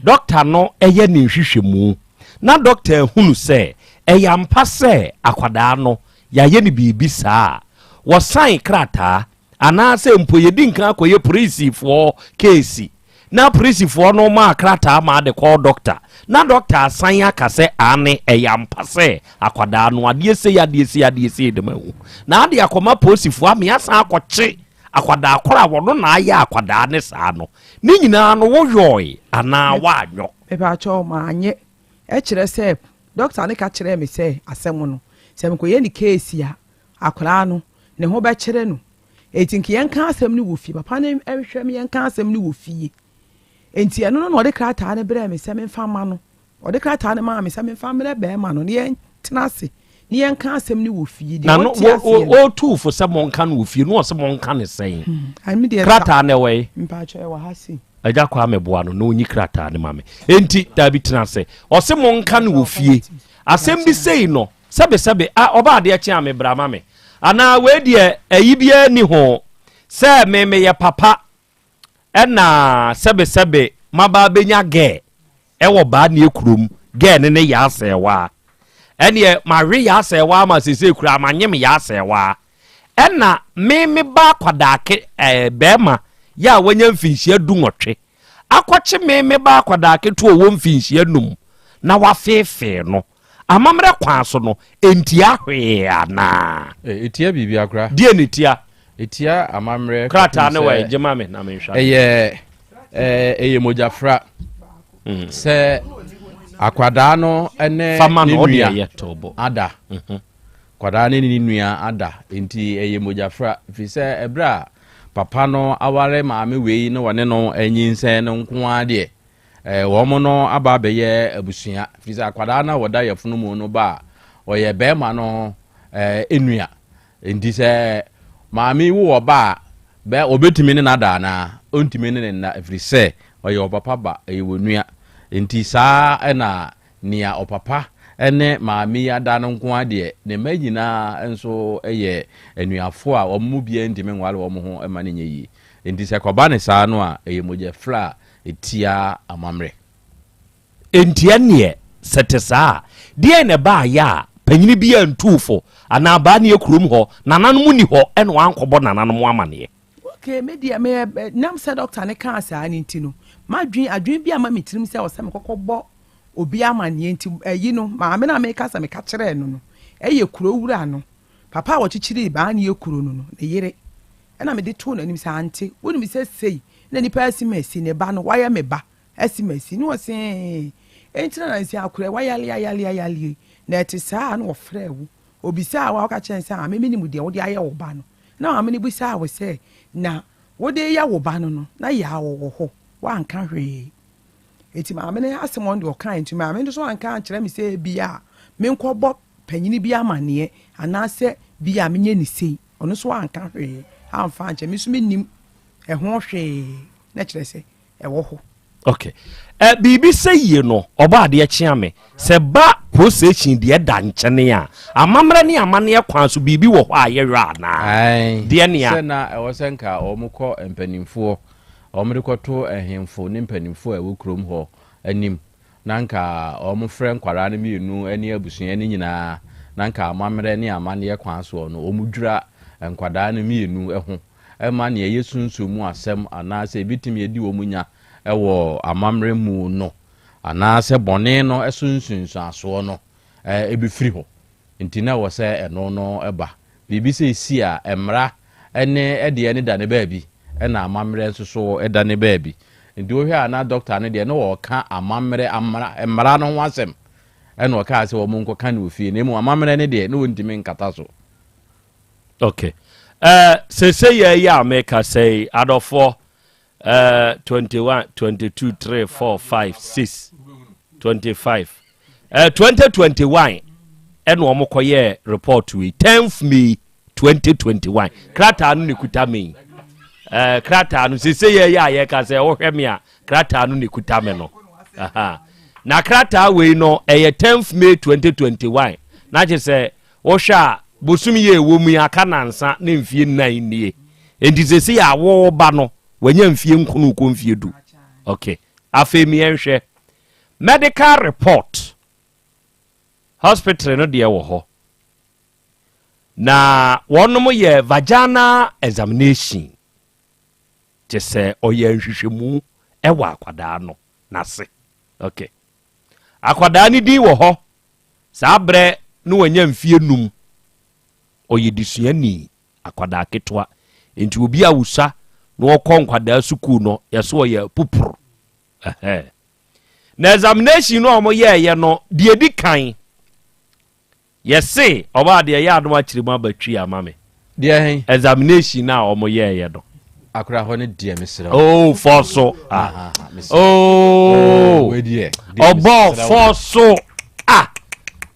[SPEAKER 22] doctor no eye ne hwehwemu na doctor hunu se eyampa se akwada no ya ye ne bibi saa wo sign krata ana se mpo ye dinka akoye police for case na police for no ma krata ma de call doctor na doctor sign aka se ane eyampa se akwada no ade se de mahu na ade akoma police for me asa akọche akwada akora wono na aya akwada ne saa no ni nyina no wo yoy ana wa anyo
[SPEAKER 6] me ba cho ma anye e kire se doctor ne ka kire me se asem no se me ko ye ni case ya akora no ne ho be kire no etinki yen kan asem ni wo fi papa ne ehwe me yen kan asem ni wo fi enti eno no de krata ne bre me se me fa ma no o de krata ne ma me se me fa me be ma no ne yen tenase ni yen kan asem ni wo fi de
[SPEAKER 22] no o tu for someone kan wo fi no someone kan say krata ne we
[SPEAKER 6] mpa cho e wa hasi
[SPEAKER 22] aja kwa meboa no onyi krata ne mame enti da bi tenase o se mon kan wo fi asem bi sei no sebe oba de achi ame bra mame ana we de ayi bia ni ho se me ye papa ena sebe maba benya ge e wo ba ne ekurum ge ne ya asewa ene ma hwe ya asewa ma sese kura ma nyem ya asewa ena me ba kwadake bema ya wanya mfinhia du nwotwe akwache me ba kwadake to wo mfinhia num na wafefe no amamre kwa so no enti ahwe ana
[SPEAKER 4] etia bibia kra
[SPEAKER 22] die netia
[SPEAKER 4] etia amamre
[SPEAKER 22] krata ne we jema me na me hwa
[SPEAKER 4] eye mojafra se akwada no ene
[SPEAKER 22] fama no de ayetobo
[SPEAKER 4] ada kwada ne ni nua ada enti eye mojafra fi se ebra papa no aware maame wei no wane no anyinsen no nko ade wɔn no aba abɛyɛ abusua fisa akwadaa na wɔda yɛfunu mu no ba ɔyɛ bɛrima no enua nti sɛ maame wo ɔba bɛ obetumi ne nada na ontumi ne na efiri sɛ ɔyɛ ɔpapa ba ɛyɛ wɔnua nti saa ɛna nia ɔpapa ɛne maame ada no nko adeɛ ne mma nyinaa nso ɛyɛ anuafo a wɔn mu bia ntumi nwale wɔn ho ɛma ne nyɛ yi nti sɛ kɔba ne saa no a ɛyɛ mogya fla etia amamre
[SPEAKER 22] entia ne sete saa deɛ ne ba ya panyini bi antufo ana ba ne kurom hɔ nananom ni hɔ ɛna wankɔbɔ nananom amane
[SPEAKER 6] okay media me nam sɛ doctor ne ka saa ne ntino adwen bi ama metirim sɛ ɔsɛ me kɔkɔbɔ obi amane nti ayi no maame na me ka sɛ me ka kyerɛ no ɛyɛ kuro wura no papa a wɔkyekyere ba ne kuro no ne yere ɛna me de to no anim sɛ ante woni me sɛ sei na nipa asimasi ne ba no wayɛ me ba asimasi ne wɔse entina na nsi akora wayale na ɛte saa na wɔfrɛ wo obisa wa ɔka kyɛn sɛ ameme nim deɛ wode ayɛ wo ba no na ameme ne bisa wo sɛ na wode yɛ wo ba no na yɛ wo ho wanka hwee eti maame ne asɛm on de ɔka nti maame no so anka kyerɛ me sɛ bia me nkɔbɔ panyini bi amaneɛ anaasɛ bia menye ne sei ɔno so anka hwee amfa nkyɛ me so menim ɛho hwee na kyerɛ sɛ ɛwɔ ho
[SPEAKER 22] okay bibi sɛ yie no ɔba adeɛ kyea me sɛ ba procession deɛ da nkyɛne a amamra ne amane kwan so bibi wɔ hɔ a yɛhwɛ ana deɛ ne a
[SPEAKER 4] sɛ na ɛwɔ sɛ nka ɔmokɔ mpanimfoɔ ɔmde kɔto ahemfo ne mpanimfoɔ a ɛwɔ kurom hɔ anim na nka ɔmofrɛ nkwara no mmienu ne abusua no nyinaa na nka amamra ne amane kwan so no ɔmudwira nkwadaa no mmienu ho ɛma ne ɛyɛ sunsumu asɛm anaasɛ ebitimi edi wɔ munya ɛwɔ amamre mu no anaasɛ bɔne no ɛsunsunsu asoɔ no ebifiri hɔ nti na wɔ sɛ ɛno no ɛba biribi sɛ esi a ɛmra ɛne ɛdeɛ ne da ne baabi ɛna amamre nso so ɛda ne baabi nti wohwɛ a na doctor ne deɛ no wɔka amamre ɛmra no ho asɛm ɛna ɔka sɛ wɔn nkɔka ne ofie na mu amamre ne deɛ ne wɔntimi nkata so
[SPEAKER 22] okay say yeah make say adofo 21 22 3 4 5 6 25 2021 and wo mokoye report we 10th May 2021 krata anu ne kuta me krata anu say yeah ka say wo hwe me a krata anu ne kuta me no aha na krata we no 10th May 2021 na je say wo hwa bosumi ye wo mu aka nansa na mfie nan nie enti sesi ya wo ba no wanya mfie nkunu ko mfie du okay afemi enhwe medical report hospital no de wo ho na wonom ye vaginal examination je se oye nhwehwemu ewa akwada no nase okay akwada ni din wo ho sa bre no wanya mfie num oyedisuani akwada ketwa enti obi awusa no okọ nkwada suku no yeso ye pupuru na examination no omo ye no de edi kan yese oba de ye adom akirima batwi amame
[SPEAKER 4] de hen
[SPEAKER 22] examination na omo ye no
[SPEAKER 4] akura ho ne de mesere
[SPEAKER 22] oh for so oh
[SPEAKER 4] we de
[SPEAKER 22] obo for so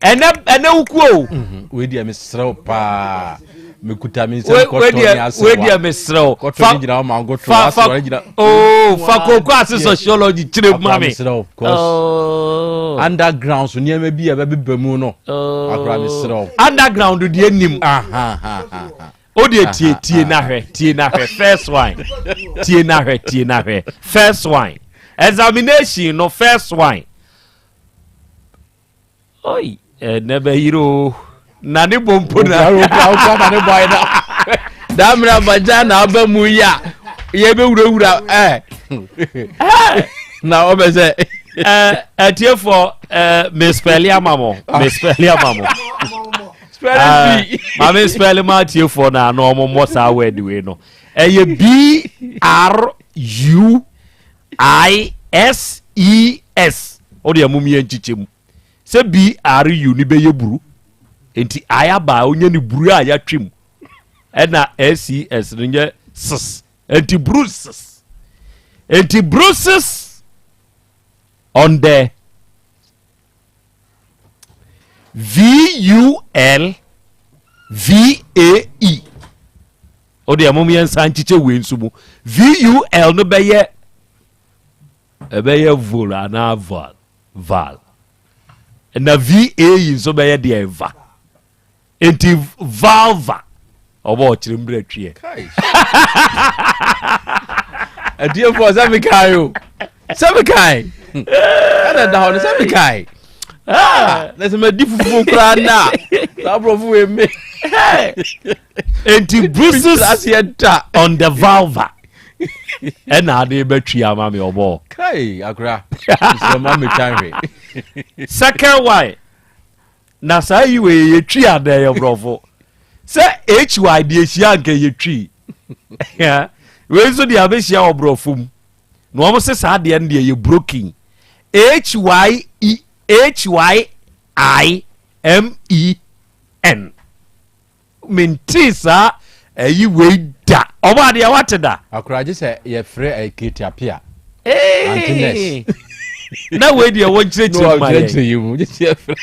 [SPEAKER 22] ene ukuo
[SPEAKER 4] we de mesere pa mekuta mi se koto ni aso
[SPEAKER 22] we dia mesrew
[SPEAKER 4] koto ni gira ma ngoto aso gira
[SPEAKER 22] oh fa kokko as sociology chire mame
[SPEAKER 4] underground so niam bi e be mu no akura mesrew
[SPEAKER 22] underground di anim o de tie na hwe first one tie na hwe first one examination no first one oi never hero na ne bompo na
[SPEAKER 4] na ne boy na damra bajana abamu ya ye be wura na obeze
[SPEAKER 22] atie for mispelia mamo spelling ma mispelia ma atie for na no omo sa word we no eye BRUISES o de amumi enchichemu se BRU ni be ye buru enti ayaba onye ni buru a ya twem ena SES nye ss enti bruises on the VULVAE. O de amom yen sanchiche we nsumu. VUL no beye vol ana val. Na VAE so beye de eva. Enti valva. Obo chirimbre twie.
[SPEAKER 4] Adie for Samikai. Samikai. Ana da ho Samikai. There's a different plan now. Abrofu me.
[SPEAKER 22] Enti bruises on the vulva. And now they betray mama obo.
[SPEAKER 4] Kai akra. So mama time.
[SPEAKER 22] Second why? Na say you ye twi ada ye brofo. Say HY de hia nke ye twi. Yeah. We so de abehia obrofum. No mo se sa de nde ye broken. HYIMEN. Mentisa eyi we da. Oba de what da?
[SPEAKER 4] Akra je say ye free e ketiapia.
[SPEAKER 22] Antines. Na we de won chire
[SPEAKER 4] my. No you just ye free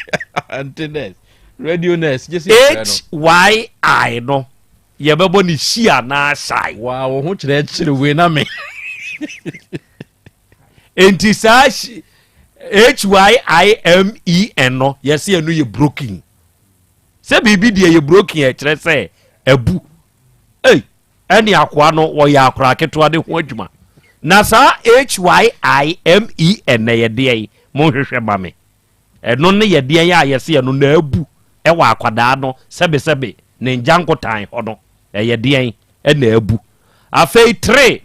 [SPEAKER 4] Antines. Radio ness just
[SPEAKER 22] HYI no. Ye bebo ni shia na sai.
[SPEAKER 4] Wow, ho chire we na me.
[SPEAKER 22] Entisa HYIMEN no yes ye no ye broken. Se bibi de ye broken e kire se ebu. Hey, any akwa no wo ya akra keto ade ho adwuma. Na sa HYIMEN na ye de mo hwehwe ba me. Eno ne ye de ya yes ye no na ebu e wa akwada no sebe ne njankotan ho no e ye de e na ebu. Afei 3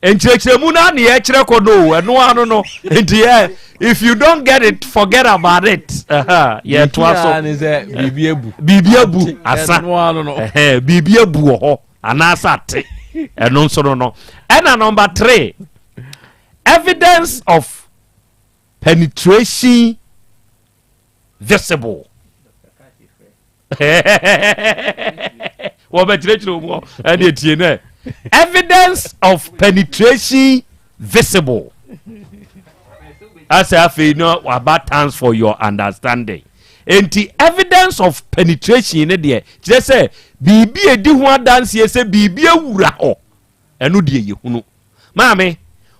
[SPEAKER 22] enchirechiremu na ne ye kire kodo eno ano no enti if you don't get it forget about it ye to aso bibiebu asa bibiebu ho anasa te eno nso no ena number 3 evidence of penetration visible wo be chirechiremu ene tie na evidence of penetration visible. As I feel no about times for your understanding. And the evidence of penetration in there, just say, Bibi a diwa dance, yes, a bibi a wura ho. And no dear you know. Mammy,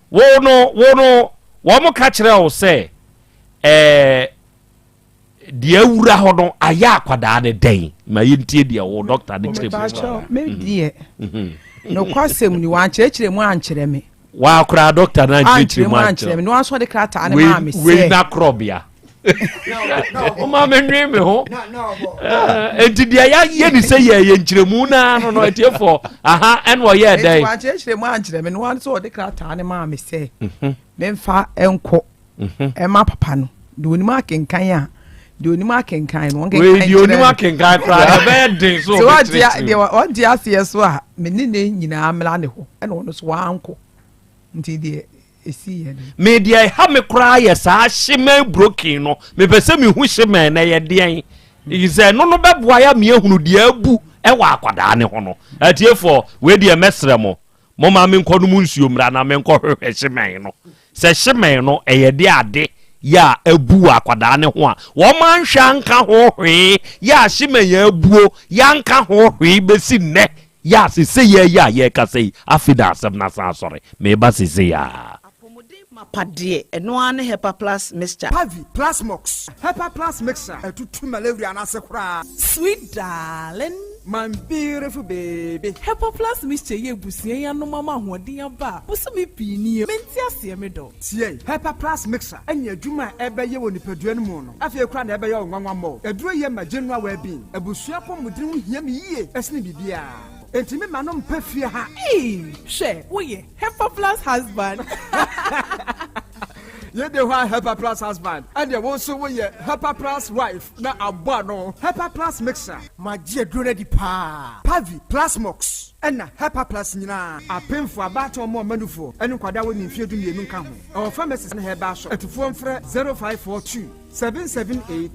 [SPEAKER 22] wono, one more catcher will say, dear wura ho no ayakwa da day. My inti dear old doctor,
[SPEAKER 6] maybe no kwasem ni wan chirechire mu anchere me
[SPEAKER 22] wa akra doctor na chirechire mu
[SPEAKER 6] anchere me no anso de krata ane ma me se
[SPEAKER 22] we na Krobea o ma me nwe me ho enti dia ya ye ni se ye nchiremu na no etiefo aha en wo ye dai
[SPEAKER 6] wan chirechire mu anchere me no anso de krata ane ma me se me mfa enko e ma papa no do ni ma kenkan a do ni ma kenkan no ngen
[SPEAKER 22] we do ni ma kenkan kra be den so
[SPEAKER 6] what dia se so a me ni nyina amla ne ho e no so anko nti de esi ye
[SPEAKER 22] me dia ha me kra ye sa hime broken no me pese me hu hime na ye de ize no beboa ya me ehunu de abu e wa akwada ne ho no atiefo we de mesre mo ma me nko no mu nsuo mra na me nko hwehwe hime no se hime no e ye de ade ya abu akwada ne ho a wo man hwa nka ho hwe ya hime ya abuo ya nka ho hwe besi ne ya se ye ka say afida asem na sa sorry me ba se ya
[SPEAKER 9] mapade eno ane hepa plus mixture
[SPEAKER 10] pavi plus mox hepa plus mixture etutu malaria na se kura
[SPEAKER 12] sweet darling
[SPEAKER 10] my beautiful baby
[SPEAKER 12] hepa plus mixture ye busie ya no mama hoden aba buso me pini menti ase me do
[SPEAKER 10] tie hepa plus mixture anya adwuma ebeye woni padua no mu no afie kura na ebeye onwanwa mo eduro ye magenua wa bin abusua pomudin hu hia me yie esne bibia Entime manom pefie ha.
[SPEAKER 12] She, we Hepa Plus husband.
[SPEAKER 10] Ye de wa Hepa Plus husband. And ye won so we Hepa Plus wife na abua no. Hepa Plus mixer. Ma je drone di pa. Pavi Plus mox. Ena Hepa Plus nyina. Apemfo abato mo manufo. Enu kwada woni mfie du mienu nka ho. Our pharmacist na heba so. Etufo mfre 0542 778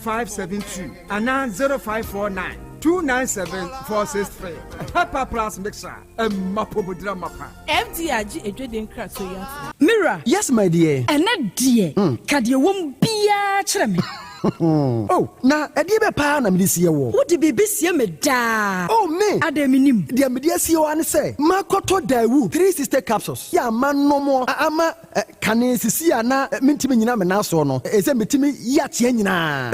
[SPEAKER 10] 572 ana 0549 297-463. Pepper Plus mixer. Mapobudra mapa.
[SPEAKER 12] FDRG edweden krato ya.
[SPEAKER 13] Mira.
[SPEAKER 14] Yes, my dear.
[SPEAKER 13] Ene die. Kadie wom bia kyerɛ me.
[SPEAKER 14] Oh, na ɛdeɛ bɛ paa na mede sie wɔ.
[SPEAKER 13] Wode biribi sie me daa.
[SPEAKER 14] Oh, me.
[SPEAKER 13] Ada minim.
[SPEAKER 14] Deɛ mede sie wɔ ane sɛ, makɔtɔ Dawu 3 sister capsules. Ya ama nomo ama kane sisi a na mentimi nyina me naso no. Ɛsɛ metimi yateɛ nyinaa.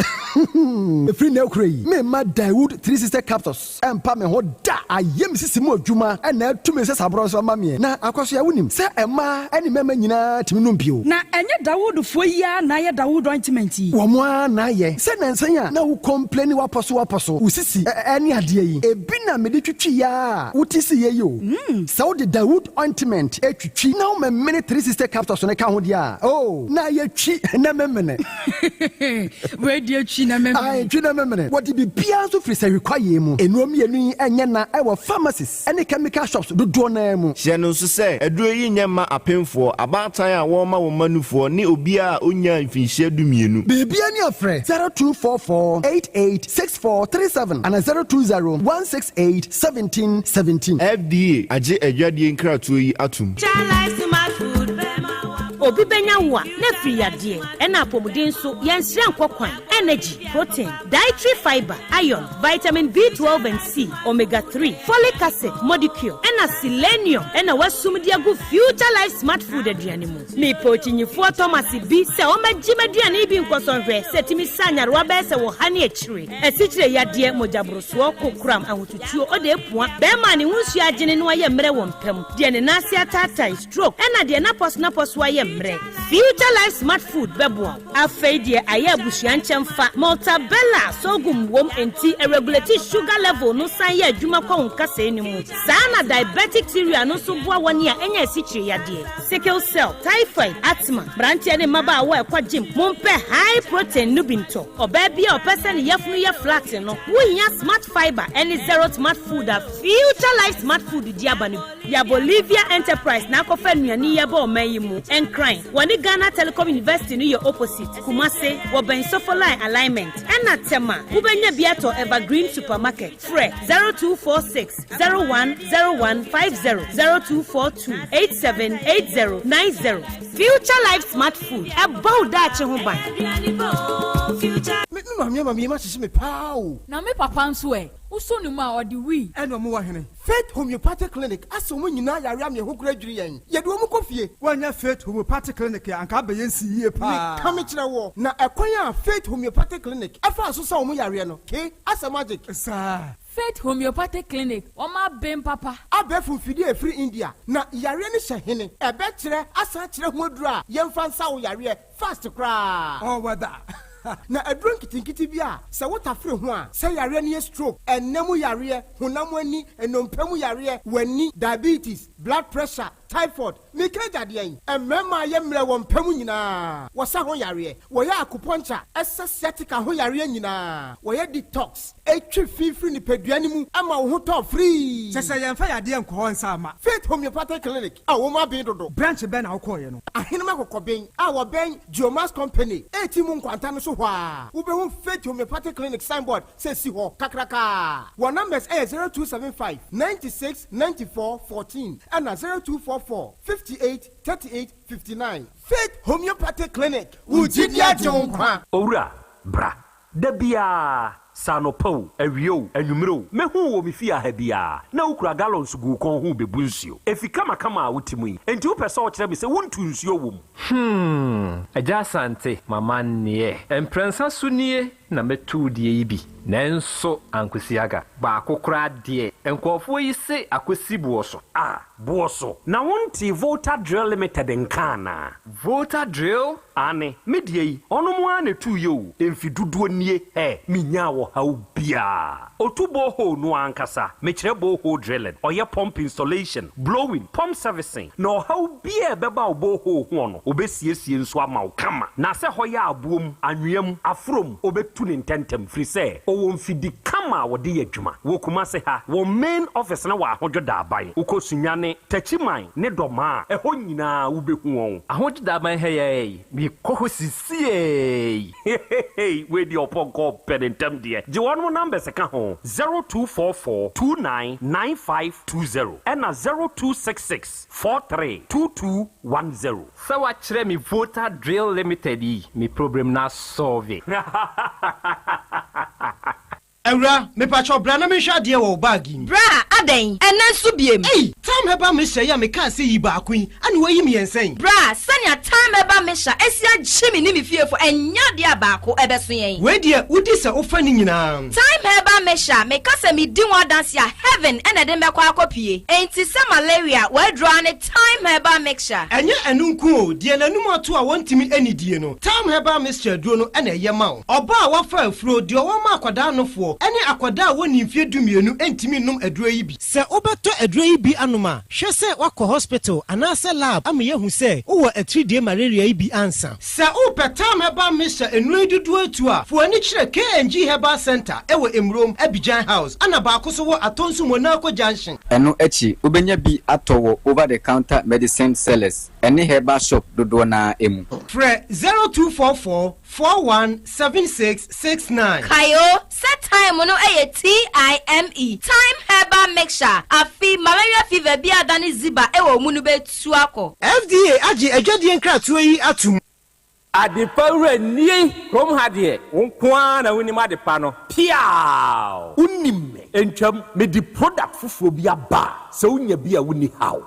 [SPEAKER 14] Efiri na ekura yi. Me ma Dawu 3 sister capsules. Ɛmpa me ho da. Ayem sisi mu adwuma ɛna atumi sɛ sabro so ma me. Na akɔso ya wonim sɛ ɛma ɛne mɛma nyinaa timi no mpio.
[SPEAKER 13] Na ɛnyɛ Dawood fo yi a na yɛ Dawood ointment yi.
[SPEAKER 14] Wo mo na ye sɛ nansan a na wo complain waposo wo sisi ɛne adeɛ yi ebi na mede twitwi ya wote si ye yo sɛ wo de Dawood ointment etwitwi na wo memene 3 sister capsules ne ka ho dia oh na ye twi na memene
[SPEAKER 13] we de twi na memene
[SPEAKER 14] ai twi na memene what be bia so free sɛ require mu enuom yenu enye na ɛwɔ pharmacies ɛne chemical shops dodo na mu
[SPEAKER 7] hye no so sɛ aduro yi nyɛ ma apemfo abatan a wɔn ma wo manufoɔ ne obi a onya mfinhyia dumienu
[SPEAKER 14] bebia ne afrɛ 0244886437 and 020-168-1717
[SPEAKER 7] FDA agye adwadie nkratoɔ yi atum
[SPEAKER 8] obi benya wa na free yade na apomuden so yensire nkokwan energy protein dietary fiber iron vitamin B12 and C omega 3 folic acid molecule na selenium na wasum dia go future life smart food aduane mu me pochinyifo Thomas bi se o magime aduane bi nkosonhwe setimi sanyarwa be se wo hane akire asikyire yade mojabroso kokram ahotutuo o de epua be ma ne hunsu agene no aye mre wo mpam de ne nase atata stroke na de na pos aye future life smart food bebo afei de aye abusuan nkyemfa maltabella sogum wom enti regulate sugar level no san ye adwuma kwa nkasa enimu sana diabetic theory no so boa woni a enya asikyire yade sickle cell typhoid asthma branche ne maba wa ekwa gym mompe high protein no binto oba bia opese ne yefunu ye flat no wonya smart fiber any zero smart food a future life smart food di abane ya Bolivia enterprise na kofa nuani ye ba o mayimu Crime. Wani Ghana Telecom University no your opposite. Kumase, Woben Sofoline alignment. Ena tema, Ubenya Biato Evergreen Supermarket. Fre 0246 010150 0242 878090. Future Life Smart Food. About that Chehuban.
[SPEAKER 10] Mami ma sisi me pao.
[SPEAKER 23] Na me papa nso e. Uso ni ma odi wi.
[SPEAKER 10] Eno mo wa hene. Faith Homeopathic Clinic aso mo nyina yare am ye ho kura dwiri yen. Ye de mo kofie. Wanya Faith Homeopathic Clinic anka be yen si yie pa. Ka me kire wo. Na ekwan a Faith Homeopathic Clinic afa aso sa mo yare no. Ke asa magic. Sa
[SPEAKER 23] Faith Homeopathic Clinic. O ma bem papa.
[SPEAKER 10] Abefu fidi e free India. Na yare ni hye hene. Ebe kire asa kire ho adura. Yemfa nsa wo yare fast kra. Oh wada. Na adron kitinkiti bia se wotafre ho a se yare ne stroke enemu yare honam ani enompemu yare wani diabetes blood pressure typhoid mikaja de yen emema ye mre wo mpemu nyina wo sa ho yare wo ya acupuncture sciatica ho yare nyina wo ya detox etwi fifiri ni peduane mu ama wo ho to free se yemfa yade enko nsa ama Faith Homeopathic Clinic a wo ma bin dodo branch ben na wo koye no ahenema kokoben a wo ben Geomas Company etimu nkwanta no so hwa wo be ho Faith Homeopathic Clinic signboard se si ho kakraka wo numbers 0275 96 94 14 and 0244 58 38 59 Faith Homeopathic Clinic Ujidia Jonkwa
[SPEAKER 18] Owura bra dabia sanopo awio anwumro mehu wo mefia ha bia na ukura gallons gu kon hu bebu nsuo efika makama a wutimu yi enti wo pese wo kire me se wontu nsuo wom
[SPEAKER 24] Yaw Asante mama nie emprensa sunie na metu die yi bi nanso ankosiaga ba akokora de enkofo yi se akosi buoso
[SPEAKER 18] buoso na wonti Volta Drill Limited nkana
[SPEAKER 24] Volta Drill
[SPEAKER 18] ane medie yi ono mo ane tu yo emfiduduo nie minya wo ha bia otubo ho no ankasa mekire bo ho drilling oye pump installation blowing pump servicing no ha bia beba obo ho no obesiesie nso ama wo kama na se hoya abuom anwem afrom obetu ne ntentem free say o mfidi kama wode yadwuma wo kuma se ha wo main office na wa ahodwoda aban ukosunyane tachiman ne doma eho nyina wo behu won
[SPEAKER 24] ahodwoda aban he bi koho sisie
[SPEAKER 18] we di oponko penentem de je won
[SPEAKER 5] phone number se ka ho 0244299520 and 0266432210.
[SPEAKER 24] So what chere me voter drill limited me problem na solve.
[SPEAKER 11] Ewra, me pacho bra na me hwa de wo bag ni.
[SPEAKER 9] Bra, aden, enen so biem.
[SPEAKER 11] Hey, time heba me hwa ya me kan se yi ba akun, ani wo yi me yensen.
[SPEAKER 9] Bra, sanya time heba me hwa, esia gyemi ni me fiefo, enya de abako ebeso yen.
[SPEAKER 11] We de udi se ofa ni nyina.
[SPEAKER 9] Time heba me hwa, me ka se me di one dance ya heaven ena de me kwa akopie. Enti se malaria, we draw ne time heba me hwa.
[SPEAKER 11] Enye enunku o, de nanum ato a wontimi anidie no. Time heba me hwa duro no ena ye ma o. Oba a wafa afuro de wo ma akwada nofo. Ene akwada woni mfie dumienu entimi num aduro yi bi. Se obeto aduro yi bi anoma, hwe se wakọ hospital anase lab am ye hu se wo 3D malaria yi bi ansa. Se upetam heba misha enuro dudu atu a, fo ani kire KNG Herbal Center ewo Emrom Abidjan House ana ba akoso wo Atonsu Monaco Junction.
[SPEAKER 15] Eno echi ubenya bi atowo over the counter medicine sellers. Ene herbal shop dodo na emu.
[SPEAKER 11] Fre 0244417669.
[SPEAKER 9] Kayo set time no TIME time herbal mixture afi malaria fever bi adani ziba ewo munu betu akọ.
[SPEAKER 11] FDA agi adwade nkratoa yi atum.
[SPEAKER 24] Adepa wura nie krom ha de wonkwa na woni ma depa no piaw unim entwam me di product fufuo bi aba se unya bi a woni haw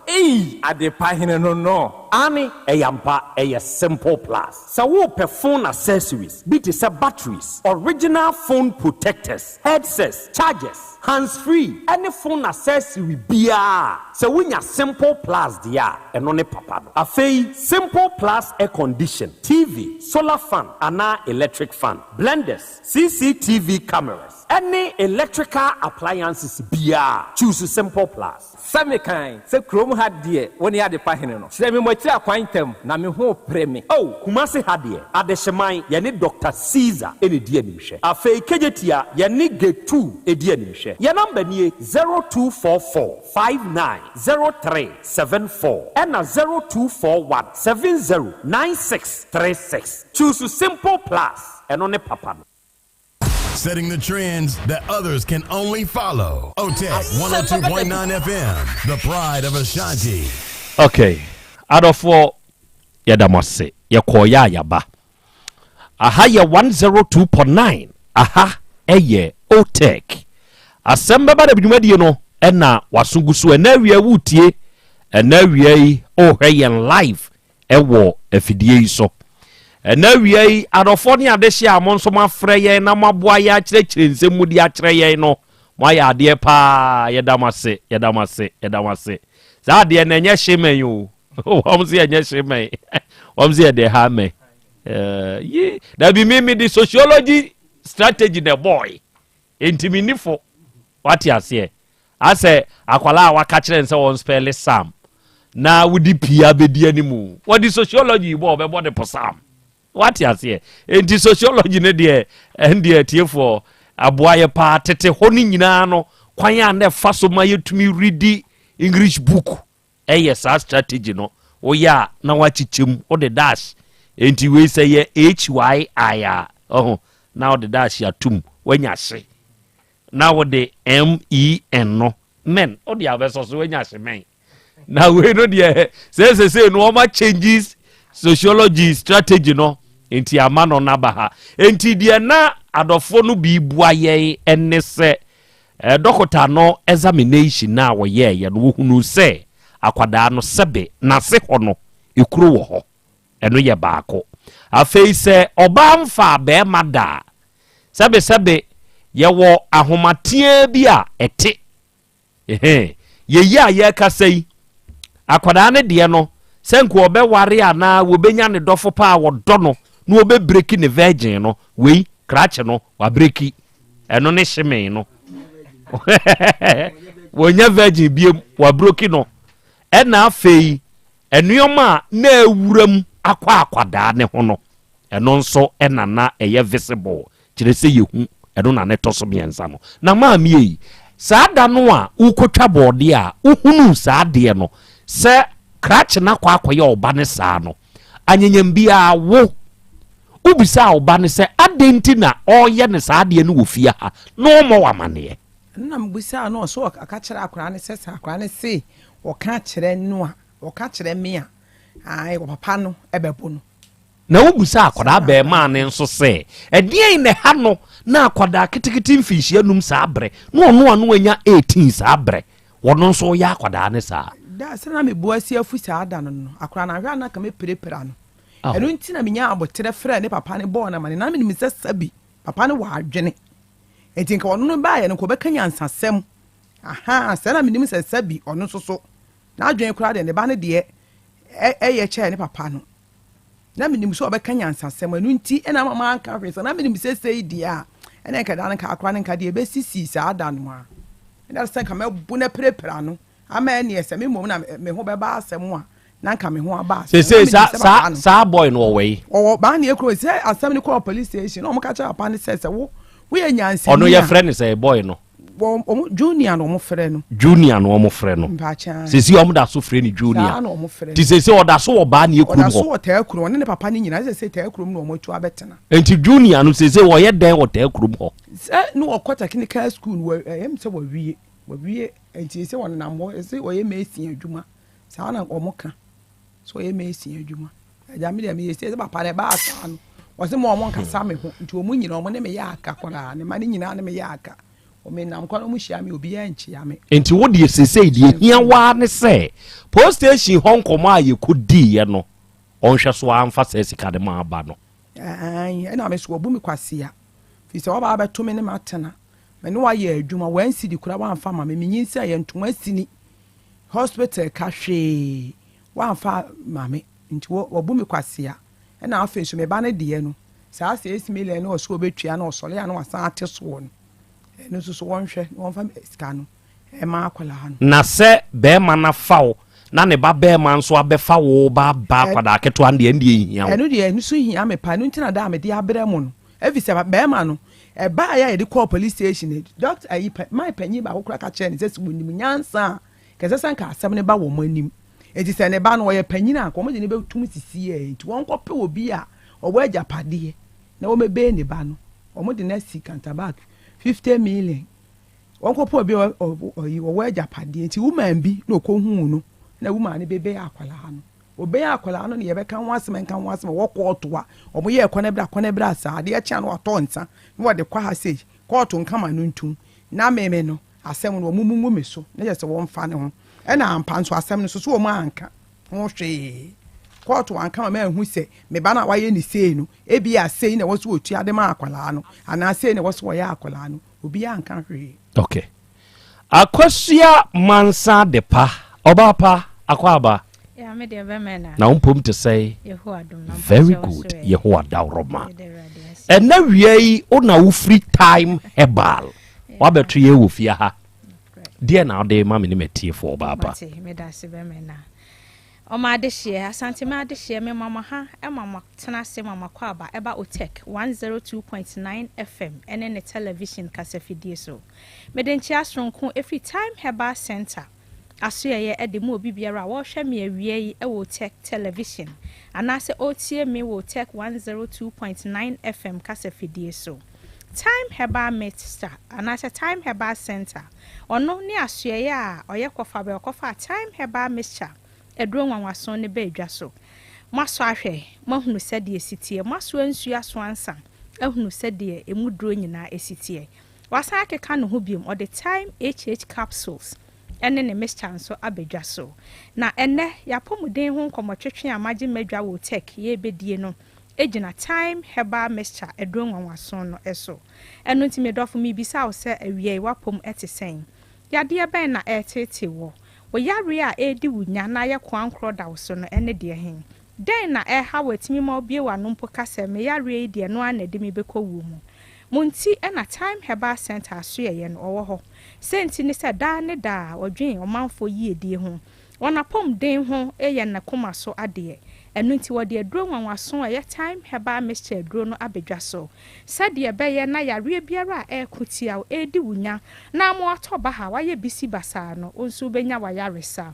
[SPEAKER 24] adepa hene no ani eyampa eye simple plus se wo pe phone accessories be to say batteries, original phone protectors, headsets, chargers, hands free, any phone accessory bia se wunya simple plus dia eno ne papa no afei simple plus air condition, TV, solar fan, ana electric fan, blenders, CCTV cameras, any electrical appliances bia choose simple plus. Samikan se krom ha de woni ade pa hene no se me mochi akwantam na me ho preme
[SPEAKER 5] Kumasi ha de adehyeman ye ne Dr. Caesar ene di animhwe afei kejetia ye ne G2 edi animhwe ye number nie 0244590374 and 0241709636 choose simple plus eno ne papa no.
[SPEAKER 16] Setting the trends that others can only follow. OTEC 102.9 FM, the pride of Ashanti.
[SPEAKER 22] Okay. Out of 4, Yadamase, Yakoya Yaba. Aha, ya 102.9. Aha, eye, OTEC. Asem Beba Dabi no, ena wasungusu enawia wutie, enawia o heyen live, ewo efidie iso. Enawia yi adofo ne adehye amonso mafreye na maboa ya kyerɛkyerɛ nsɛmu di akyerɛye no mo ya ade pa yedamase za ade na enye hyemen yo womse enye hyemen womse de ha me yi da bi me di sociology strategy the boy intiminifo wati ase ase akwala waka kyerɛ nse won spell sam na wudi pia bedi animu wodi sociology bo obebo de posam. What you say? Enti sociology ne de ende tie for aboaye pa tete honi nyina no kwan ya na fa so ma yetumi read English book yes strategy no o ya na wachichem o de dash enti we say ye HYI now the dash ya tum wanya hye now the MEN no men o de abeso so wanya hye men now we no de say no ma changes sociology strategy no enti amano nabaha enti de na adofo no bi bua ye enne se dokota no examination na wo ye no hunu se akwada no sebe na se ho no ekuro wo ho eno ye baako afei se oba mfa be mada sebe ye wo ahomatea bi a ete ye ya ye kasai akwada ne de no senku obeware ana wobenya ne dofo pa wodo no na obe breaki ne virgin no wei crash no wa breaki eno ne hyemen no wonya virgin biem wa broki no ena afei enuoma na ewuram akwada ne ho no eno nso ena na eye visible kire se yehu eno na ne toso miensa no na maami yi saada no a ukotwa bode a uhunu saade no se crash na kwa akoye oba ne saa no anyanyam bia wo ubisa oba ne se adenti na oye ne saa de no wo fie ha no mo wamane
[SPEAKER 6] na mbisa no so aka kire akora ne se sa akora ne se o ka kire no a o ka kire me a ai wo papa no ebebo no
[SPEAKER 22] na ubisa akoda be ma ne nso se edien ne ha no na akoda kitikiti mfishi anum saa bre no anya 18 saa bre wono nso ya akoda ne saa
[SPEAKER 6] da se na me buasi afu saa da no akora na hwa na ka me perepera no enu nti na menya abotere frɛ ne papa ne bɔ na mane na me ni sabi papa ne wa adwene enti nka wono no ba ye no ko bɛka nyansasɛm aha sɛ na me ni sabi ɔno so na adwene kora de ne ba ne de ɛyɛ kyɛ ne papa no na me ni so ɔbɛka nyansasɛm enu nti na mama anka hwɛ sɛ na me ni sesei di a ɛna nka da nka akora ne nka de bɛsisi saa da no a ɛna sɛ nka me bu na perepera no ama ɛne ɛsɛ me mom na me ho bɛba asɛm a na nka me ho aba
[SPEAKER 22] se sa boy no we
[SPEAKER 6] o ba na ekro se Asem ni call police station o mo ka cha apa ne se wo ye nyanse
[SPEAKER 22] ono ye frɛ ne se boy no
[SPEAKER 6] o junior no mo frɛ no
[SPEAKER 22] se si o mo da so frɛ ni junior ti se o da so o ba na ekro
[SPEAKER 6] o da so o ta ekro ne papa ni nyina se ta ekro no mo tu abetena
[SPEAKER 22] enti junior no se wo ye den o ta ekro ho
[SPEAKER 6] se no o kota clinical school wo em se wo wie enti se won na mo se o ye mesi adwuma sa na o mo ka so ye mesi adwuma aja me de me yesi papa ne ba asa no o se mo nka sa me ho nti o mu nyina o mo ne me ya aka kora ne ma ne nyina ne me ya aka o me nam kwa no mu hia me obi ya nchi ya me
[SPEAKER 22] enti wo de sesei de hia wa ne se post station hon koma ye kodi ye no on hwe so amfa se sika de ma aba no
[SPEAKER 6] ai na me so obu me kwase a fi se wo ba beto me ne matena me no wa ye adwuma wan sidi kura wa amfa ma me nyin se ye ntoma sini hospital ka hwe wanfa mame nti wo bu me kwase a na afa so me ba ne de no saa 6 million no so obetua na osole ya na wasan ate so no no so wonhwe wonfa sika no e ma akola ha no
[SPEAKER 22] na se be ma na fawo na ne ba be ma nso abefa wo ba kwada keto ande ande hia
[SPEAKER 6] wo de no so hia me pa no ntina da me de abrɛ mu no evi se be ma no e ba ya de call police station doctor ayi my panyi ba kokra ka che ne se sibunim nyansa kese sanka Asem ne ba wo manim eti se ne ba no ye panyina ko mo de ne betum sisi e enti won kope obi a obo ajapade na wo mebe ne ba no o mo de na si counterback 50 million won kope obi wo ajapade enti woman bi na okohu no na woman ne bebe akwala ha no obe akwala no ne ye be kan wasem wo koto a o mo ye kone bra sa de echa no ato nsa no wo de kwa ha sei koto nkama no ntum na meme no Asem no mumu me so na je se won fa ne ho ena ampa nso Asem no so mo anka ho hwe koto anka ma hu se me ba na waye ni sei no ebi a sei na wo so otu ade ma akwala no ana sei na wo so ya akwala no obi anka hwe
[SPEAKER 22] okay akwasua mansa de pa oba pa akwaba
[SPEAKER 23] ya me de be mena
[SPEAKER 22] na umpom to say very good Yehowa dawroma ena wiei ona wo free time herbal wabeto ye wo fia ha dia na ode ma me ne metie fo ba ba
[SPEAKER 23] me da se be mena o ma de hie Asante ma de hie me mama ha e mama tena se mama kwa aba eba otek 102.9 FM ene ne television kasafidie so me de nchi asronko every time herbal center aso ye e de mu obi biara wo hwe me awie e wo tech television anase otie me wo tech 102.9 FM kasafidie so Time Herbal Mixture anase Time Herbal Center ono ni asoye a oye kofa be kofa Time Herbal Mixture edro nwanwaso ne ba edwa so maso ahwe mahunu sede esitie maso ansu aso ansa ahunu sede emudro nyina esitie wasa akeka no ho biem o the Time HH capsules ene ne mixture so abedwa so na ene yapomuden ho nkomotwetwe amagye medwa wo tech ye bedie no ejina Time Herbal Mixture edro nwanwaso no eso eno ntime dofo mi bisa wo se awie wapom etesen yade ben na etete wo yare a edi wunya na ye kwankro da wo so no ene de hen den na ha watimi ma obie wa no mpo kase me yare de no anade mi bekowu mu munti ena Time Herbal Center aso ye no owo ho senti ni se da ne da odwen omanfo yie die ho wana pom den ho eye na koma so ade enu nti wo de dro nwanwaso ye Time Herbal Mixture dro no abedwa so sade be ye na yare biara ekotia o edi wunya na mo atoba ha waye bisi basa no onsu benya wa yare sa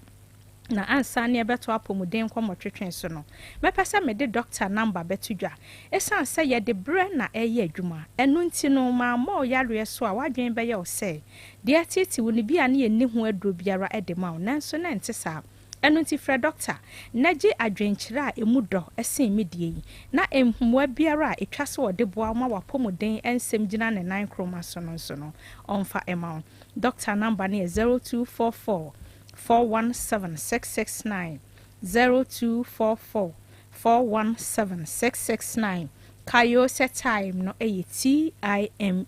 [SPEAKER 23] na ansa ne beto apomuden kwomotwetwen so no mepesa me de doctor number betudwa esan se ye de bre na eye adwuma enu nti no ma mo yare so a wadwen be ye o se de atiti woni bia ne ye hu aduro biara ede ma o nanso na nte sa enu nti frɛ doctor naji adwenkyere a emu dɔ esen medie na emhuwa biara etwa se wode boa ma wapomuden ensem gina ne nan kroma so no onfa ema doctor number ne 0244 417-669 0244-417-669 Kayo set time no time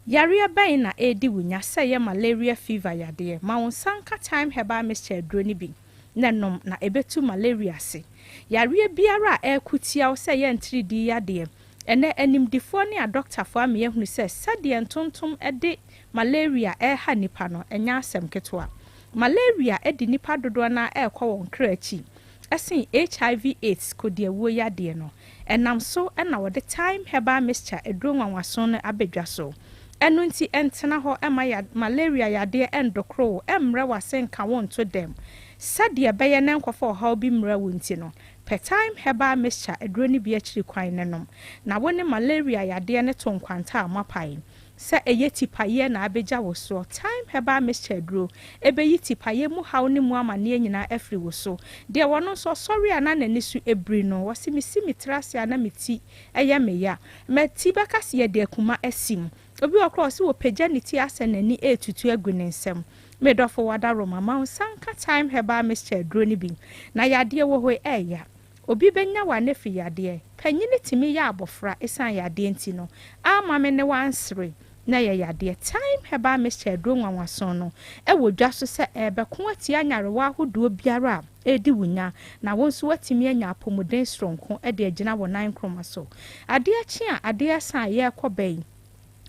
[SPEAKER 23] Yaria bain na edi wunya say malaria fever yade ma wonsanka time heba Mr. Droni bi nanom na ebetu malaria se yaria biara ekutia say ye 3D yade ene animdifo ne a doctor fo am ye hunu say sade entontom ede malaria ha nipa no enya asem ketwa malaria edi nipa dodo na ekwa won krachi asin HIV/AIDS kodie wo yade no enam so na wode time heba Mr. Edronwanwaso no abedwa so enu nti entena ho ema malaria yade endokro emre wasenka won to dem sade beye na nkofo ha obi mra wonti no per time heba Mr. Edroni bi akiri kwan nenom na woni malaria yade ne to nkwanta amapai se eyeti paye na abeja wo so time heba Mr. Edro ebeyiti paye mu haw ne mu amane nyina afri wo so de wono so sorry ana nani su ebri no wasimisi trase ana meti eye meya meti bakase ye de kuma asim obi okross wo paganity asenani etutu agunensem medofo wada roma ma sanka time heba Mr. Edroni bi na yade wo ho eya obi benya wa nefi yade panyini timi ya abofra esan yade nti no ama me ne wansre na ye yade time heba Mr. Edronwanwaso no ewo dwa so se ebeko atia nyarewa ahodo biara edi wunya na wonso watimi anya apomuden stronko ede agina wo nan kroma so ade achi a ade asan ye kobai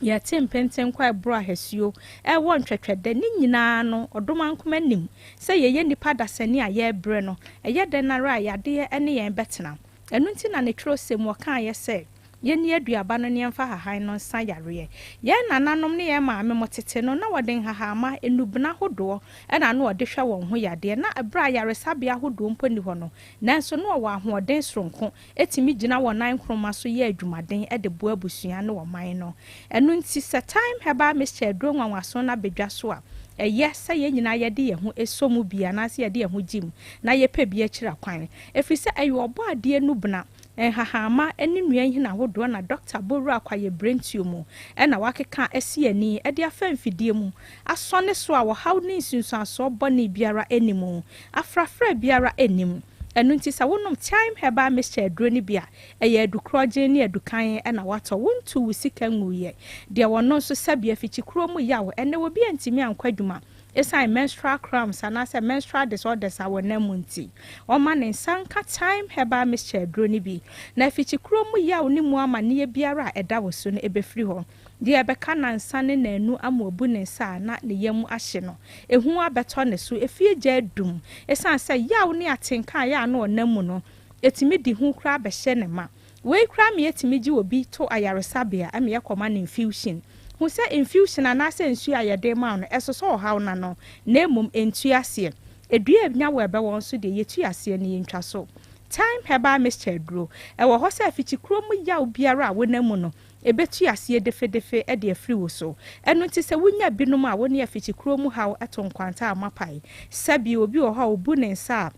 [SPEAKER 23] ya tempenten kwa bro ahesio ewo ntwetwede ni nyina no odomankoma nim se ye nipa dasani a ye bre no eye de nara yade ene ye betena enu nti na ne trosem wo kan ye se ye ni aduaba no ne mfa hahan no nsa yare ye nananom ne ye maame motete no na wode hahama enubna hodo na na wode hwa won ho yade na abra yare sabia hodo mponi ho no nanso no wa ahoden soronko etimi gina won nan kroma so ye adwumaden de bo abusua no wo man no enu nti se time heba Mr. Edronwanwaso na bedwa so a yes ye nyina yede ye ho esomu bia na se yede ye ho jim na ye pa bia kira kwan efise ayo obo ade nubna hahama eni nua hina hodo na doctor boru akwaye brentium na wakeka asiani ede afamfidie mu asone so a wo haw ni nsunsuaso boni biara enimu afrafra biara enimu enu nti sa wonom time heba Mr. Edroni bia eye adukroje ni adukan na wato wontu wusika nwuye de wono so sabia fichi kromu yawo ene wo bia ntimi ankwaduma esan menstrual cramps and as a menstrual disorders awo namunti o man sanka time heba Mr. Edroni bi na fichi kromu yawo ni mu amane biara eda wo so no ebefri ho de ebeka na nsane na anu amobu ne sa na ne yam ahye no ehu abeto ne so efie gya dum esan se yawo ni atenka ya na onamu no etimi di hu kra behye ne ma we kra me etimi gi obi to ayaresabia ame yakoma ne infusion hu se infusion anase nsu ayede ma no esoso haw na no na emum entu ase edua nya wo ebe won so de yetu ase ne yentwa so time heba Mr. Edro ewo ho se afichi kromu yawo biara wonamu no ebetu ase defe e de afri wo so enu nti se wunya binom a woni afichi kromu haw atonkwanta amapai sabi obi wo ha obu ne nsa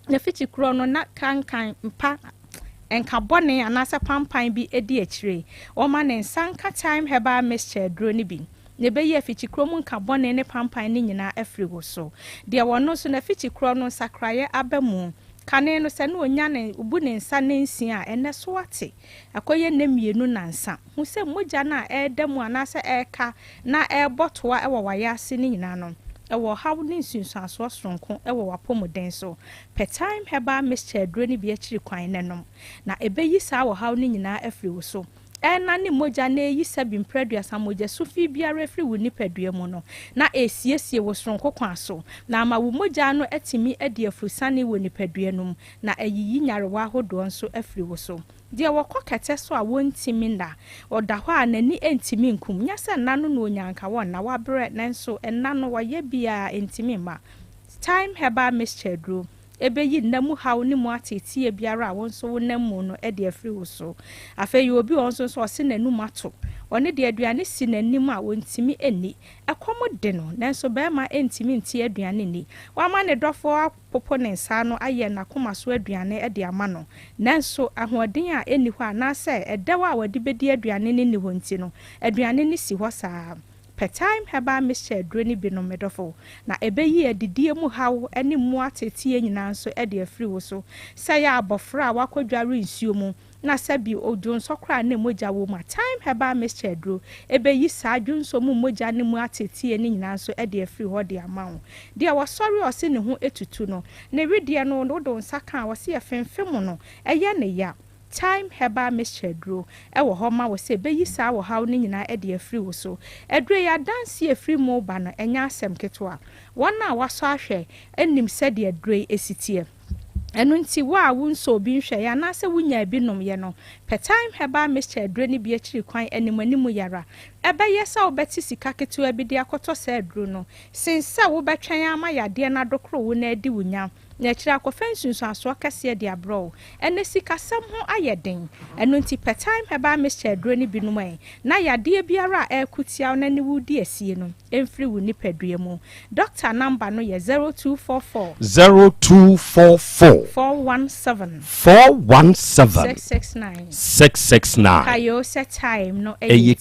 [SPEAKER 23] na fichi kro no na kankan mpa enka bone anasa pampan bi edi akire o ma ne nsanka time heba Mr. Edroni bi ne be ye fichi kro mu nka bone ne pampan ne nyina afri wo so de wono so na fichi kro no sakraye abamu kane no se no onya ne ubu ne nsa ne nsia ene so ate akoye ne mienu nansa hu se moja na edemu anasa eka na ebotoa ewo wayase ne nyina no ewo haw ne nsunsuaso soronko ewo wapomuden so per time heba Mr. Edroni bi akiri kwan nenom na ebeyi sa wo haw ne nyina afri wo so na ne moja na eyi sabi mpredua samoja sufi biara afri wo nipadua mu no na esiesie wo soronko kwa so na ma wo moja no etimi ade afusane wo nipadua num na eyiyi nyarewa hodo nso afri wo so de wakokete so a wontimi nda oda ho anani entimi nkum nya se nanu no onyanka won na wabre nanso enna no waye bia entimi ma time herbal mixture duro ebeyi namu haw ni mu atetie biara won so namu no e de afri wo so afa yi obi won so se nanu mato one de aduane si nanim a wontimi eni ekomo de no nanso be ma entimi nti aduane ni wa ma ne dofo popo ne nsa no aye na koma so aduane e de ama no nanso ahoden a eni ho ana se edawa a wadi bedi aduane ni wonti no aduane ni si ho saa time herbal mixture duro ni bi no medofo na ebeyi adidie mu hawo eni mu atetie nyina nso e de afri wo so se ya abofra a wakodware nsuo mu na sabi odun sokra na moja wo ma time herbal mixture duro ebeyi saa dwunso mu moja ne mu atetie ni nyina nso e de afri ho de amawo de wasori ose ne ho etutu no na wedie no do nsaka wose ye femfem no eye ne ya time herbal mixture duro wo ho ma wo se beyi saa wo haw ni nyina e de afri wo so edure ya dance e free mo ba no enya asem ketwa wona waso ahwe enim se de edure esitie enu nti wa wunso obi nhwe ya na se wunya binom ye no time herbal mixture duro ni bi akiri kwan animanimu yara ebe yesa obeti sika ketwa bi de akoto se duro no sinsa wo betwen ama yade na dokro wo na adi wunya na kira ko fensunso aso kase de abro ene sika sam ho ayeden enu nti time herbal mixture duro ni binom ai na yade biara ekutia na ni wudi asie no emfiri wu ni padua mu doctor number no ye 0244 417 669 kayo set time no time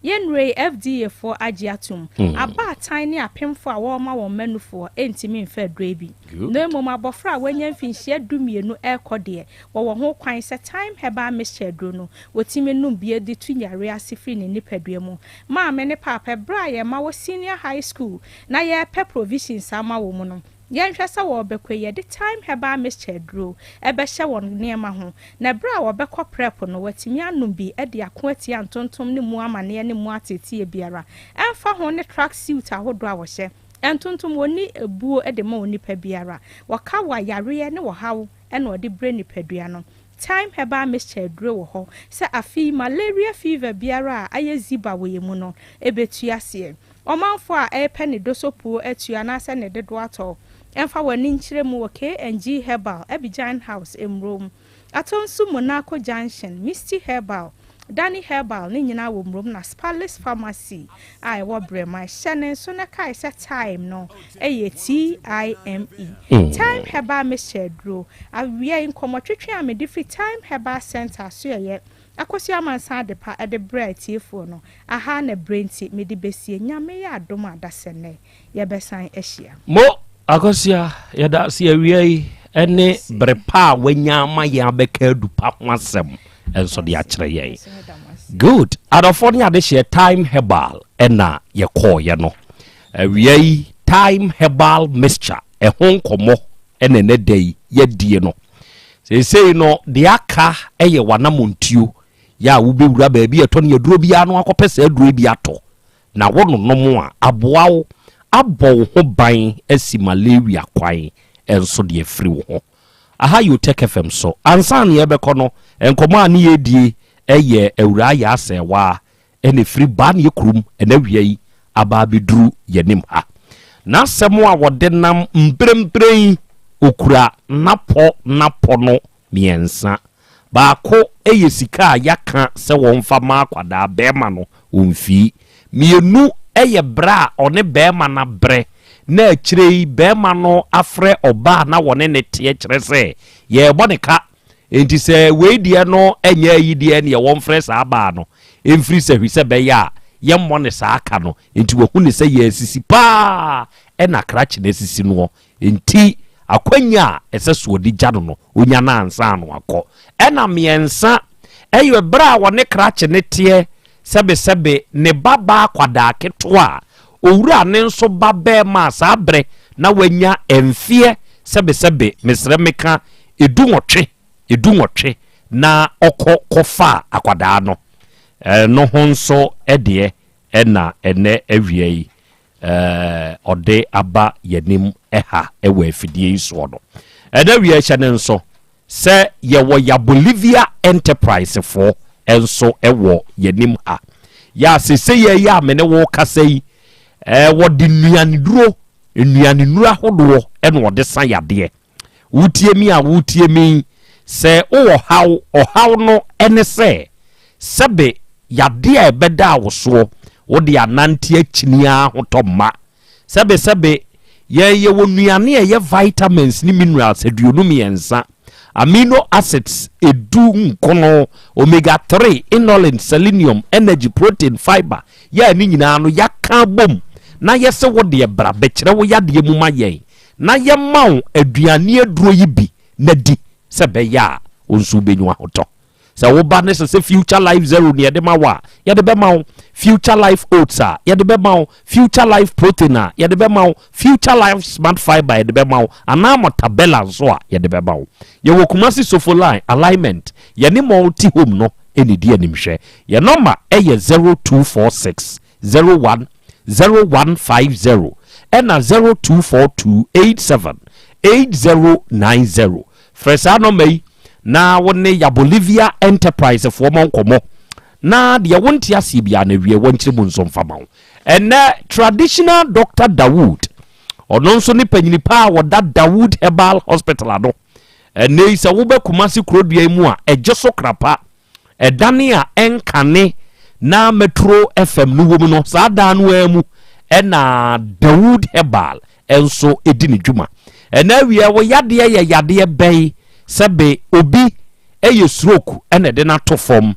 [SPEAKER 23] yenre FDA for agiatum aba tiny apemfo a wo ma wo manufo entimi mfa drebi no moma bofra wanya mfinhia dumienu ekode wo ho kwan set time herbal mixture duro no wotimi num bie di tunyare asifri ne nipadua mu ma me ne papa bra ye ma wo senior high school na ye pe provisions ama wo mu no yanhwesa wo bekwe de time herbal mixture duro ebe hye won niema ho na bra wo bekọ prep no watimi anum bi e de akoati antontom ne mu amane ne mu atete biara emfa ho ne track suit ahodo a wo hye entontom woni ebuo e de ma woni pa biara waka wa yare ne wo hawo e na odi bre ni padua no time herbal mixture duro wo ho se afi malaria fever biara ayeziba wo yemu no ebetu ase omanfo a epe ne dosopuo atua na se ne dedo ato emfa wani nkyire mu KNG Herbal Abidjan House Emrom atonsu Monaco Junction Misty Herbal Danny Herbal ni nyina wo mrom na Spallis Pharmacy ai wo brema hyene so na kai set time no eye TIME time herbal mixture duro awia nkomotwetwe amedi free time herbal center so ye akosi amansa de pa de bright efo no aha na brainti medi besie nyame ya adom adasene ye besan ehia
[SPEAKER 22] mo akosia yada si awia ene brepa wanya ma ya beka dupa ho asem enso de akere ye good adofo ne ade share time herbal ena ye call ye no awia time herbal mixture ehon komo ene ne dai ye die no sei no de aka eye wanamontuo ya wo bewura ba bi eto ne duro bia no akopese duro bi ato na wono no a aboawo abɔ ho ban asi malaria kwan enso de afiri wo ho aha you take FM so ansan ye bɛkɔ no enkomo ani yedie eye awura ya asewa ene free ban ye krum ena wiai aba beduru yenim ha na sɛmo a wɔde nam mbrembrem okura napo no miensa baako eye sika yaka se wonfa ma kwada bema no onfi mienu eye bra one bema na bre na akirei bema no afre oba na wone ne tie kire se ye bonika enti se weidie no enya yidie ne ye wonfre sa aba no emfiri se hwise be ya ye mmone sa aka no enti wohu ne se ye sisi pa e na krachi na sisi no enti akwanya ese so odi gya no onya na ansa no akọ ena miensa eyo bra wone krachi ne tie sebe ne baba kwada ketwa owura ne nso babe ma sa bre na wanya emfie sebe mesremeka edunwotwe na kofa akwada no no honso ede ena ene awie ode aba yanim eha ewe afidie iso no eda wie hye ne nso se yewo ya Bolivia enterprise for enso ewo yanim ha ya sese ye ya mene wo kasai wo de nuan duro nnuane nura hodo ene ode san yade wutie mi a wutie mi se o haw no ene se sebe yade a ebeda awoso wo de anante achinia hotomma sebe ye wonuane ye vitamins ni minerals aduonum yensa amino acids edu nkono omega 3 inulin selenium energy protein fiber ya ni nyina no yaka bom na yese wo de bra bekire wo yade mu mayen na ye mawo aduane aduro yi bi na di sebe ya onsu benwa hoto se wo ba ne se future life zero ne de mawa ye de be mawo future life oats ye de be mawo future life protein ye de be mawo future life smart fiber ye de be mawo anamo tabella so ye de be mawo ye wo kumasi sofoline alignment ye ni multi home no eni di animhwe ye number ye 0246 01 0150 and 024287 8090 fresa no mai na wone ya Bolivia enterprise for mon komo na de wonti ase bia na wie wonchire mu nso mfama wo ene traditional Dr. Dawood ono nso ni panyini pa wo da Dawood Herbal Hospital ado ene isa wo be kumasi Krobea mu a ejeso krapa edane a enkane na Metro FM no wo no sa da no amu ena Dawood Herbal enso edini dwuma ene wie wo yade ye yade bɛn sebe obi eye stroke ene de na to form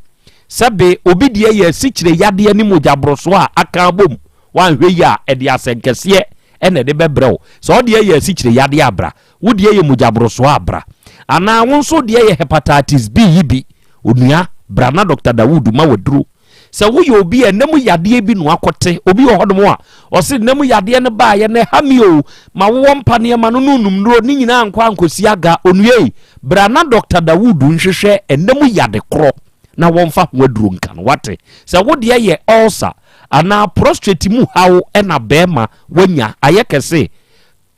[SPEAKER 22] sebe obi de ye sikire yade ni mojabroso a aka bom wan hwe ya e de asenkese ene de bebrɛw so de ye sikire yade abra wo de ye mojabroso abra ana wonso de ye hepatitis B yibi onua brana Dr. Dawood ma waduru se wo ye obi enemu yade bi no akote obi wo hodom a o se enemu yade ne ba ye ne hamio ma wo mpane ma no nunum ro ni nyina ankwa ankosi aga onue brana Dr. Dawood nhwehwe enemu yade kro na wonfa waduru nkan wate se wo de ye ulcer ana prostate mu hawo ena bema wanya ayekese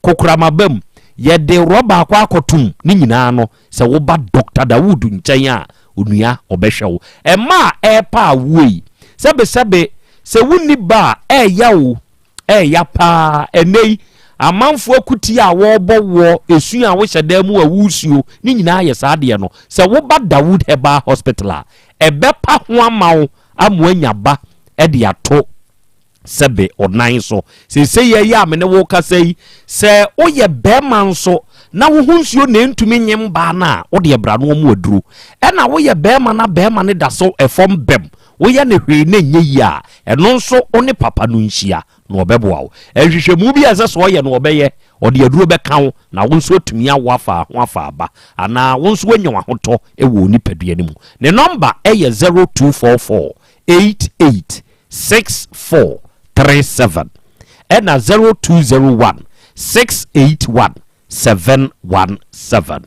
[SPEAKER 22] kokuramabam ye de roba akwa akotum ni nyina no se wo ba Dr. Dawood nchen a onua obehwewo ema epa wei sebe se wuni ba ya pa enei amanfo akuti a wo bowo esu a wo hyeda mu awusuo ni nyina ye saade no se wo ba Dawood Herbal Hospital ebepa ho amawo amoanya ba de ato sebe onan so se ye ya me ne wo kasai se oye bema nso na wo hunsuo na entumi nyem ba na wo de bra no mu aduru na wo ye bema na bema ne da so efom bem wo ye ne hwe na nye yi a eno nso one papa no nhia na obeboa wo ehwehwemu bi ase so ye na obeye ode aduru be kan na wo nso atumi awafa ho afa aba ana wo nso wanyo ahoto ewo ni padua ni mu ne number eye 0244 886437 and 0201 681 717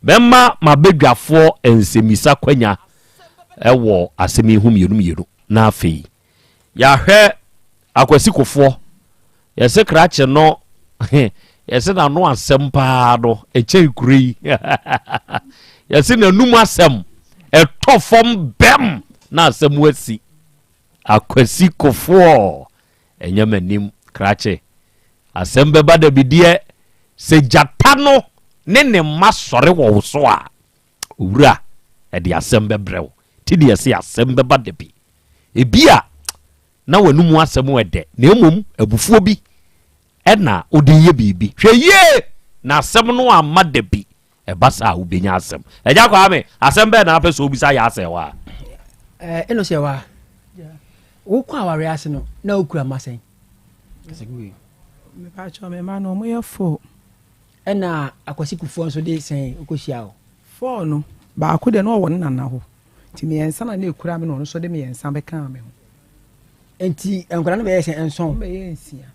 [SPEAKER 22] Bema mabedwafo ensemisa kwanya ewo asemi hu mienu na afei ya hwe akwasikofo yese krache no yese na no asem pa do eche kuri yese na num asem etofom bem na asem wasi akwasikofo enyamanim krache Asem Beba Dabi die se jatano ne masore wo so a owura e de asem bebrew ti de se Asem Beba Dabi ebia na wanum asem ede na emom abufuo bi e na odi ye bibi hwe ye na asem no amma dabi e basa ubenya asem eja kwa me asem be na apeso obi sa ya asewa
[SPEAKER 3] eno sewa wo kwa aware ase no na okura masen kasegui
[SPEAKER 6] me pa cho me ma no mo ye fo
[SPEAKER 3] ena akwasikufu nso de sen okohia o
[SPEAKER 6] fo no ba ko de no wo nana ho ti me yensa na ekura me no so de me yensa be kan me ho
[SPEAKER 3] enti enkura no be yesen enson
[SPEAKER 6] be yensia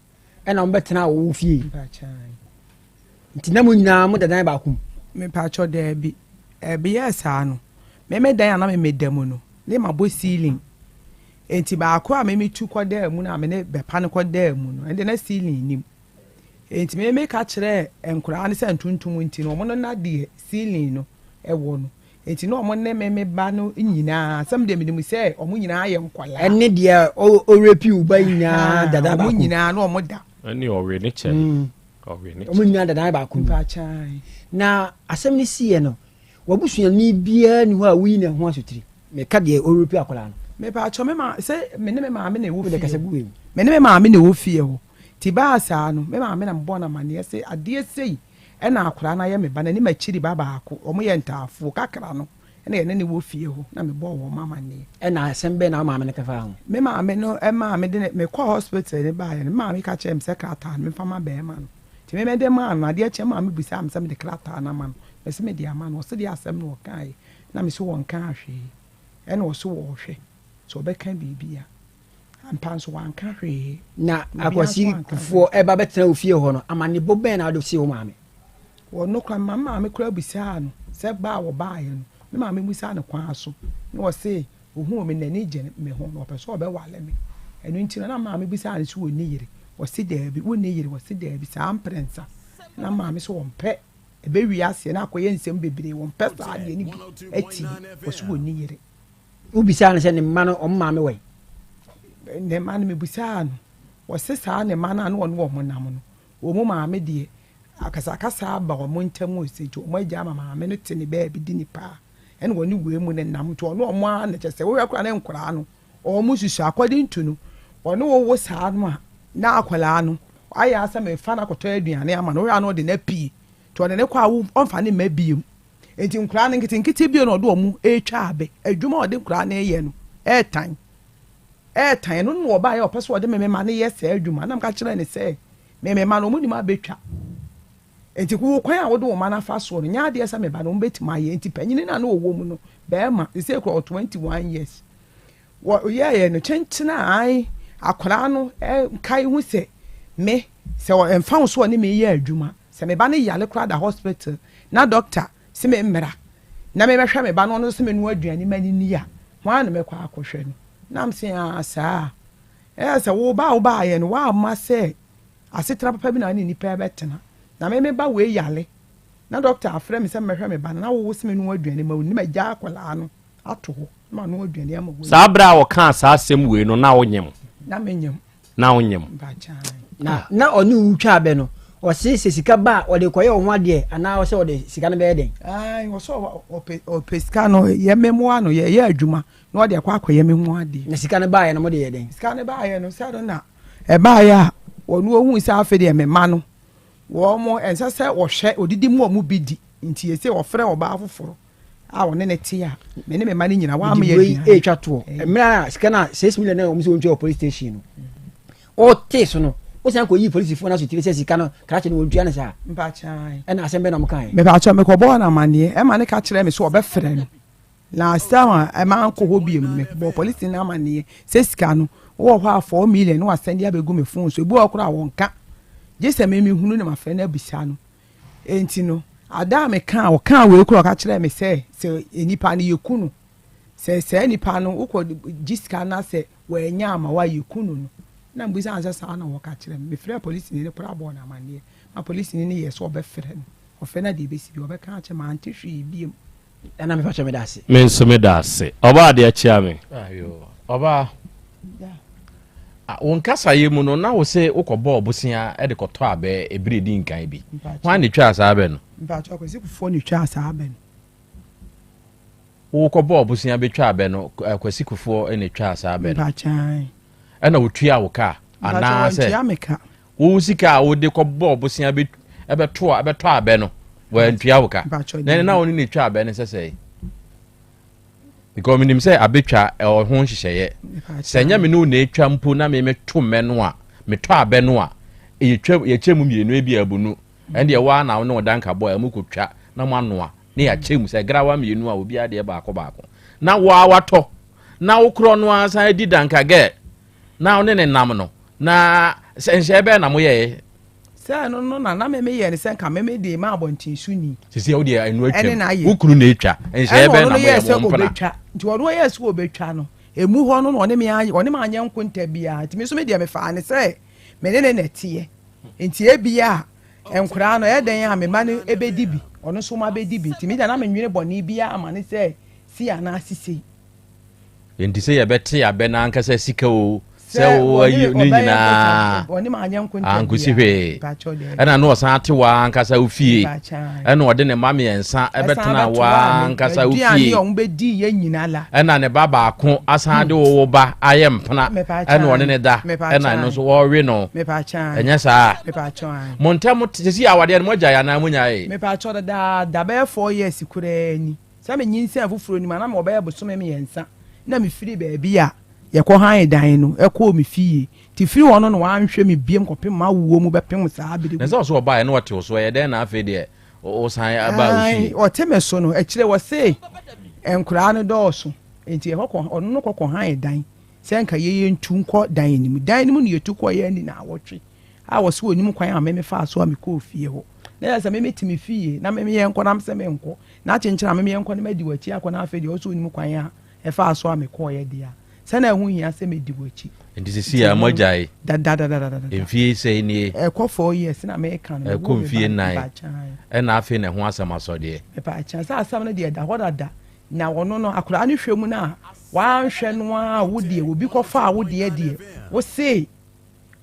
[SPEAKER 3] ena mo betena wo fie pa chan enti na mo nyina mo dadan ba kum
[SPEAKER 6] me pa cho de bi e be yesa no me dan na me dam no le ma bo ceiling enti ba ko a me tu ko da mu na me ne be pa ne ko da mu no ende na ceiling nim enti me ka kire enkura ne se ntuntum enti no mo no na de ceiling no e wo no enti no mo ne me ba no nyina sam de me dim se o mo nyina ye nkwala
[SPEAKER 3] ene de o repi u ba nyina dada ba
[SPEAKER 6] mo nyina no mo da
[SPEAKER 22] ani o we ne che
[SPEAKER 3] ɔmo nua dada ba ku na asɛm ne sie no wabusua ni bia ni ho a wi na ho asotiri me ka de Europe akola no
[SPEAKER 6] me pa cho me ma se me ne me ma me na wo fie me ne me ma me na wo fie ho ti ba sa no me ma me na mbo na mane se ade sei e na akola na ye me ba na ni ma chiri ba ko omo ye ntafo kakra no e na ye ne wo fie ho na me bo wo mama ne
[SPEAKER 3] e na asem be na ma me ne ka fa ho
[SPEAKER 6] me ma me no e ma me de me ko hospital ne ba ye me ma me ka chem se krata me fa ma be ma no ti me de ma na ade che ma me bisa am se me de krata na ma no me se me de ama no se de asem no kai na me so won kan ahwe e na wo so wo hwe so be kan bibia ampan so wan kan hwe
[SPEAKER 3] na akwasi fo e ba betra ofie ho no amane bo ben na do si wo maame
[SPEAKER 6] wo no kwa mama me kura bisa no se ba wo ba ye no me maame musa no kwa so no wo se ohu me nani je me ho no person be wale me enu nti na maame bisa no so wo ni yire wo se da bi wo ni yire wo se da bi sa amprensa na maame so wo mpe ebe wi ase na akoye nsem bebre wo mpe sa de ni bi eti wo so wo ni yire
[SPEAKER 3] ubisa na se ne ma no omma me we
[SPEAKER 6] ne ma no me bisa no wo se sa ne ma na no wo mo nam no wo mo ma me de akasa ba wo mo ntam o se to mo agya ma me no te ne ba bi di ni pa ene wo ni we mu ne nam to no mo a na che se wo yakura ne nkura no o mo susu according to no wo no wo sa no na akwala no aya asa me fa na koto aduane ama no ya no de na pi to ne kwa wo onfa ne ma bi enti nkura ne nkiti bi no do mu etwa abe adwuma ode nkura ne ye no etan no no ba ye opeso ode me ma ne ye se adwuma na mka kire ne se me ma no mu ni ma betwa enti ku kwan a wo do ma na fa so no nya de esa me ba no betima ye enti panyini na no wo mu no be ma se ko 21 years wo ye no chenchina ai akwara no kai hu se me se wo emfa so ne me ye adwuma se me ba ne yale kra da hospital na doctor se me mmera na me hwe me ba no se me nu aduane mani ni ya ho na me kwa akohwe no na m se asa se wo ba ye no wa ma se asetra papa bi na ni nipa betena na me ba we yale na doctor afre me se me hwe me ba na wo se me nu aduane ma ni ma gya akwala no ato ho ma nu aduane ama wo
[SPEAKER 22] sabra wo kan sa asem we no na wonyem
[SPEAKER 6] na menyem
[SPEAKER 3] na oni utwa abe no o se sika ba o de koye ho ade ana o se o de sika no be den
[SPEAKER 6] ai wo so o pesika no ye memo ano ye adwuma na o de akoye memo ade
[SPEAKER 3] na sika no ba ye no mo de ye den
[SPEAKER 6] sika no ba ye no se do na e ba ya wonu ohun se afi de mema no wo mo ense se wo hwe odidi mu omu bidi nti ye se wo frɛ wo ba afoforo a wo ne te a me ne mema ni nyina wa ma ye
[SPEAKER 3] e twa to emra sika na 6 million na o mo se won twa police station no o te so no o san ko yi police fo na so tire se sika no kra che no wontua na sa
[SPEAKER 6] mba chan
[SPEAKER 3] e na asem be na mo kan
[SPEAKER 6] me ba cha me ko bo na mane e ma ne ka kire me so obe frɛ no last time e ma anko ho bi me bo police na mane se sika no wo ho a 4 million no asende abegu me phone so ebu okura won ka je se me hunu ne ma frɛ na bisa no enti no ada me kan o kan we kura ka kire me se enipa ne yekunu se enipa no ukọ jiska na se we nya ama wa yekunu no na mbisa ansa sa na wo ka kire me frɛ police ni ne pra bo na mane ma police ni ye so obe frɛ no o frɛ na de be si bi obe ka kire ma anti hwi bi
[SPEAKER 3] na me fa che me da se
[SPEAKER 22] me nso me da se oba de achia me ayo oba won kasa ye mu no na wo se ukọbọ obusia e de kọtọ abe ebire di nkan bi wan de twa asa abe no
[SPEAKER 6] mba cho kwesi kufo ni twa asa abe no
[SPEAKER 22] wo kọbọ obusia be twa abe no kwesi kufo e ne twa asa abe no
[SPEAKER 6] mba chan
[SPEAKER 22] e na wo tua wo ka ana se wo sika wo de kọbọ obusia be ebe to abe no wo tua wo ka na wo ni twa abe no sese because minim say abetwa ho hyehyeye senya me no na etwa mpo na me to me no a me to abe no a ye chemu mienu e bia bunu ende wa na no danka boy amukotwa na mo ano a na ya chemu say grawa mienu a obi ade baako na wa wato na wokro no asa di danka ge na one ne nam no na senhye be na mo ye
[SPEAKER 6] say no na me ye ne sen ka me de ma abontin suni
[SPEAKER 22] sisi o de enu atwa wukuru na etwa enhye be na mo ye mo mpana
[SPEAKER 6] nti wodo yes wo betwa no emu ho no one me anye nkonta bia nti me so me de me fa ne say me ne tie nti e bia enkura no e den a me ma no ebedi bi ono so ma bedi bi nti me da na me nwene boni bia ama ne say si ana sisi
[SPEAKER 22] nti say ye beti abe na anka say sika o So you nina ankusi hwe ena no san te wa ankasa ofie ena ode ne mame ensa ebetena wa ankasa ofie ena ne baba ako asan de wo ba ayempna ena one ne da ena no so wo we no enya saa montem tesi awade no moja ya na munyae
[SPEAKER 6] me pa cho da be 4 years kura ni sa me nyinsi afufuro ni mana me obaye bosome me yensa na me firi ba bia yekɔ han dan no ɛkɔ mi fie ti firi wɔn no wanhwɛ mi biem kɔpem ma wuo mu bɛpem saa bi de
[SPEAKER 22] na sɛ so ɔba no wɔte so yɛ den na afɛ de o san aba ofie
[SPEAKER 6] ɔte me so no ɛkyerɛ wɔ se ɛnkura no dɔɔso enti ɛkɔ ɔno no kɔkɔ han dan sɛ nka yeye ntu nkɔ dan nim no yɛtu kɔ yɛ ni na awɔtwe a wɔ so onim kwan a me fa so a me kɔ fie hɔ na yɛ sɛ me timi fie na me yɛ nkɔ na me sɛ me nkɔ na kyenkyera me yɛ nkɔ na me di wɔkyi akɔ na afɛ de ɔso onim kwan a ɛfa so a me kɔ yɛ dia sana hu hia se medi wachi
[SPEAKER 22] ndi sisi ya mojae
[SPEAKER 6] da
[SPEAKER 22] mfie sei ni
[SPEAKER 6] ekɔ 4 years na me kan
[SPEAKER 22] no ekɔ mfie 9 ɛna afi ne ho asɛm asɔde
[SPEAKER 6] me pa cha sa asɛm no de da hɔ na wɔno no akora ne hwɛ mu na wanhwɛ no a wo de obi kɔfa a wo de wo se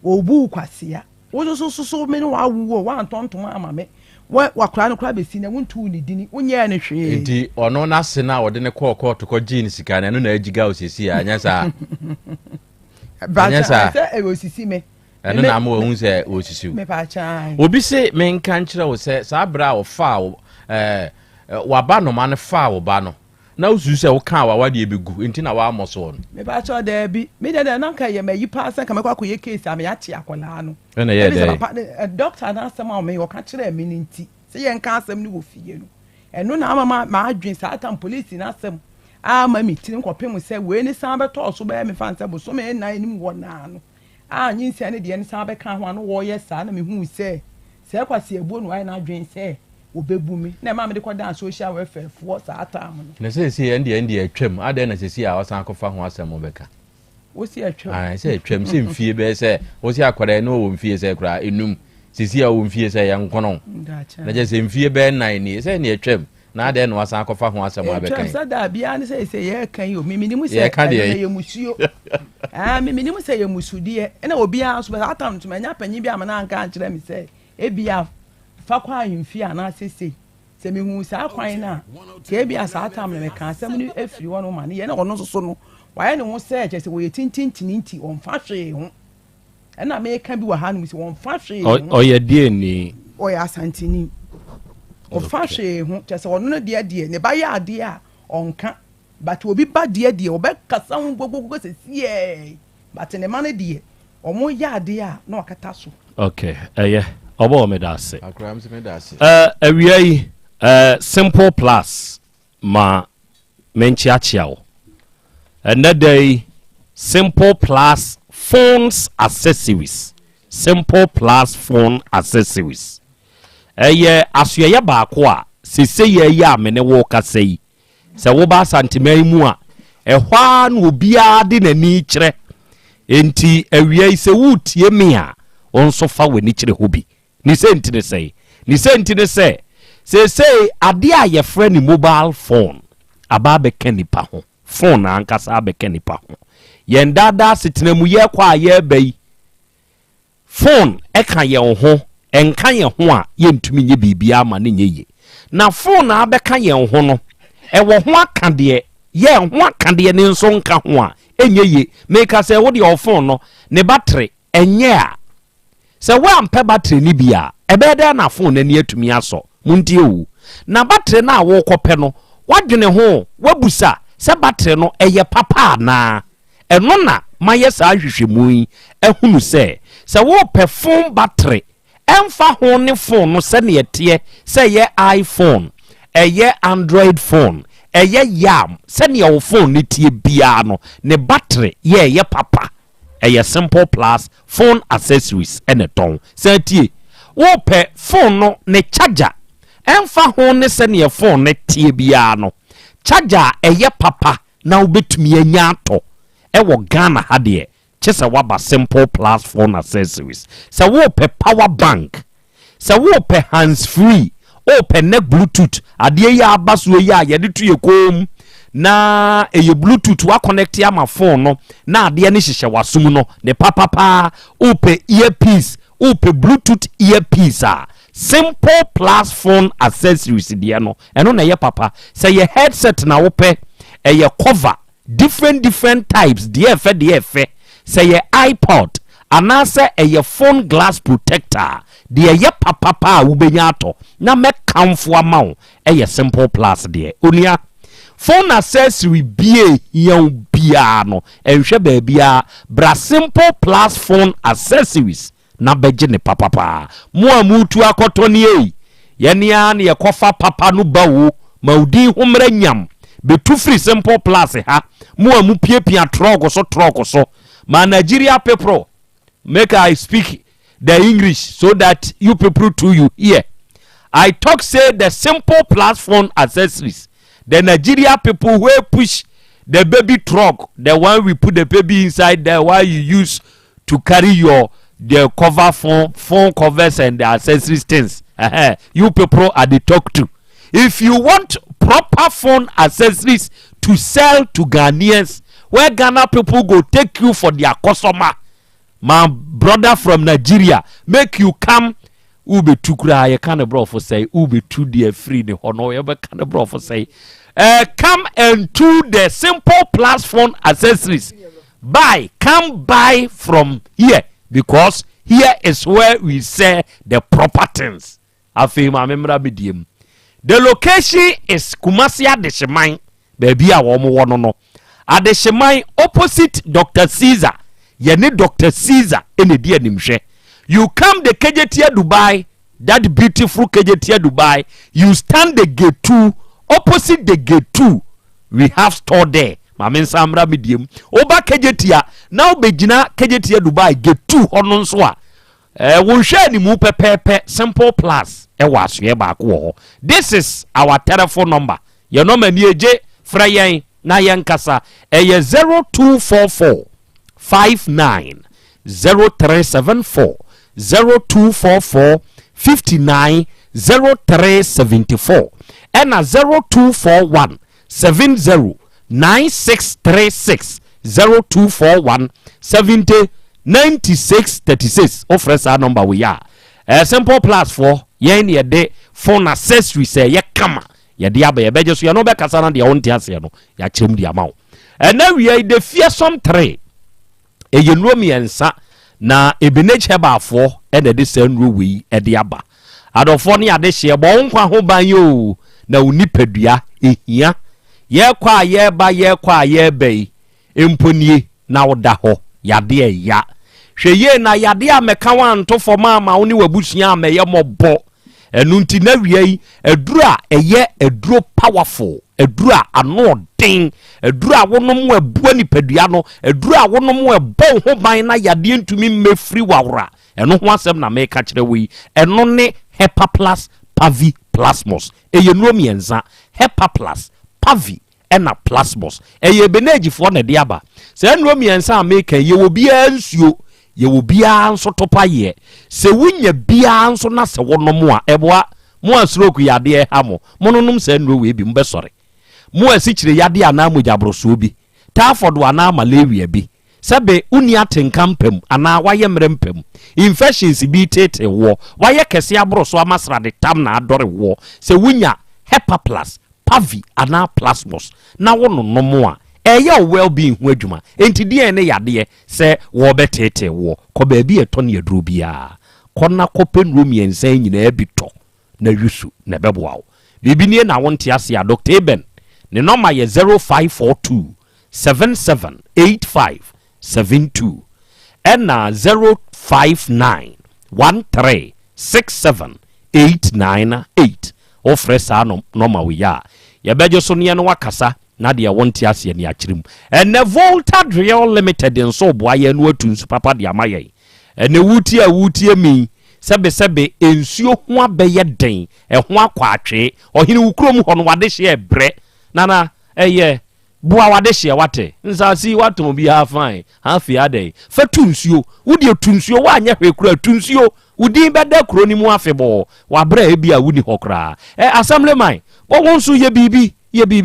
[SPEAKER 6] obu kwasia wo so me no wa wo wa ntontom ama me wakora no kora besi na wontu ni dini wonyɛ ne hwee
[SPEAKER 22] nti ɔno na se na wɔde ne kɔɔ to kɔ jean sika na no na agiga osisi a anya saa
[SPEAKER 6] anya saa sɛ osisi me
[SPEAKER 22] ɛno na ma wɔhu sɛ osisi
[SPEAKER 6] me pa cha
[SPEAKER 22] obi se menka nkyerɛ wo sɛ saa bra wo fa waba no ma ne fa wo ba no na usu sɛ wo ka wawade ebegu nti na wa amoso no
[SPEAKER 6] me ba cha da bi me da na nka ye mayi pa san ka me kwa ye case am ya te akola no
[SPEAKER 22] na ye de
[SPEAKER 6] doctor na asem am me wo ka kire me nti se ye nka asem ni wo fie no eno na ama ma adwen sa atam police na asem ama mi tin kopem se we ni san beto so ba me fan se bo so me na enim wo na no anyi nsia ne de ni san be ka ho no wo ye sa na me hu se kwase ebu no ai na adwen se obebu mi na ma me de kodan social welfare for sa atam no
[SPEAKER 22] na se ende atwam ade na se a wasan kofa ho asem obeka
[SPEAKER 6] wo si atwam
[SPEAKER 22] se atwam se mfie be se wo si akwara no wo mfie se kra enum se a wo mfie se ya nkono na je se mfie be 9 ni se ne atwam na ade na wasan kofa ho asem obeka
[SPEAKER 6] atwam sa da bia ne se ye kan yo mimi ni mu se ye musuo mimi ni mu se ye musudie na obi a so ba atam to manya panyi bi amana anka ankyerɛ mi se ebia fa kwa ahemfi ana sese se me hu sa kwan na ke bia sa atam na me kan asem ni afiri wono ma ne ye na wono so no waye ne ho se che se wo ye tintintinti on fa hwe ho na me ka bi wa ha no se on fa hwe
[SPEAKER 22] o ye die ni
[SPEAKER 6] o ya Asante ni o fa hwe ho che se wono de ne ba ya ade a onka but obi ba de o be kasa ho gogogo se sie but ne ma ne de o mo ya ade a na wakata so
[SPEAKER 22] okay obo me da se
[SPEAKER 2] akram se me da se
[SPEAKER 22] awiai simple plus ma menchi achiao another day simple plus phones accessories simple plus phone accessories asuye ba ko a sese ye ya me ne wo kasa yi se wo ba santimai mu a ehwa na obia de nani kire enti awiai se wutie me a onso fa wani kire hobi ni sentine say say ade a ye friend mobile phone aba be kanipa ho phone ankasa abe kanipa ho ye ndada setena mu ye kwa ye bai phone e kan ye ho enka ye ho a ye ntumi nye bibia ma ne nye na phone abe kan ye ho no e wo ho akade ye ho akade ne nso nka ho a enye ye make say wo de phone no ne battery enye a se wa ampe battery ni bia ebeda na phone na atumi aso muntie wu na battery na wo kope no wadwene ho wabusa se battery no eye papa na eno na maye sa hwehwemu yi ehunu se wo pe phone battery emfa ho ne phone no se ne yete se ye iPhone eye Android phone eye yam se ne wo phone ne tie bia no ne battery ye papa eye simple plus phone accessories ene ton se tie wo pe phone no ne charger emfa ho ne se ne phone ne tie bia no charger eye papa na obetumi anya ato ewo Ghana ha de chese waba simple plus phone accessories se wo pe power bank se wo pe hands free o pe neck bluetooth ade ya abaso ya ye de tuye kom na eye bluetooth wa connect ya ma phone no na ade ne hyehyɛ wasum no ne papa upe earpiece upe bluetooth earpiece simple plus phone accessories de no eno na ye papa say ye headset na wo pe eye cover different types de efe say ye iPod anase eye phone glass protector de ye papa wo benya ato na me kamfo amawo eye simple plus de onia phone accessory bie yan bia no enhwe ba bia bra simple plus phone accessories na beje ne papa mo amutu akotoni ei yenia ne yekofa papa no bawo maudi humra nyam betu free simple plus ha mo amu piepia trog so ma Nigeria people make I speak the English so that you people to you here. I talk say the simple plus phone accessories. The Nigeria people who push the baby truck, the one we put the baby inside there, while you use to carry the cover phone covers and the accessories things. You people are the talk to. If you want proper phone accessories to sell to Ghanaians, where Ghana people go take you for their customer, my brother from Nigeria, make you come. Ube tukura ye kind of bro for say ube too dear free the honor you kind of bro for say come and to the simple plus phone accessories come buy from here because here is where we sell the proper things. Afi ma memra medium. The location is Kumasi Adesheman baby a wo mo no Adesheman opposite Dr. Caesar. Ye ne Dr. Caesar ene di animhwe. You come the KJT Dubai, that beautiful KJT Dubai, you stand the gate 2, opposite the gate 2, we have store there. Mamen Samra medium. Oba KJT, now begina KJT Dubai, gate 2, honon swa. Won share ni mu pepe simple plus. Was ye back war. This is our telephone number. Your number ni eje, frayen, na yankasa, 0244 59 0374. 0244 59 0374 and 0241 70 9636 0241 70 9636 offers our number we are simple plus for yen ye de phone accessory say ye kama ye de aba ye beje so ye no be kasa na de won ti ase no ya chem di amawo and now we are the fearsome 3 e ye no mi ensa na ebenech hebafo ene de sanru wi ede aba adofo ne ade hye bo nkwa ho ban yo na unipadua ehia ye kwa ye bei emponie na woda ho yade ya hweye na yade ameka wan to for mama woni wabusia ameye mobo enu nti na wiei eduru a eye eduro powerful eduru a ano den eduru a wonom abua nipadua no eduru a wonom ebo ho ban na yade ntumi mefri wawra eno ho asem na meka kire wi eno ne Hepa Plus Pavi Plasmos eye no mienza Hepa Plus Pavi ena Plasmos eye beneji fo na de aba se no mienza meka ye wo bia nsuo ye wo bia nso topa ye se wunya bia nso na se wonom a eboa mo asroku yade ha mo mononum se no we bi mbesore mo asikyire yade ana mogabroso bi tafodo ana malaria bi sebe uni atenka mpem ana waye mrempem infections bi tete wo waye kese abroso amasra de tam na adore wo se wunya Hepa Plus Pavi ana Plasmos na wono nomo a eye well being ho adwuma enti die ne yade se wo betete wo ko ba bi eto ne aduro bia konna kopenro miensa nyina ebito na yusu na beboawo bibini na wonte ase a Dr. Eben ne number ye 0542 778572 and 059 1367898 offers ano normal we ya ye bejo so ne no wakasa na de wonte ase ne akyrim and Volta Real Limited in so boaye no atunsu papa de amaye ene wutie mi sebe ensuo ho abeye den ho akwa atwe ohine wukrom ho no wade hye ebre nana eye bua wade hye wate nsasi watom bi ha fine ha fi ade fa tunsuo wudi tunsuo wa anya hwekura tunsuo wudi beda kro ni mu afebo wa bra e bia wuni hokra assemblyman wo wonso ye bibi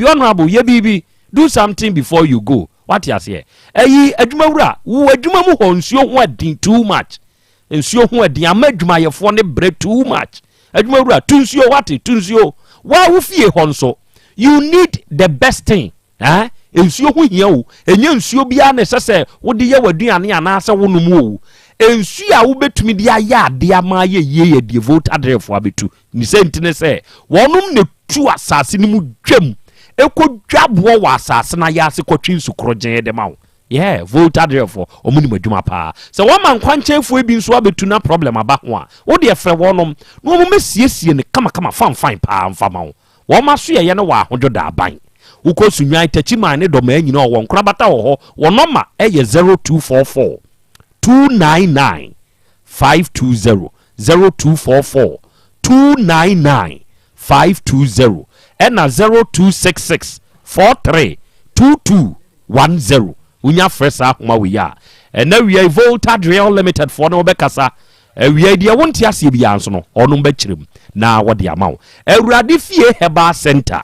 [SPEAKER 22] honorable ye bibi do something before you go. What you say? Adwuma wura wo adwuma mu ho nsuo ho adin too much. Nsuo ho adin amadwuma yefo ne bre too much. Adwuma wura tunsuo what tunsuo. Wa wo fie ho nso. You need the best thing. Nsuo ho hia wo. Enye nsuo bia na sese wo de ye waduane ana ase wo num wo. Nsuo a wo betumi de aya ade ama ye de vote adrefo abetu. Ni sentine se wonum ne tu asase ni mu dwam. Eko dwabo wa asase na ya ase kwatwi nsukrogen de mawo. Yeah, vote adrefo omuni madwuma pa. Se wo man kwanchefo ebi nso abetu na problem aba ho a. Wo de frɛ wonom no mo mesiesie ne kama fine pa mfama wo. Wo ma so ye ne wa ahodo da aban. Uko sunwan tachi man ne do ma nyina wo nkrabata wo ho. Wo noma eye 0244 299 520 0244 299 520 and 0266 43 2210 unya fresa ma we ya and now we Volta Real Limited for no bekasa we dia wonti ase bia nso no ono mbekirem na wode amawo Awurade fie Heba Center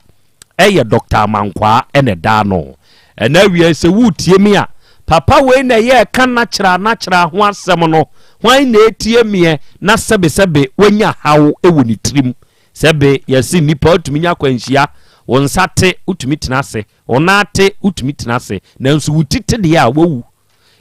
[SPEAKER 22] eye Dr. Mankwa ene da no and now we se wutie mi a papa we na ye kan na kyra ho asem no hwan na etie me na sebe wanya hawo ewo ni trim sebe yesi nipa otumi nya kwanhia wonsate utumi tenase onate utumi tenase nanso wutite de a wawu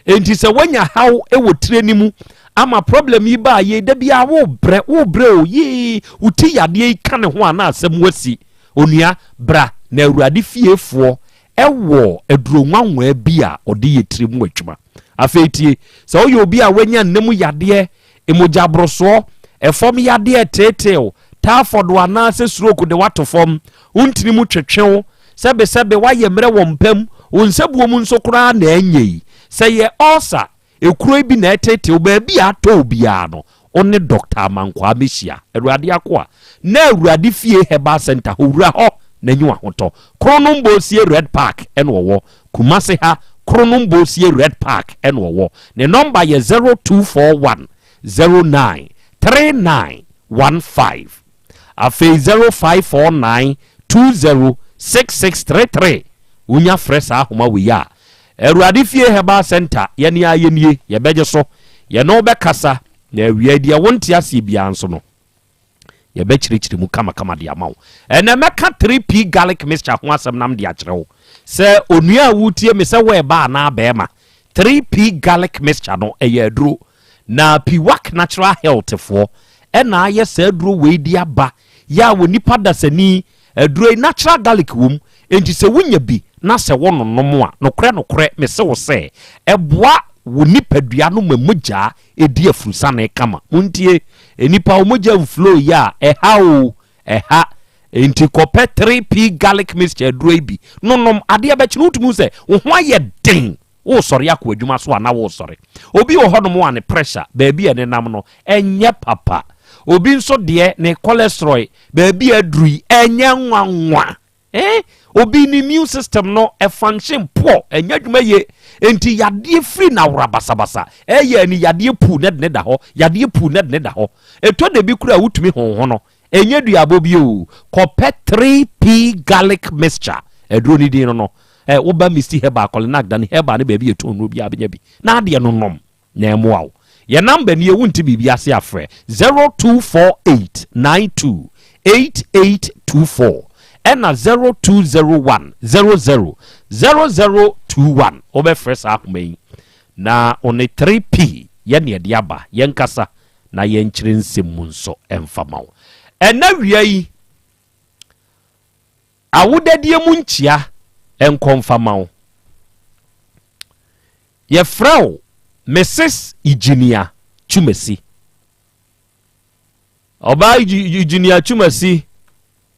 [SPEAKER 22] enti se wanya hawo ewo trenimu ama problem yi ba ye da bia wo bre o ye uti yade kan ho ana asem wasi onua bra na Awurade fiefo ewo eduro nwanwa bia ode ye trem watwuma afetie se oyo obi a wanya nemu yade emoja broso efom yade tetel tafodo ana se stroke de watofom untini mu twetwew sebe waye mre wo mpam onsebuo mu nso kura na anyei se ye osa ekuro bi na tetel ba bia to bia no one Dr. Mankwa Mesia Awurade akoa na Awurade fie Heba Center howura ho na nyu ahoto Kronombosie Red Park en wo Kumase ha Kronombosie Red Park en wo ne number ye 0241 09 3915 afi 0549 206633 unya fresa homa we ya Awurade fie Heba Center ye ne ayenie ye beje so ye no be kasa na awia dia wonti ase bia nso no ye be chirichiri mu kama dia mawo ene meka 3p garlic mixture ho asem nam dia kyerɛw se onua wutie me se we ba na bema 3p garlic mixture no eye aduro na piwak natural health for ena aye se aduro we dia ba ya wonipa dasani aduro natural garlic wom enti se wonya bi na se wononom a nokre me se wo se eboa wonipadua no mamoja edi afrusa na kama muntie enipa omoja flow ya eha enti kope 3p garlic mixture aduro bi nonom ade abechi no tumu se wo ho aye den wo sori akwa adwuma so ana wo sori obi wo honom wa ne pressure baabi ene nam no enye papa obi nso de ne cholesterol baabi aduri enye nwanwa obi ni immune system no e function poor enye adwuma ye enti yade free na wura basabasa eye ni yade pu ne da ho yade pu ne da ho eto de bi kura wutumi honho no enye duabo bi o kope 3p garlic mixture edro ni din no wo ba misti Heba kolenak dan Heba ne ba bi eto no bi abenya bi na ade no nom na emoa ye number ni ewunti bibi ase afre 0248928824 ena 0201 000021 obe fresh akmei na one 3p ye ne de aba ye nkasa na ye nkyire nsem nso emfamawo ena wiai awudadie mu nchia enkomfamawo ye frau Mrs. Engineer Chumesi Oba Engineer Chumesi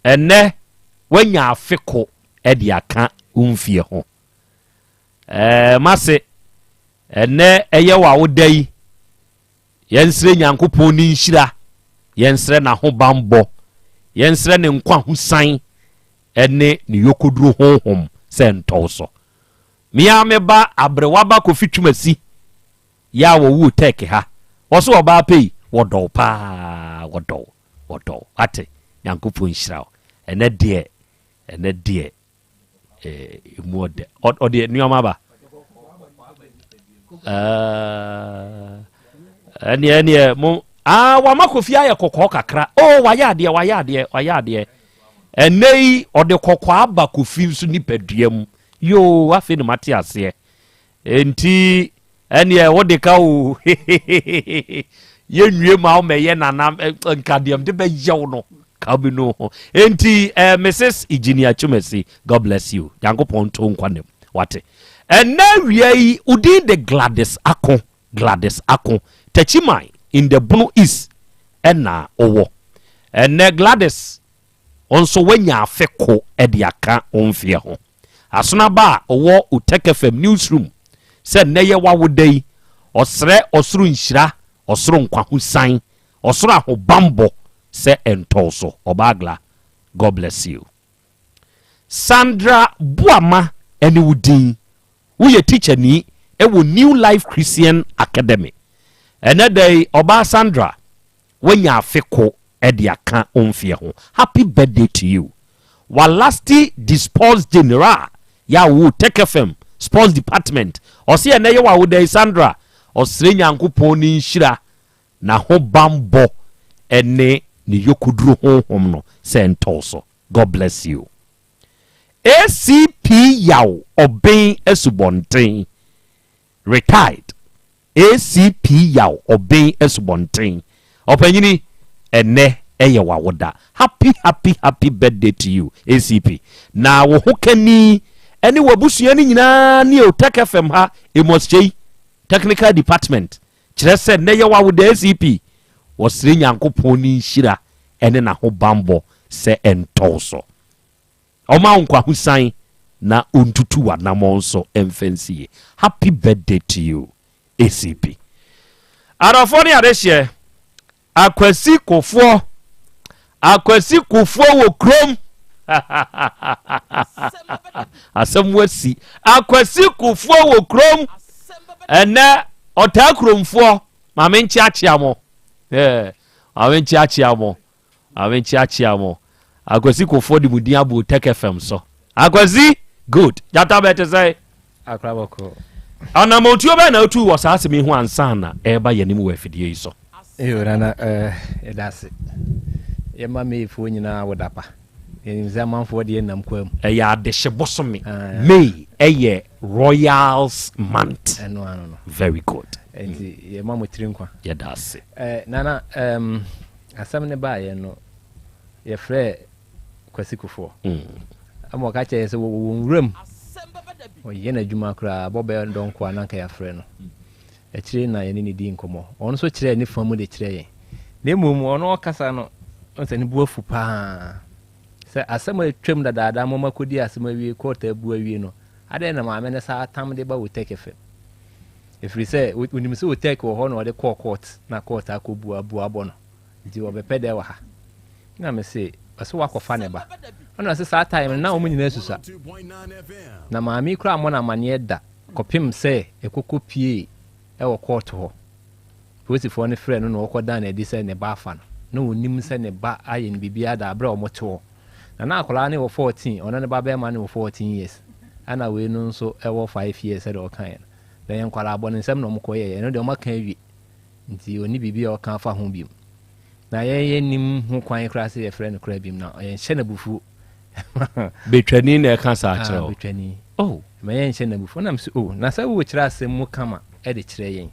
[SPEAKER 22] ene wanya afeko edi aka umfie ho mase ene eye wa wodai yensre nyankopon ni nhira yensre na ho bambo yensre ne nkwa husan ene ne yokoduro honhom se ntoso mia meba abrewaba ko fitwumasi ya wo wu teke ha woso oba pei wodo pa wodo ate nyankopon nhira ene de mu ode nneɔma ba ɛneɛ mo wama kofi ayɛ kɔkɔɔ kakra wayɛ adeɛ ɛnɛyi ɔde kɔkɔɔ aba kofi nso nipadua mu yo afei ne mate aseɛ enti ɛneɛ wode ka o yɛnwie ma wo mɛyɛ nana nkadeɛm de bɛyɛw no ka bi no ho enti Mrs. Engineer Chumesi, God bless you yankopɔn to nkwanem wate ɛnɛ wia yi udin de Gladys Ako Techimai in the Blue East ɛna owo ɛnɛ Gladys onso wanya afeko ɛde aka onfie ho asona ba owo Utek FM newsroom sɛ nɛyɛ wawodai ɔsrɛ ɔsoro nhyira ɔsoro nkwahusan ɔsoro ahobambo sɛ ɛntɔso ɔbaagla God bless you. Sandra Buama ɛne wudin woyɛ teacher ni ɛwɔ New Life Christian Academy ɛnɛ dai ɔba Sandra wanya afeko ɛde aka onfie ho happy birthday to you. Walasti the sports general ya wo Tech FM sports department ɔse ɛnɛ yɛ wawodai Sandra ɔsrɛ nyankopɔn ni nhyira na ho bambɔ ɛne ne yokuduru honhom no sɛ ntɔso. God bless you. ACP Yaw Asante retired. ACP Yaw Asante opanyini ene eye wawoda. Happy birthday to you ACP. Na wo hokani ene wabusuani nyina ne Utek FM ha emoschei technical department kyerɛ sɛ ne ye wawoda ACP wɔsere nyankopɔn ni nhyira ene na ho bambɔ sɛ ɛntɔso ɔma nkwahusan na ontutu wanamɔ nso ɛmfɛnsie. Happy birthday to you ACP. Arafo ne adehye akwasi kofoɔ wɔ krom asɛm wasi akwasi kofoɔ wɔ krom ɛnɛ ɔtaa kromfoɔ mame nkyeakyea mo awenkyea mo akwasi kofoɔ de mudin abo Tech FM so akwasi good jata bete say
[SPEAKER 24] akraboko
[SPEAKER 22] ana motuo ba na otu wɔ saa asɛm ho ansa na ɛba yɛnim wɔ afidie yi so
[SPEAKER 24] nana edase yɛma meifo nyina wodapa yɛnimsɛ amanfoɔ de yɛnam kwam
[SPEAKER 22] ɛyɛ adehye bosome May ɛyɛ Royals month
[SPEAKER 24] ɛno ano no
[SPEAKER 22] very good
[SPEAKER 24] enti yɛma mo tiri nkwa
[SPEAKER 22] yɛdase
[SPEAKER 24] nana asɛm ne ba yɛ no yɛfrɛ kwasikufoɔ ama ɔka kyerɛ sɛ wɔwɔ nwuram ɔyɛ n'adwuma koraa bɔbɛ ndɔnko a nanka yɛfrɛ no akyire na yɛne ne di nkɔmmɔ ɔno nso kyerɛ ne fa mu de kyerɛ yɛn na mmom ɔno ɔkasa no ɔnsɛ ne bu afu paa sɛ asɛm a atwam dadaada mɔma kɔdi asɛm awie kɔɔta abu awie no adɛn na maame ne saa tam de ba Utek FM ɛfiri sɛ wonim sɛ Utek wɔ hɔ na ɔde kɔɔ court na court akɔbu abɔ no nti wɔbɛpɛ dɛ wɔ ha na me se ɔsɛ wakɔfa ne ba ɔno sɛ saa time na wɔn nyinaa susa na maame kura amɔ na amanneɛ da kɔpem sɛ ɛkɔkɔ pie ɛwɔ court hɔ polisifoɔ no frɛ no na wɔkɔ dan na ɛde sɛ ne ba afa no na wɔnim sɛ ne ba ayɛ ne biribiara da aberɛ a wɔte hɔ na akwaraa ne wɔ 14 ɔno ne ba bɛrima ne wɔ 14 years ana wei no nso ɛwɔ 5 years sɛdeɛ ɔkaeɛ no na yɛn nkwaraa abɔ ne nsɛm na ɔmokɔyɛɛ ɛno deɛ ɔmaka awie nti ɔni biribi a ɔka fa ho biom na yɛn nim ho kwan koraa sɛ yɛfrɛ no koraa biom na yɛnhyɛ no abufuo
[SPEAKER 22] betwani na ɛka saa kyerɛ wo
[SPEAKER 24] betwani ma yɛnhyɛ no abufuo nam sɛ na sɛ wowɔ kyerɛ asɛm mu kama ɛde kyerɛ yɛn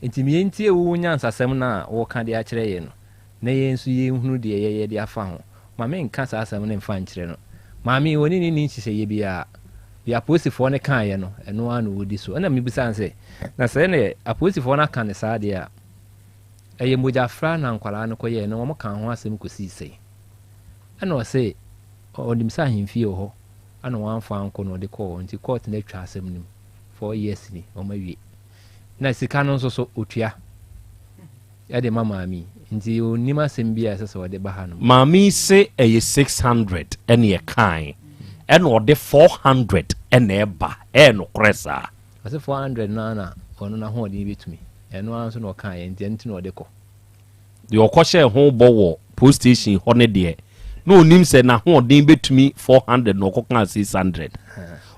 [SPEAKER 24] nti meyɛntie wo nyansasɛm no a wɔka de akyerɛ yɛn no na yɛn nso yɛnhunu deɛ yɛyɛ de afa ho ma menka saa asɛm no mfa nkyerɛ no maame wɔne ne ni nhyehyɛeɛ biara deɛ apolisifoɔ no kaeɛ no ɛno a na wɔdi so ɛna mebisa sɛ na sɛ ne apolisifoɔ no aka ne saa deɛ a ɛyɛ mogyafra na nkwaraa no kɔyɛɛ no wɔn ka ho asɛm kɔsii sɛ ɛna ɔsɛ ɔnim sɛ ahemfie wɔ hɔ ana wɔamfa nkɔ na ɔde kɔɔ nti court no atwa asɛm no mu 4 years ni ɔma wie na sika no nso so otua ɛde ma maame nti onim asɛm bi a ɛsɛ sɛ ɔde ba ha no
[SPEAKER 22] maame se ɛyɛ 600 ɛne ɛkae ɛna ɔde 400 ɛna ɛba nokorɛ saa
[SPEAKER 24] ɔsɛ 400 no na ɔno no ahoɔden bɛtumi ɛno ara nso na ɔkaeɛ nti ɛno nti na ɔde kɔ
[SPEAKER 22] deɛ ɔkɔhyɛ ho bɔ wɔ post station hɔ ne deɛ na onim sɛ n'ahoɔden bɛtumi 400 na ɔkɔka 600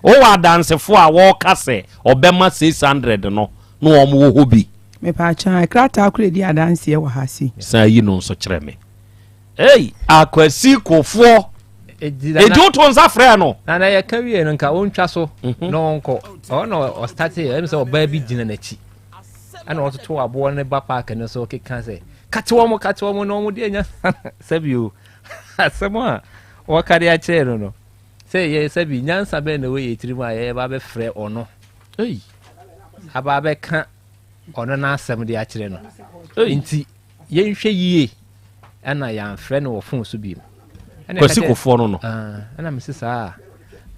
[SPEAKER 22] o wa dance fo a wo ka se obema 600 no omo wo bi
[SPEAKER 6] me pa chan krata akuredi adanse e wa ha si
[SPEAKER 22] sa yi no so kire me akwasi kofo ejo to nza frɛ no
[SPEAKER 24] na ya ka wie no nka ontwa so no nko no o start em say oba bi gina na chi ana o to abo ne ba park no so ke kan say katewo mo no mo de nya sabio asema o kare a kire no say ye sabi nyansa be na we yetiri mu aye ba be frɛ ono aba be ka ono na asem de a kire no nti ye nhwe yie ana ya frɛ no wo fon so bi
[SPEAKER 22] kwasi kofo no
[SPEAKER 24] ana misisa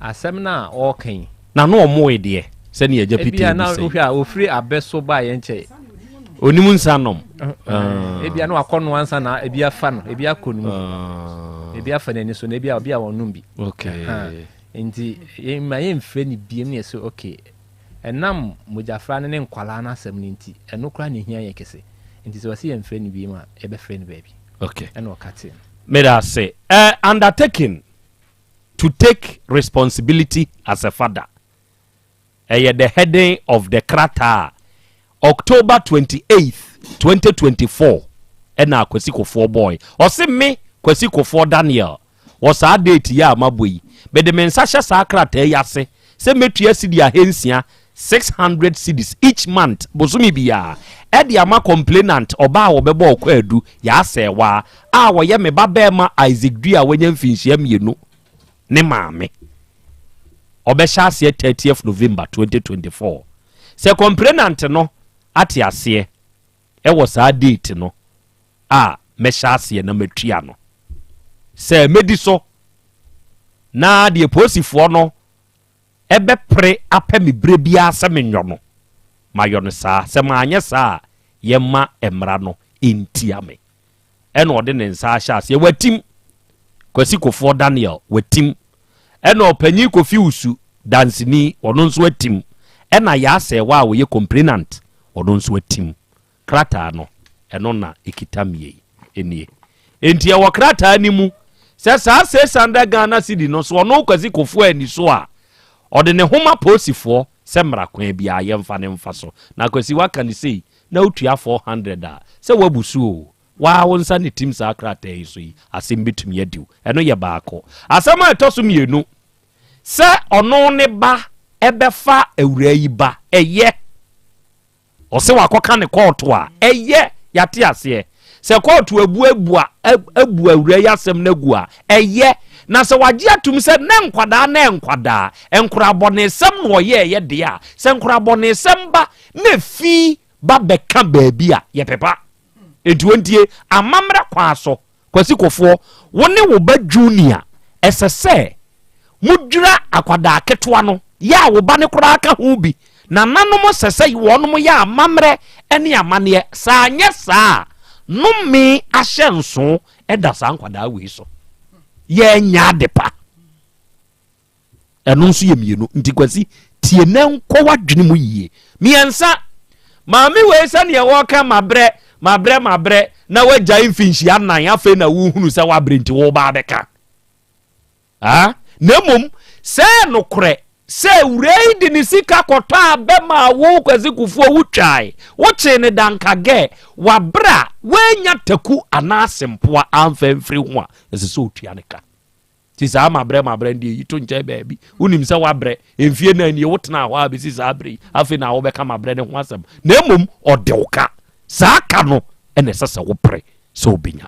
[SPEAKER 24] asem na o kan
[SPEAKER 22] na no omo ede se ne agya piti
[SPEAKER 24] ebia na ohwa ofiri abeso ba ye nche
[SPEAKER 22] onimu nsanom
[SPEAKER 24] ebia na akono ansa na ebia fa no ebia konum ebia fa nani so na ebia obia wonum bi
[SPEAKER 22] okay
[SPEAKER 24] nti ma ye mfre ni biem ne so okay enam mujafra ne nkwala na asem ni nti eno kra ne hia ye kese nti so wasi ye mfre ni biem a ebe frɛ ni baby
[SPEAKER 22] okay
[SPEAKER 24] eno okate
[SPEAKER 22] may I say undertaking to take responsibility as a father the heading of the Krata October 28th 2024 na kwasi kofo boy o se me kwasi kofo Daniel was a date ya maboi be the mensasha sa Krata yase se metua sidi ahensia 600 cedis each month bosumi bia edi ama complainant oba wo bebo okwadu ya asewa a wo ye me babema Isaac Dua wanya mfinhia mienu ne maame obesha ase 30th November 2024 se complainant no ati ase e wo sa date no mesha ase na matua no se mediso na de posifo no ebe pre apemi brebia se menyo no mayo no saa se maanye saa yema emra no entiame eno ode ne nsa ahya ase watim kwasi kofo Daniel watim eno panyi kofi usu dansini ono nso watim ena ya ase wa wo ye complainant ono nso watim krata no eno na ekitamie enie enti ya wakrata animu se saa 600 Ghana cedi no so ono kwasi kofo ani so a ode ne homa posifo se mra kwan bia ye mfa ne mfa so na kwasi waka ni sei na utua 400 a se wabusu o wa wonsa ne tim sa krata yi so yi asem bitumi adiu eno ye baako asem a etoso mienu se ono ne ba ebefa awura yi ba eye o se wakoka ne court a eye yate ase se court abu awura yi asem na gu a eye na se waje atum se ne nkwada enkura bonesem no ye de a se nkura bonesem ba na fi ba beka baabi a ye pepa etuontie amamra kwa so kwasi kofo woni wo ba junior esese mudwira akwada ketwa no ya wo ba ne kura aka hu bi na nanom sese wonum ya amamre ene amane sa anye sa numi ahyenso eda sa nkwada we so ye nya depa eno nso ye mienu nti kwasi tie na nko wadwene mu yie miensa maami we sa ne wo ka mabre na wagya mfinhyi anan afa na wo hunu sa wabrenti wo ba beka nemom se nokre se urei di ni sika kota bema wo kwasi kufuo wutwai wo che ne dankage wabra wenya taku anasempoa amfemfiri ho a ese otua ne ka ti sa mabre ndi yito nche baabi unim se wabre emfie na ni wotena ho abesi sa abre afi na wo beka mabre ne ho asem nemom odewka sa aka no ene sese wo pre so obinya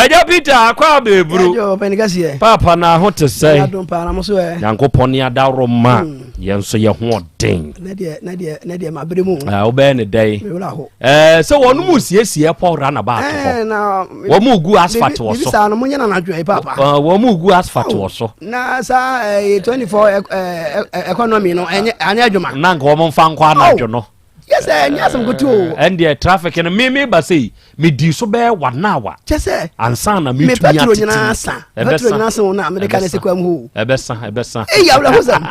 [SPEAKER 22] eja Peter akwa bebru
[SPEAKER 17] ejo penigasi
[SPEAKER 22] papa na ho te sei
[SPEAKER 17] adumpa na mo so
[SPEAKER 22] yankopon ya dawroma yenso ye ho den
[SPEAKER 17] na de mabre mu
[SPEAKER 22] wo be ne dai so wonu mu siesie pawra na ba to
[SPEAKER 17] na
[SPEAKER 22] wo mu gu asphalt wo so
[SPEAKER 17] bisa no munya na adwen papa
[SPEAKER 22] wo mu gu asphalt wo so
[SPEAKER 17] na sa 24 economy no anya adwuma
[SPEAKER 22] na nka wo mfa nkwa na adwo no
[SPEAKER 17] yes nyasam go to
[SPEAKER 22] and the traffic and me ba say me di so be 1 hour
[SPEAKER 17] chese
[SPEAKER 22] ansa na me tu ya
[SPEAKER 17] petrol nyina sa petrol nyina sa na america ne sekwa mu
[SPEAKER 22] ebesa
[SPEAKER 17] ya wala hosam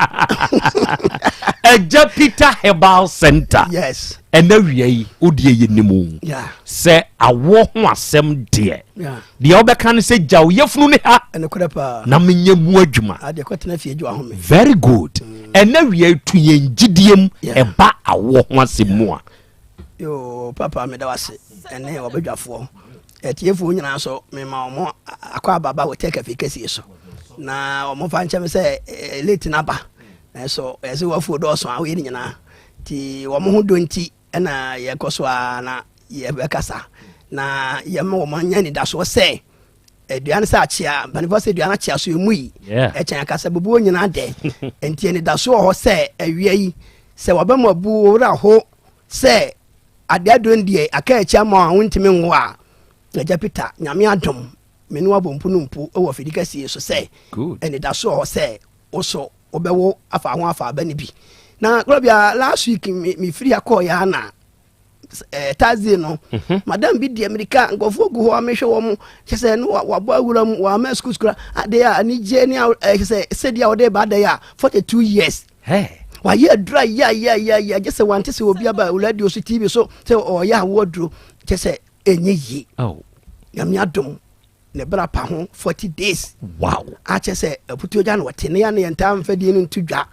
[SPEAKER 22] eja Peter Herbal Center
[SPEAKER 17] yes
[SPEAKER 22] ena wiei odie yenimu
[SPEAKER 17] yeah
[SPEAKER 22] se awo ho asem de de obeka ne se jaw yefunu ne ha
[SPEAKER 17] ene korepa
[SPEAKER 22] na menyemu adwuma
[SPEAKER 17] ade kwatena fie adwa home
[SPEAKER 22] very good ɛna wie tu yɛn gidiem ɛba awo ho asɛm a
[SPEAKER 17] yo papa me da wase ɛne obadwafoɔ etiefo nyina so me ma omo akwa baba wo take efficacy so na omo fa nkyem sɛ late na ba so ɛse wafo do so a wo nyina ti omo ho donti ɛna ye koso a na ye bekasa na ye ma omo nya ni da so sɛ aduane sa achia banifo sɛ aduane achia so emu yi ɛkyɛn akasa bubu nyina de enti ni da so ho sɛ awia yi sɛ wabɛma bu wura ho sɛ ade adon die aka achia ma a wontimi nwo a Naja Peter nyame adom me no abompu no mpu e wo fidika sie so sɛ ene da so ho sɛ oso obewo afa ho afa ba ni bi na Krobea last week me free akọ ya na Thursday no madam bi di America ngofo gu ho amehwe wo mo kyese no wabo awuram wa ma school ade a ani je ni kyese dia ode ba ade a 42 years wa ye dry ya just want to see obi aba uladi osu TV so say o ya wodro kyese enye yi nyame adom ne bra pa ho 40 days
[SPEAKER 22] wow
[SPEAKER 17] ache se aputu oja no tene ya ne ntam fadie no ntudwa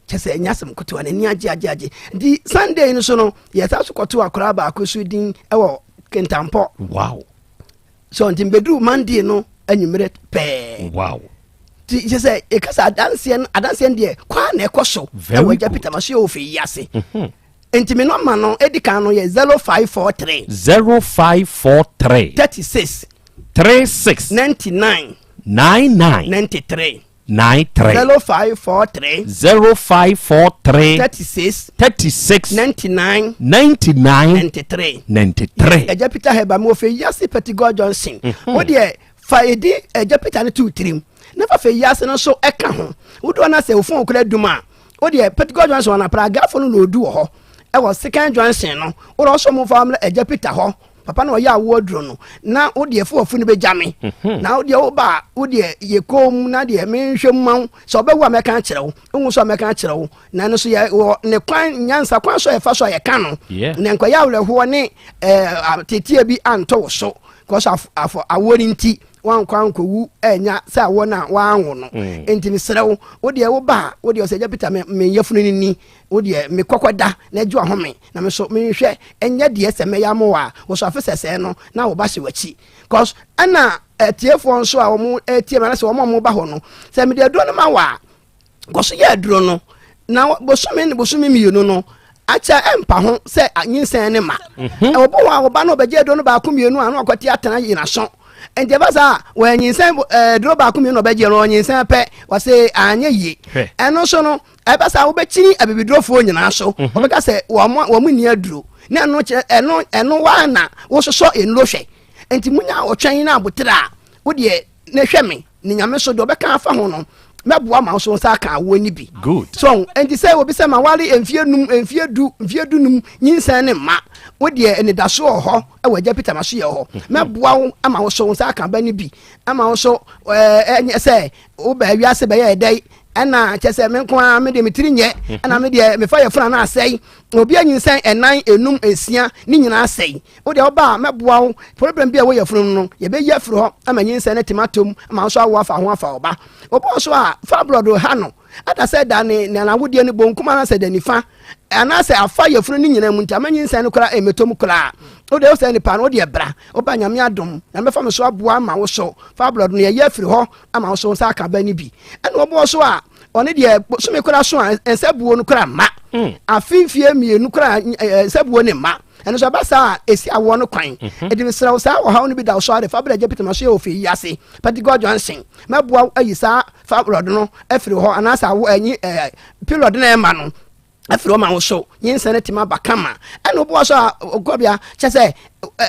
[SPEAKER 17] chese nyasem koto na ni age di Sunday no so no yesa so koto akora ba akosu din ewo kentampo
[SPEAKER 22] wow
[SPEAKER 17] so ntimbedu Monday no anyumere pe
[SPEAKER 22] wow
[SPEAKER 17] ti chese e kasa adanse de kwa na ekoso ewo ja Peter Masio ofi yase Entimi no ma no edika no ye 0543 36 99 93 0543 36 99 93 Eja Peter Heba mo fe yase Petigo Johnson wo de fa edi Eja Peter ne 2 never fe yase no so eka ho wo do na se ofon okura duma wo de Petigo Johnson na pragraph no lo du ho e was second Johnson no wo also mo family Eja Peter ho papa na ya wodro no na wo de fofu ni bejame na wo de wo ba wo de yekom na de menhwem ma so be wo ameka kirewo nwu so ameka kirewo na no so ye ne kwan nyansa kwan so ye fa so ye ka no ne nkwa ya wreho ne tetie bi anto so because afo awori nti wan kwan kowu enya sa wona wa anwo no enti ni serewo wo de wo ba wo de Eja Peter me yefunu ni wo de me kokoda na ju ahome na me so me hwe enya de ese me ya mo wa wo so afesese no na wo ba hye wachi because ana etiefo nso a wo mo etie ma na se wo mo ba ho no se me de duro no ma wa goso ye duro no na bosumi mienu no acha empa ho se anyinsen ne ma e wo bo wa wo ba no beje duro no ba ku mienu anu akwati atana yina so ente basa when yinsen duro ba ku mienu obeje no yinsen pe wase anya yi eno so no e basa wo bechi abibidrofo nyina so wo beka se wo mu ni aduro na eno wa na wo so enlo hwe enti munya otwen na abotira wo de ne hwe me ni nyame so do beka afa ho no meboa ma so sa ka wo ni bi
[SPEAKER 22] good
[SPEAKER 17] so enti say obi say ma wale emfie du num nyinsan ne ma wo de ene da so ho e wa Eja Peter Maso ye ho meboa wo ama wo so sa ka ba ni bi ama wo so enye say wo ba wiase ba ye dai ana chese me kwa me de mitiri nye ana me de me fa ye funa na asai obi anyinsan enan enum esia ni nyina asai wo de oba meboa wo problem bia wo ye funu no ye be ye furu ho ama nyinsan na tomatom ama so awo afa ho afa oba obo so a fa blood ha no ada said that na wodi ni bonkuma na said nifa ana say afa ye funu ni nyina mu nta manyinsan no kra emetom kra o de o say ni pa no de bra o ba nyame adom na me fa me so aboa ma wo so fa blood no ye afiri ho ama wo so sa ka ba ni bi ana obo so a one de so me kra so ensabuo no kra ma afinfie mienu kra ensabuo ne ma eno so basa esi awo no kwan edi me sra sa wo ha no bi da so ade fa Eja Peter Maso ye ofi yase Petigo Johnson meboa ayisa fa blood no afiri ho ana sa wo anyi period na e ma no afiro ma wo so yinsa na tima bakama ana obo so Krobea chese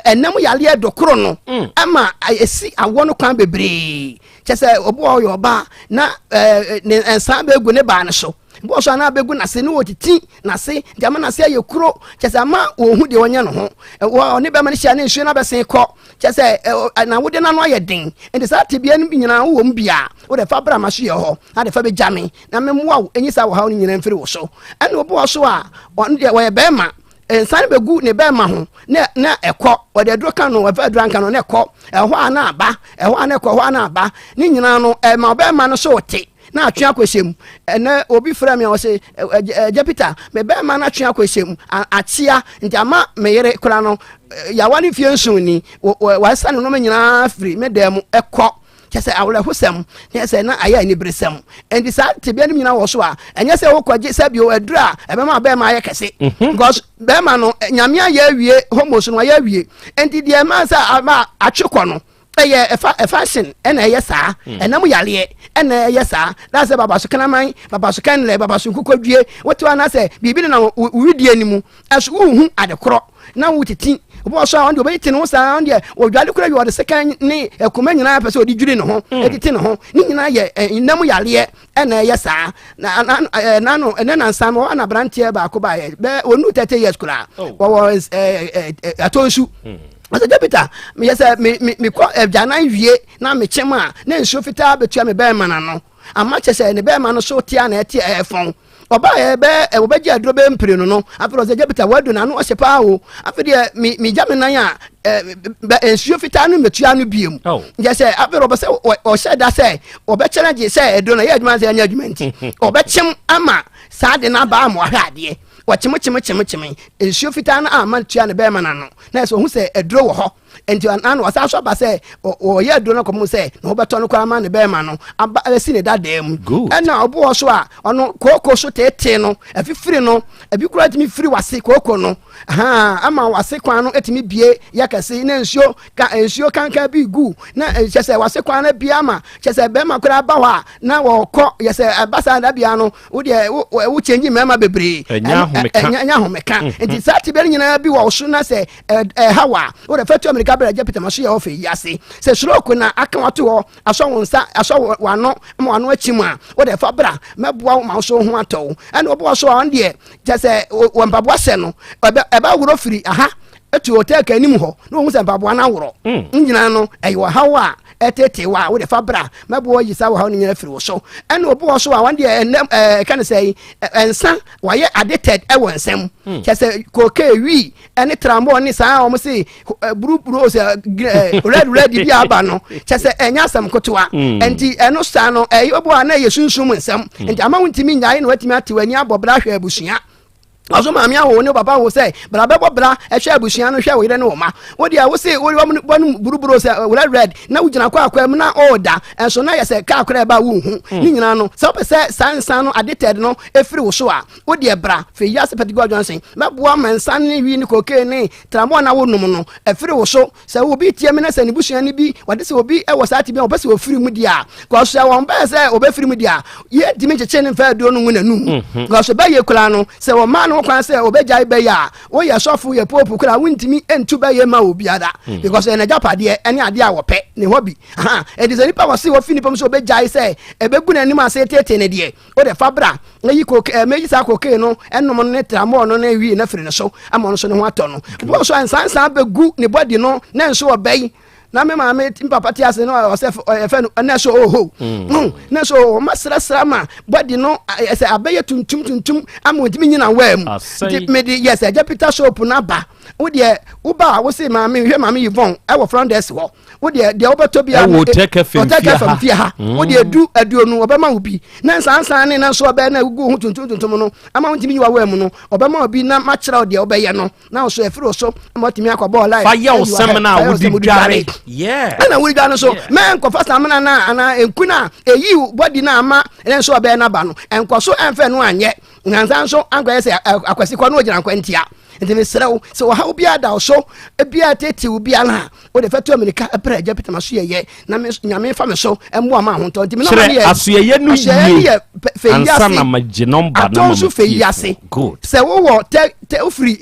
[SPEAKER 17] enam yale edokoro no ama esi awo no kwan bebre chese obo yo ba na ensa ba egu ne ba ne so bo so na begu na se ne otiti na se jama na se ye kuro chese ama ohu de wonya no ho wo ne be ma ne hia ne nsu na be sen ko chese na wode na no ye den ende sa tebia no nyina wo mbia wo de fa bra ma so ye ho na de fa be jame na me moa enyisa wo ha no nyina mfiri wo so ene obo so a wo de wo ye be ma ensan begu ne be ma ho na ekọ wo de dro kan no wo fa dran kan no na ekọ ehwa na aba ehwa na ekọ ehwa na aba ni nyina no ma be ma no so te na atwe akwesem ene obi fra me o se Jupiter me be ma na atwe akwesem atia nti ama me yere kura no yawani fie nsun ni wa sa no nyina free me dem ekọ kese awle husem ne se na aya ni bresem and sa tebia ni nyina wo so a enye se wo kwaje sa bio adura ebe ma be ma aye kese because be ma no nyame aya wie homos no aya wie and the man sa ama atwekọ no eye a fashion ena eye sa enam yale ena eye sa na se baba so kana man baba so kan le baba so kokodue woto na se bibi na widie ni mu aso hu adekoro na wutiti obo so on de obeti no sa on de odwale kura yo de second ni ekoma nyina pese odi dwiri no ho editi no ho ni nyina ye enam yale ena eye sa na no ena na nsam o na brantie ba ko ba ye be onu 30 years kura wo atonsu Asa Jupiter, me yesa me ko jana wie na me chema na nsuo fitaa betua me be mana no. Ama chese ne be ma no so tia na eti efon. Oba ye be obaji adro be mpire no no. Afro Asa Jupiter wadu na no o sepa o. Afro de me jame nan ya nsuo fitaa no metua no biem. Yese afro oba se o sheda se oba challenge se edo na ye adwuma se anya adwuma nti. Oba chem ama saa de na ba mo ahade. Wachimo nsuo fitaa na ama tua ne be mana no. Na so hu se edro wo ho enti an wasa so ba se o ye edro no komo se na obeto no kwa ma ne be ma no aba si ne dadam na obo so a ono koko so tete no afifiri no abi kura timi firi wase koko no ama wase kwa no etimi bie yakase na nsuo kanka bi gu na chese wase kwa na bia ma chese be ma kura ba wa na wo ko yese abasa da bia no wo de wo change mema bebre enya homeka enti sati be nyina bi wo so na se hawa wo de fatu America bere Jupiter maso ye ofe yase se stroke na aka wato ho aso wonsa aso wano ma wano achimu a wo de fa bra meboa ma so ho ato ene obo so on de jase wo mpaboa se no eba wuro firi aha etu hotel ka anim ho no hu se mpaboa na woro nyina no eyo hawa etete wa wo de fa bra meboa yisa wo ha no nyina firi wo so ene obo so a wan de kan say ensa wa ye addicted e wonsem jase koke wi ene trambo ni saa o mo se buru se red bi aba no jase enya sam kotoa enti eno saa no obo a na ye sunsum nsam enti ama wontimi nyae no watimi atewani abobra hwe abusua aso maami awo ne papa wo say bra bebo bra ehwe abusua no hwe wo yire ne wo ma wo dia wo say wo bonu buruburu say red na wugina kwa akwam na order enso na yese ka akra ba wo hu ni nyina no so pe say sansan no addicted no efiri wo so a wo dia bra fe yase petigo Johnson meboa mansan ne wi ni koke ne tramo na wo num no efiri wo so say wo bi tie me na say ne busua ne bi wade say obi e wo saati bi o pese wo firi mu dia ko so won ba say obefiri mu dia ye dimi cheche ne fa do no nguna num ko so ba ye kula no say wo ma no kwan say obejai be ya wo ye sofu ye popu kura wuntimi entu be ye ma obiada because ene japade ene ade a wo pe ne hobi e dey nipa wo se wo fini pom so obejai say e bebu na nim ase tete ne de o de fabra na yi ko meji sa ko ke no ennom ne tramo no na wi na firi ne so ama no so ne ho ato no bo so ansan begu ne body no na nso obey na me ma me papa ti ase no o se efe na so oho na so masra ma body no ese abeye tuntum ama ntimi nyina wam me di yes Jupiter shop na ba wo de wo ba wo se ma me hwe ma me yvon e wo front desk ho wo de obeto bia
[SPEAKER 22] wo take fam
[SPEAKER 17] fia ha wo de aduonu obema wo bi na sansan ne na so obe na gugu hu tuntum no ama ntimi nyiwa wam no obema obi na ma kira de obeye no na so efiro so ama timi akwa live
[SPEAKER 22] fa ya osemna wo di dware
[SPEAKER 17] yeah ana wo dwa no so men ko fast amana na ana enkuna eyi body na ama ene so obe na ba no enko so enfe no anye nyansan so anko se akwasi kwa no ogina kwantia enti me srew so ha obi ada so ebia tete obi ala o de fatu America epre Jupiter maso ye na me nyame fa me so embo ama ho tonti me no ye
[SPEAKER 22] asoye no ye ansa na magye number na ma
[SPEAKER 17] fe yase se wo te ofri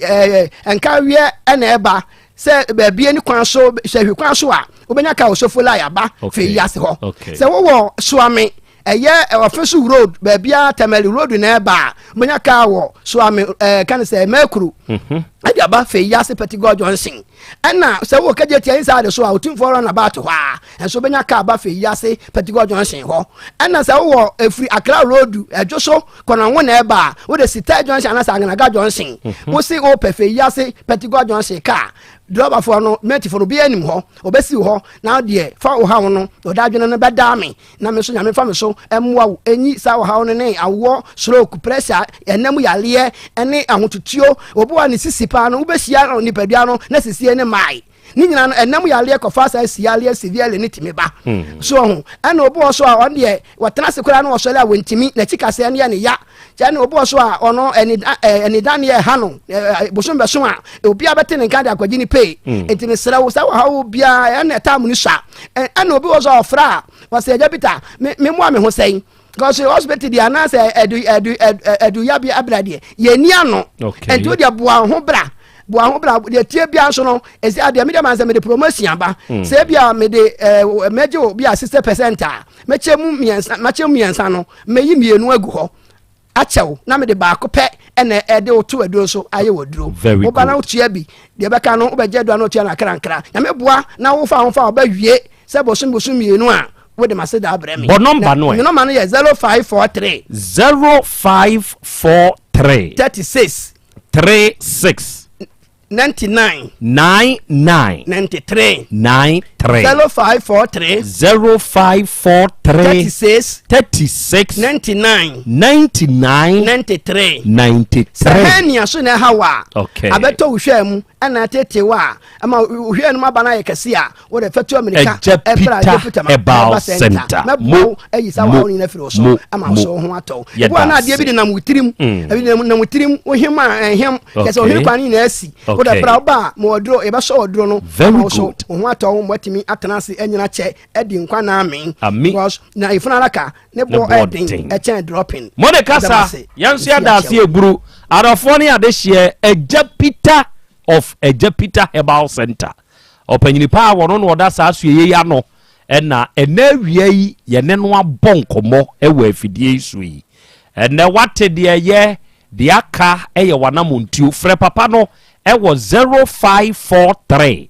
[SPEAKER 17] enka wie ena eba se be bia ni kwan so se hwe kwan so a obenya ka osofo la ya ba fe yase ho se wo so ame eye official road be bia Tamale road na eba obenya ka wo so ame kan se Mekuru ade aba fe yase Petigo Johnson ɛna sɛ wo kaje tia inside so a otim for run about hɔ a ɛnso benya ka aba fe yase Petigo Johnson hɔ ɛna sɛ wo efiri Accra road ɛdwo so kɔna wo na ɛba wo de Sita Johnson na Saganaga Johnson wo si o pe fe yase Petigo Johnson ka driver for no mate for bi anim hɔ obesi hɔ na de fa wo ha wo no odadwene no bɛda me na me so nyame fa me so ɛmoa wo enyi sa wo ha wo ne awo stroke pressure ɛnam yale ɛne ahotutuo obo wa ne sisi pa no wobesia no nipadua no na sisi ne mai ni nyina no ɛnam yale kɔfa sa siale severe ne timi ba so ho ɛna obo so a on de watena sekora no wɔsɔle a wɔntimi na chikase ne ya ne ya kyɛ ne obo so a ɔno ɛni Daniel hano bosom beso a obi abɛte ne kan de akwaji ni pay enti ne sra wo sa wo ha wo bia ɛna tam ni sha ɛna obi wo so ofra wɔse agya Peter me mo a me ho sɛn because hospital dia na say edu ya bi abrade ye ni ano enti wo dia boa ho bra de tie bia so no esi ade me de man say me de promotion ba say bia me de meje obi a 60% a mechemu miensa no meyi mienu agu ho achew na me de ba ko pe ene ede wo to aduro so aye woduro wo ba na wo tua bi de be ka no wo beje do na wo tua na krankra na me boa na wo fa wo ba wie se bosun mienu a wo de maseda abremi
[SPEAKER 22] bo number no
[SPEAKER 17] e number no ye 0543 36 99 93 0543 36 99 93 sahania so na hawa abeto uhwe mu ana tete wa ama uhwe no mabana ye kase a wo de fatu america
[SPEAKER 22] Herbal Center
[SPEAKER 17] mo ayi sa wa oni na firi so ama so ho ato wo na de bi de nam witirim abi de nam witirim wo hema ehem kase ohwe kwani na asi wo de pra ba mo odro e ba so odro no so ho ato wo mwatimi atanase enyina che edi nkwa na amen because na ifuna laka ne bo edin e chen dropping
[SPEAKER 22] mo de kasa yanso ya da se eburu arafo ne ade hye Agya Peter of Agya Peter Herbal Center opanyini pa wono no oda sa so ye ya no na enawie yi ye ne no abonkomo ewa afidie isu yi ene wate de ye de aka eye wanamontuo frɛ papa no ewo 0543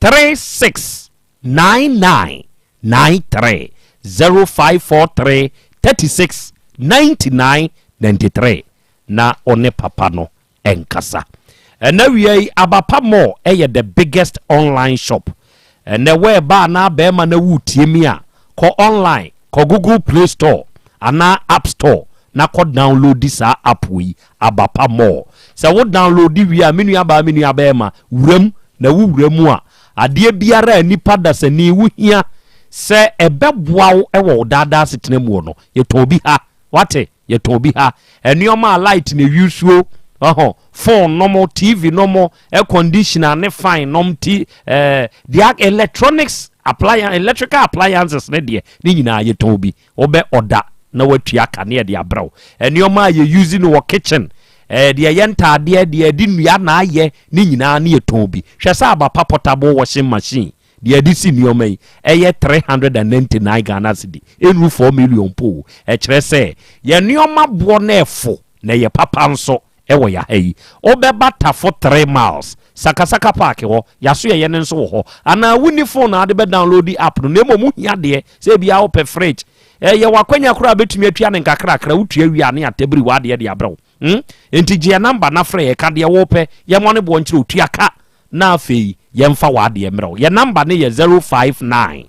[SPEAKER 22] 36 99 93 0543 36 99 93 na one papa no enkasa ena wiei abapa mo the biggest online shop ena we ba na be ma na wutie mi a ko online ko Google Play Store ana App Store na ko download this app wi abapa mo se wo download wi a menu aba ma wuram na wuram a ade biara nipa dasani wu hia se ebeboa wo dada setenemu no yetobi ha wate yetobi ha enioma light na yusuo phone normal TV normal air conditioner ne fine the electronics electrical appliances ne de ni nyina yetobi obe order na watua kane de abraw enioma ye using no kitchen de yenta de di nua na aye ni nyina ne yetobi hwesa abapa portable washing machine the edisi nioma yi 399 Ghana cedi enu 4 million po kire se ye nioma bo na efo na ye papa nso ewo ya hayi obeba ta for 3 miles sakasaka park ho yaso ye ne nso ho ana wuni phone na de be download the app no nemo mu hia de se bia wo pe fridge ye wakwanya kura betumi atua ne nkakra wutua wi ane atabiri wa de de abrawo enti je number na frɛ ye ka de wo pe ye mo ne bo nkyere otua ka na afei yemfa wa de emro ye number ne ye 059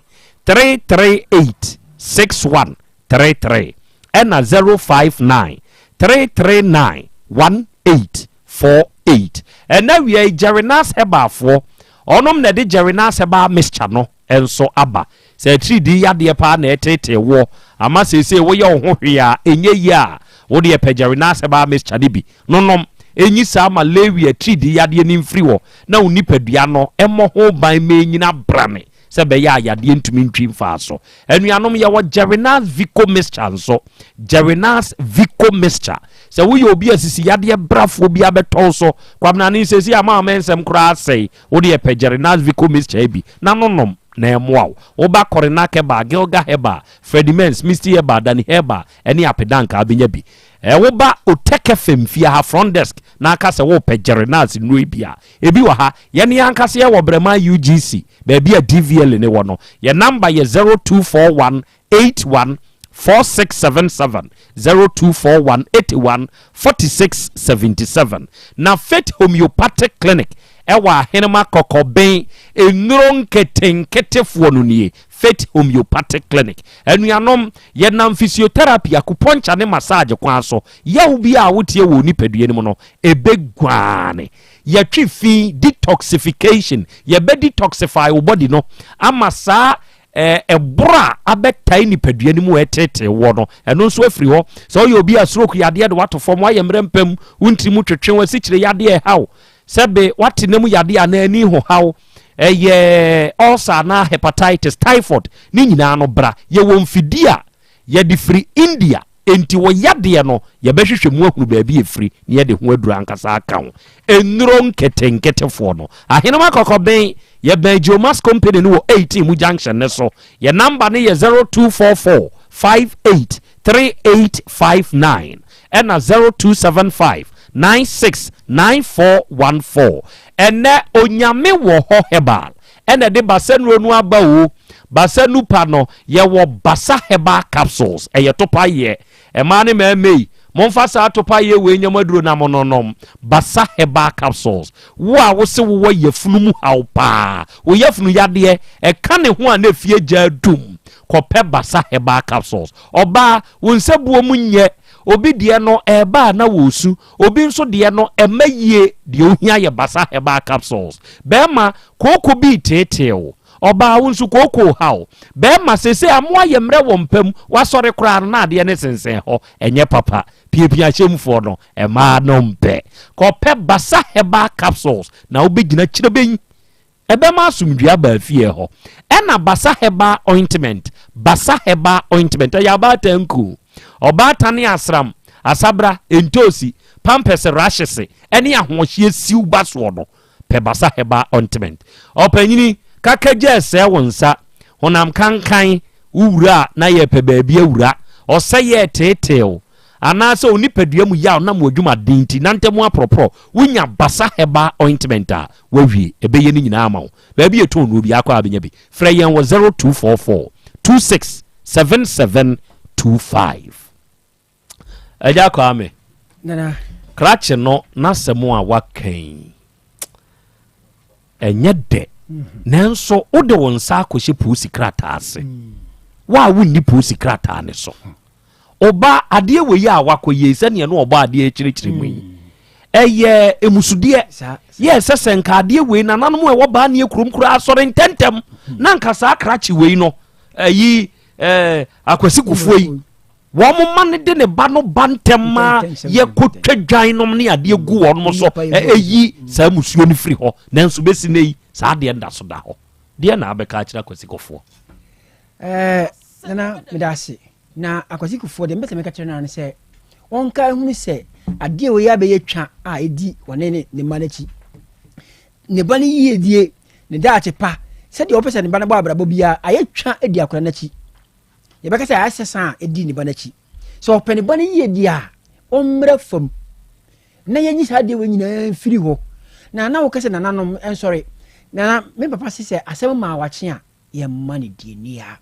[SPEAKER 22] 338 6133 ena 059 339 1848 ena we Jerinas Hebafo onom na de Jerinas Heba mixture no enso aba se 3D yade pa na etete wo ama sese wo ye ho hwe a enye yi a wo de pe Jerinas Heba mixture de bi nonom enyi sa ma lewi 3D yade ni mfiri wo na onipadua no emo ho ban me nyina brane se be ya yade ntumi ntwi mfa so enuanom ye wo Jerinas Vico mixture nso Jerinas Vico mixture se wo ye obi asisi yade brafo bi abeton so kwamna ni sesi ama amensem kura sei wo de pe Jerinas Vico mixture bi na nonom na emwa wo ba korina ke ba Gilga Heba Fredimens Misty Heba Dani Heba eni apedanka abenya bi wo ba oteke femfia ha front desk na aka se wo pejere na ase no bia ebi wa ha ye ne ankase ye wo brema UGC ba bia DVL ne wo no ye number ye 0241814677 0241814677 na Faith Homeopathic Clinic ewa henema kokoben enron ketenketefo no nie Faith Homeopathic Clinic enuanom ye nam physiotherapy akuponcha ne massage kwa so ye bi a wotie wo nipadue ne mo no ebegwane ye twifi detoxification ye be detoxify wo body no amasa ebra abetai nipadue ne mu etete wo no eno nso afiri ho so ye obi a stroke yade de wato form aye mrempam wunti mu twetwe wasi kire yade hawo sebe wate nemu yade ana ani ho hawo ulcer na hepatitis typhoid ni nyina no bra ye wonfidia ye di free India enti wo yade no ye behwehwe mu ahunu ba bi efiri ne ye de ho adura ankasa aka ho enuro nketenketefo no ahenema kokoben ye Benjomas company no 18 mu junction ne so ye number ne ye 0244 583859 and 0275 969414 ene onyame wo ho hebal ene de basenro nu aba wo basenu pa no ye wo basa herbal capsules eye topa ye ma ne mei monfa sa topa ye we nyamaduro na mononom basa herbal capsules wo a wo se wo yefunu mu hawpa wo yefunu yade e ka ne ho a na fie gya dum kope basa herbal capsules oba wo nsebuo mu nye obi de no eba na wosu obi nso de no emaye de ohia ye basa herbal capsules bema koko bi tetew oba wonsu koko hawo bema sese amoa ye mre wo mpam wasore kura na de ne sensen ho enye papa piepia hyemfo no ema no mpe kope basa herbal capsules na obegina kireben ebema asumdua ba fie ho ena basa herbal ointment ya ba tanku obatane asram asabra entosi pampers rashes eni ahohye siw baso no pe basa heba ointment opanyini kakaje ese wonsa honam kankan wura na ye pe baabia wura oseye tetew anase onipadua mu ya na mo adwuma dinti nantemu apropro wunya basa heba ointment a wawie ebeye ni nyina ama wo baabi eto no bi akwa abenya bi freyen wo 0244 267725 eja kwame
[SPEAKER 3] nana
[SPEAKER 22] krache no nasemo a wakan enye de nanso ode won sa akohye pusi krata ase wa wunni pusi krata ne so oba ade weyi a wakoye sane no oba ade ekirikiri mu eye emusude ye sesenka ade weyi nananom e wo ba ne ekrum kura asore ntentem na nkasa krache weyi no yi akwasi kufuo yi wo man de ne ba no bantema ye kotwa dwan ne ade gu won so eyi sa musuo ni firi ho nanso besi nei sa de nda so da ho de na abeka akira akwasi kufuo
[SPEAKER 3] nana medase na akwasi kufuo de mbese meka kire na se onka hunu se ade we ya be yetwa a edi wone ne manachi ne ba ne yedie ne da achepa se de opese ne ba na ba abrabo bia ayetwa edi akora na chi ye beka se asesa edi ne ba na chi so opene ba ne yedia omra fam na yenyi sa de we nyina firi ho na wo kase na nanom sorry na me papa se asem ma wache a ye mani die nia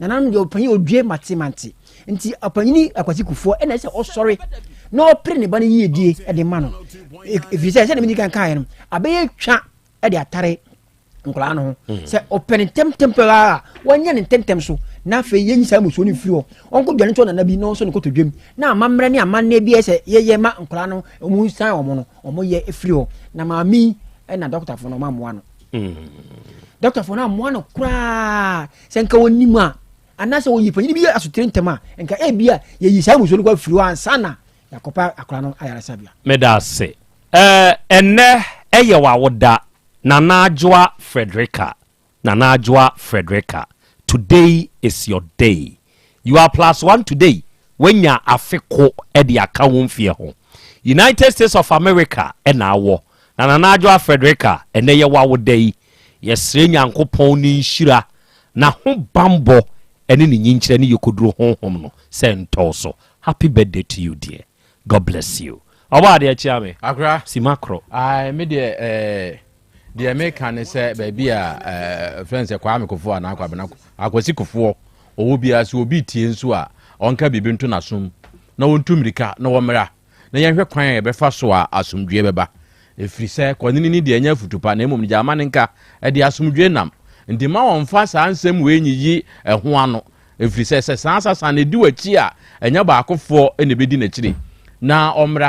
[SPEAKER 3] na nanom de opani odwe matimanti nti opanyini akwati kufuo ena se sorry na opre ne ba ne yedie e de ma no if se ne mi kan kan no abeye twa e de atare nkola no se open tempera wanya ne tentem so na fe yenyi sa muso ni firi ho onko dwane to na bi no so ne kotodwem na amamre ne amanne bi ese ye ma nkola no omu san omo no omo ye efiri ho na maami na doctor fo no ma moa no doctor fo na moa no kura se nka wonimu a anase wo yipa ni bi asotire ntema nka e bia ye yi sa muso ni kwa firi ho ansana yakopa akola no ayara sabia
[SPEAKER 22] medase enne eye wa woda Nanajwa Frederica, today is your day. You are +1 today when you afeko edi akawon fie ho. United States of America ena wo. Nanajwa Frederica ene ye wa wodai. Yesre nyankopon ni nhira na ho bambo ene ni nyinkyire ne yekoduro honhom no. Se ntoso. Happy birthday to you dear. God bless you. Oba de chiame.
[SPEAKER 4] Agra
[SPEAKER 22] Simakro.
[SPEAKER 4] Me the American say baby friends Kwame Kofo na akwasi Kofo owo bia so obi tie nso a onka bibi nto nasum na wontu mirika na womra na yenhwe kwan e befa so a asomdwe beba efiri sɛ kwanini ni de anya futupa na emom jama nenka e de asomdwe nam ndi ma wonfa saa nsɛm we nyiyi ɛho ano efiri sɛ saa na di wachi a enya baakofo ene bedi na chire na omra